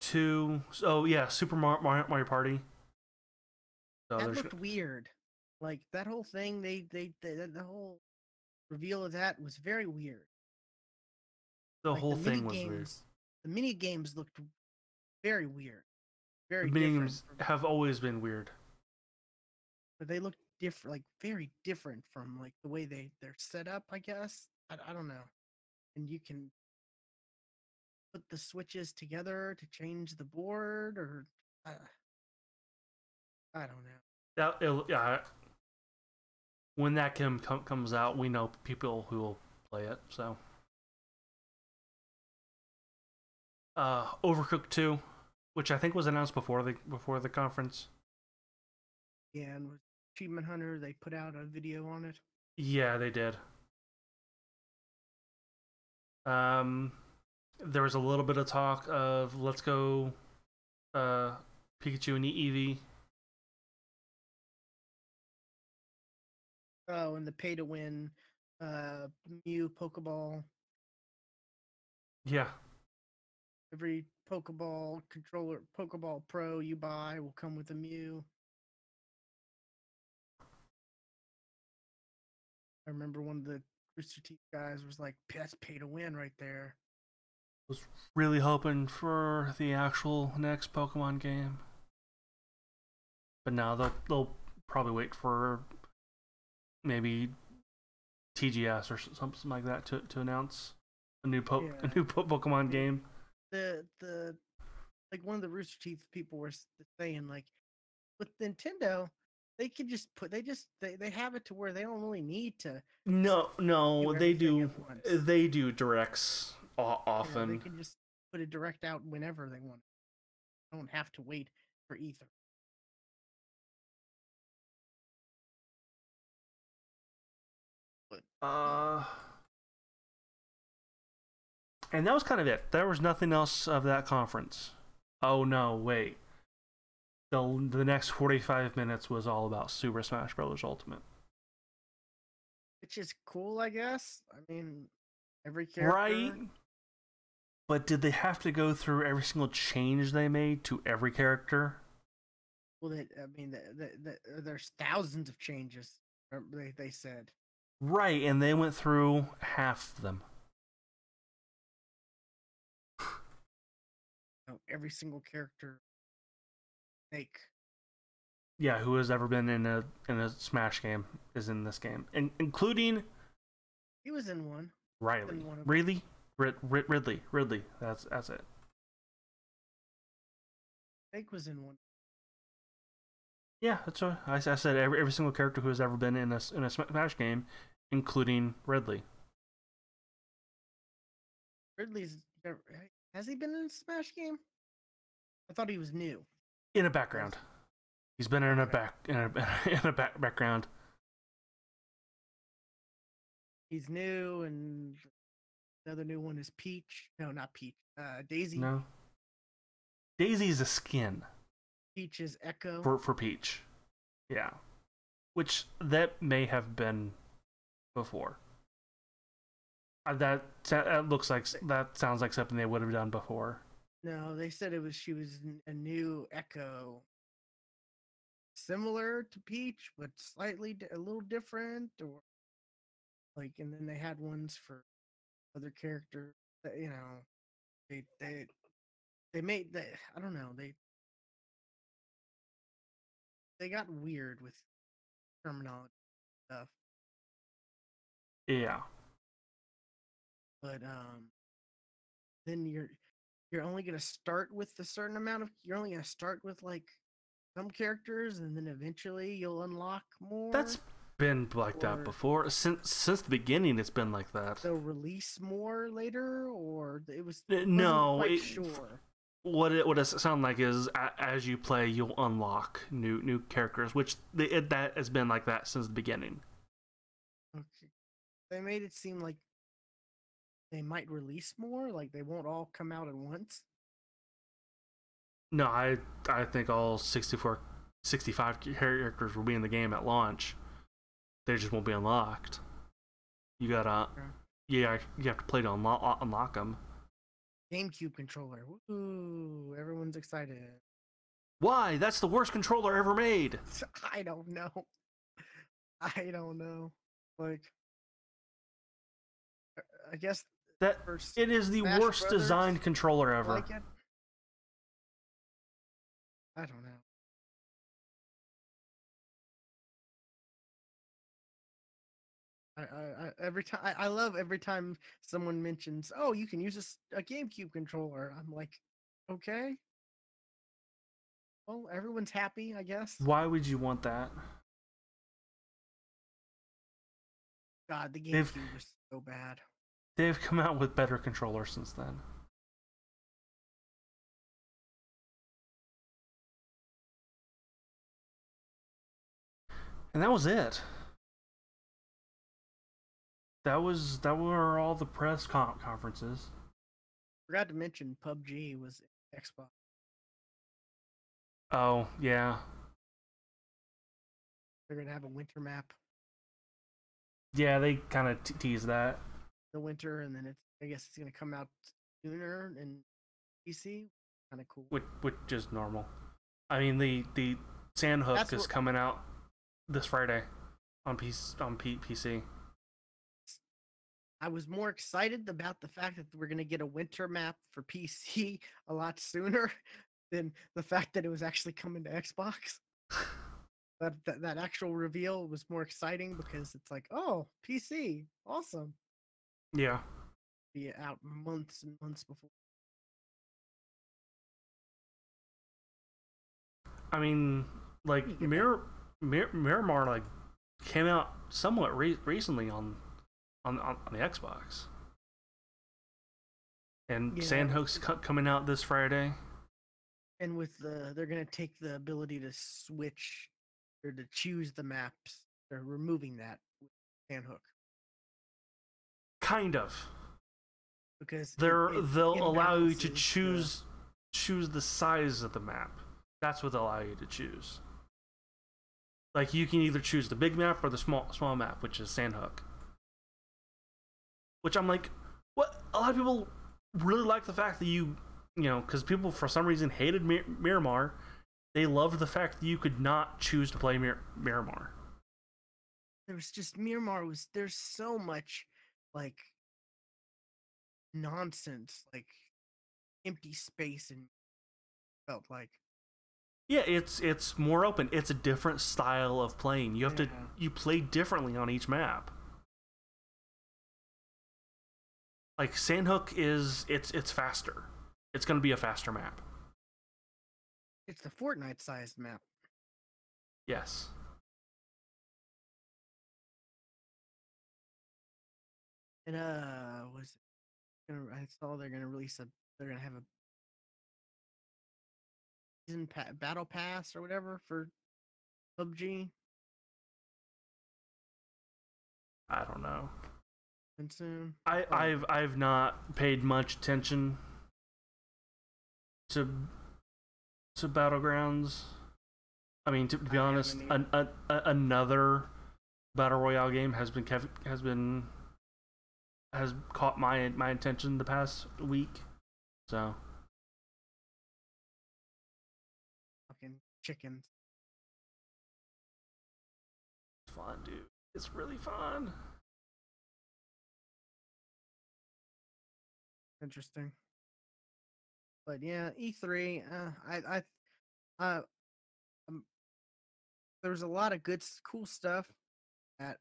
2. Oh yeah, Super Mario Party. So that looked weird. Like that whole thing, the whole reveal of that was very weird. The whole thing was weird. The mini games looked very weird. Very different. Mini games have always been weird. But they look different, like very different from like the way they're set up, I guess. I don't know. And you can put the switches together to change the board, or I don't know. Yeah. When that comes out, we know people who will play it. So, Overcooked 2, which I think was announced before the conference. Yeah, and with Achievement Hunter, they put out a video on it. Yeah, they did. There was a little bit of talk of Let's Go, Pikachu and Eevee. Oh, and the pay to win, Mew Pokeball. Yeah. Every Pokeball controller, Pokeball Pro you buy will come with a Mew. I remember one of the Rooster Teeth guys was like, "That's pay to win right there." Was really hoping for the actual next Pokemon game, but now they'll probably wait for maybe TGS or something like that to announce a new Pokemon game. The like one of the Rooster Teeth people were saying, like, with Nintendo, they could just put they have it to where they don't really need to No, do they everything do. at once. They do directs often. They can just put a direct out whenever they want. They don't have to wait for ether. But and that was kind of it. There was nothing else of that conference. Oh no, wait. The next 45 minutes was all about Super Smash Bros. Ultimate. which is cool, I guess. I mean, every character. Right? But did they have to go through every single change they made to every character? Well, there's thousands of changes. They said. Right, and they went through half of them. Every single character. Yeah, who has ever been in a Smash game is in this game, including. He was in one. Riley. In one of Really? Ridley. That's it. Fake was in one. Yeah, that's what I said. Every single character who has ever been in a Smash game, including Ridley. Ridley's has he been in a Smash game? I thought he was new. In a background. He's been in a background. He's new, and another new one is Peach. No, not Peach. Daisy. No. Daisy's a skin. Peach is Echo. For Peach. Yeah. Which that may have been before. That looks like that sounds like something they would have done before. No, they said she was a new Echo. Similar to Peach, but slightly a little different, or and then they had ones for other characters that they made that I don't know they got weird with terminology stuff. Yeah. But then you're only gonna start with a certain amount of you're only gonna start with some characters, and then eventually you'll unlock more. That's been like that before. Since the beginning, it's been like that. They'll release more later, or it was no. Sure. What it sound like is as you play, you'll unlock new characters, which that has been like that since the beginning. Okay, they made it seem like they might release more, like they won't all come out at once. No, I think all 65 characters will be in the game at launch. They just won't be unlocked. You gotta, you have to play to unlock them. GameCube controller. Woo! Everyone's excited. Why? That's the worst controller ever made. I don't know. I guess that it is the Smash worst Brothers designed controller ever. I don't know. I love every time someone mentions, "Oh, you can use a GameCube controller." I'm like, okay. Well, everyone's happy, I guess. Why would you want that? God, the GameCube was so bad. They've come out with better controllers since then. And that was it. That were all the press conferences. Forgot to mention PUBG was Xbox. Oh, yeah. They're gonna have a winter map. Yeah, they kind of tease that. The winter, and then I guess it's gonna come out sooner in PC. Kind of cool. Which is normal. I mean, the Sandhook is coming out this Friday on PC. I was more excited about the fact that we're gonna get a winter map for PC a lot sooner than the fact that it was actually coming to Xbox. That actual reveal was more exciting because it's like, oh, PC, awesome. Yeah. Be out months and months before. I mean, like Mirror Miramar like came out somewhat recently on the Xbox, and Yeah, Sandhook's coming out this Friday. and with they're gonna take the ability to switch or to choose the maps. They're removing that with Sandhook Kind of. because They'll allow you to imbalances choose the size of the map. That's what they'll allow you to choose. Like you can either choose the big map or the small map, which is Sandhook. Which I'm like, what? A lot of people really like the fact that you know, because people for some reason hated Miramar. They loved the fact that you could not choose to play Miramar. there was just Miramar was there's so much like nonsense, like empty space, and felt like Yeah, it's more open. It's a different style of playing. You have to Yeah. you play differently on each map. Like Sandhook is it's faster. It's going to be a faster map. it's the Fortnite sized map. Yes. And was I saw they're gonna release they're gonna have a season battle pass or whatever for PUBG I don't know. and soon. I've not paid much attention to Battlegrounds. I mean, to be honest, another battle royale game has caught my attention the past week. So Fucking chickens. it's fun, dude. It's really fun. Interesting. But yeah, E3. Uh, um, there was a lot of cool stuff at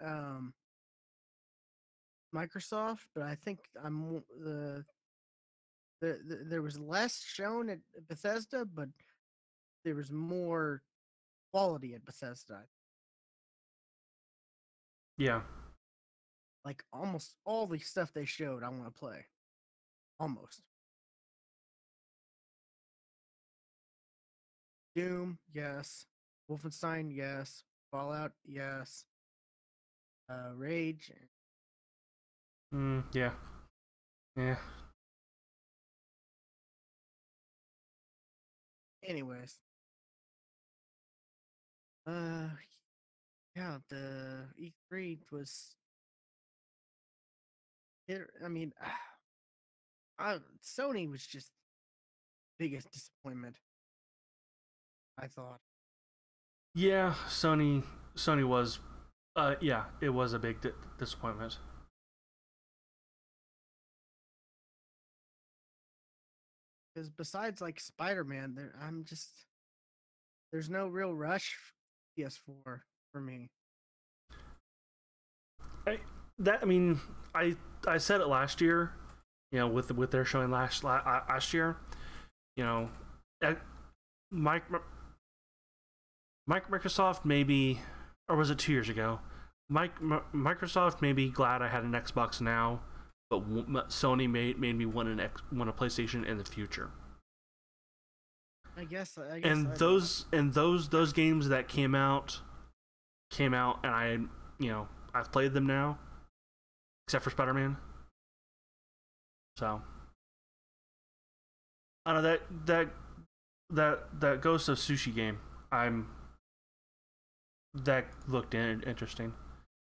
Microsoft, but I think there was less shown at Bethesda, but there was more quality at Bethesda. Yeah. Like almost all the stuff they showed, I want to play. Almost. Doom, yes. Wolfenstein, yes. Fallout, yes. Rage. Yeah. Yeah. Anyways. Yeah, the E3 was I mean, Sony was just biggest disappointment, I thought. Yeah, Sony was yeah, it was a big disappointment. Because besides like Spider-Man, there's no real rush PS4 for me. I mean, I said it last year, you know, with their showing last year, you know, Microsoft maybe, or was it 2 years ago? Microsoft may be glad I had an Xbox now, but Sony made me want a PlayStation in the future. I guess And those games that came out, and I, you know, I've played them now, except for Spider-Man. So I don't know that Ghost of Sushi game. That looked interesting.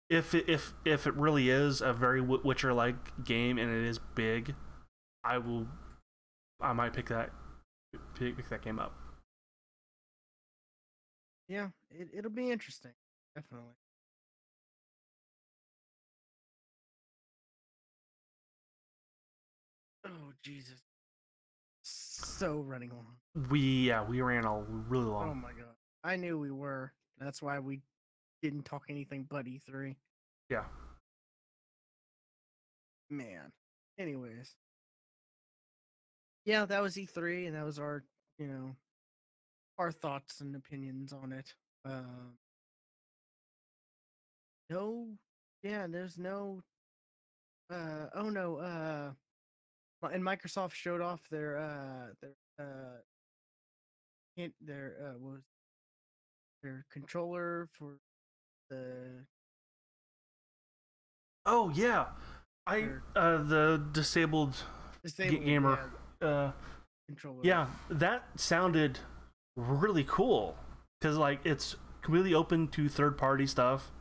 If it really is a very Witcher like game and it is big, I might pick that game up. Yeah, it'll be interesting, definitely. Oh Jesus, so running long. We ran all really long. Oh my god, I knew we were. That's why we didn't talk anything but E3. Yeah. Man. Anyways, yeah, that was E3, and that was our thoughts and opinions on it. no, yeah, there's no. Oh no. And Microsoft showed off what was their controller for the Oh yeah, I their the disabled disabled gamer. controller. Yeah, that sounded really cool because like it's completely open to third party stuff.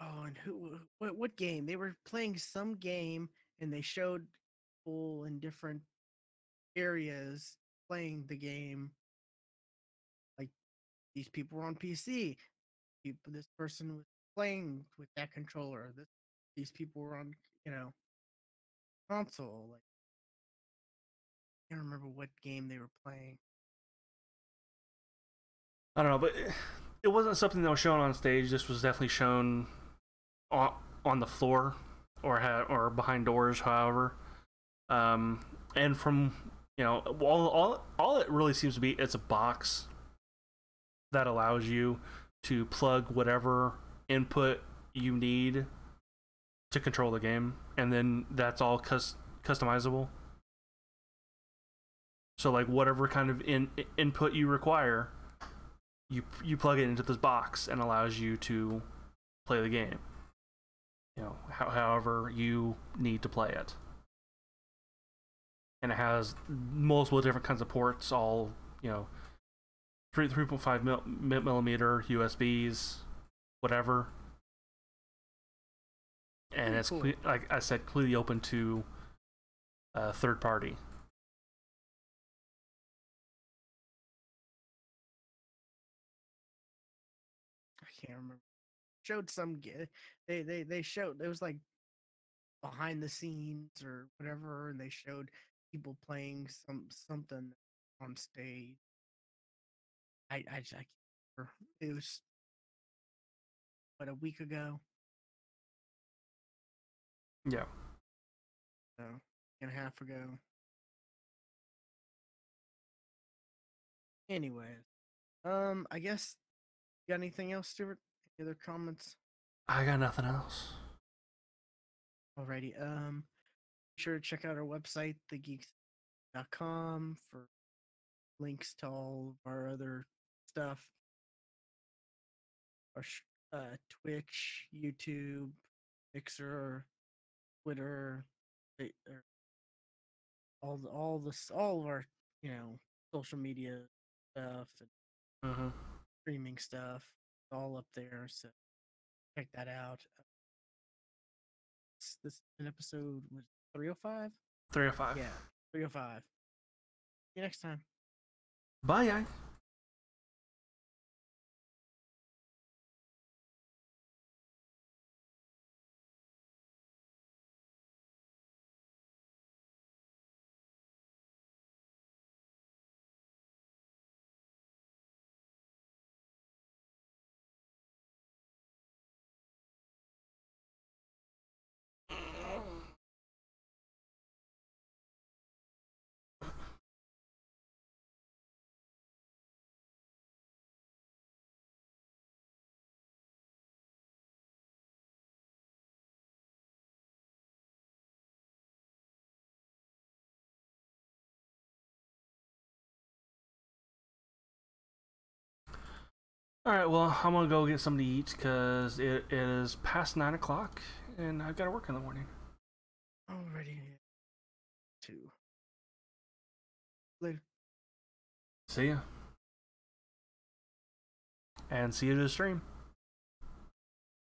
Oh, and what game? They were playing some game and they showed people in different areas playing the game. Like these people were on PC. This person was playing with that controller. These people were on, console. Like I can't remember what game they were playing. I don't know, but it wasn't something that was shown on stage. This was definitely shown on the floor or behind doors, however. And from all it really seems to be, it's a box that allows you to plug whatever input you need to control the game, and then that's all customizable. So like whatever kind of input you require, you plug it into this box and allows you to play the game. However you need to play it, and it has multiple different kinds of ports, all 3.5 millimeter USBs, whatever. And it's Cool. like I said, completely open to third party. I can't remember. Showed some. They showed it was like behind the scenes or whatever, and they showed people playing something on stage. I can't remember. It was what, a week ago. Yeah. No, and a half ago. Anyways, I guess you got anything else, Stuart? Any other comments? I got nothing else. Alrighty. Be sure to check out our website, thegeeks.com, for links to all of our other stuff. Our Twitch, YouTube, Mixer, Twitter, all of our social media stuff and Mm-hmm. streaming stuff, all up there. So check that out. This an episode was 305. 305. Yeah, 305. See you next time. Bye. All right, well, I'm gonna go get something to eat because it is past 9 o'clock and I've got to work in the morning. Already. Two. Later. See ya, and see you to the stream.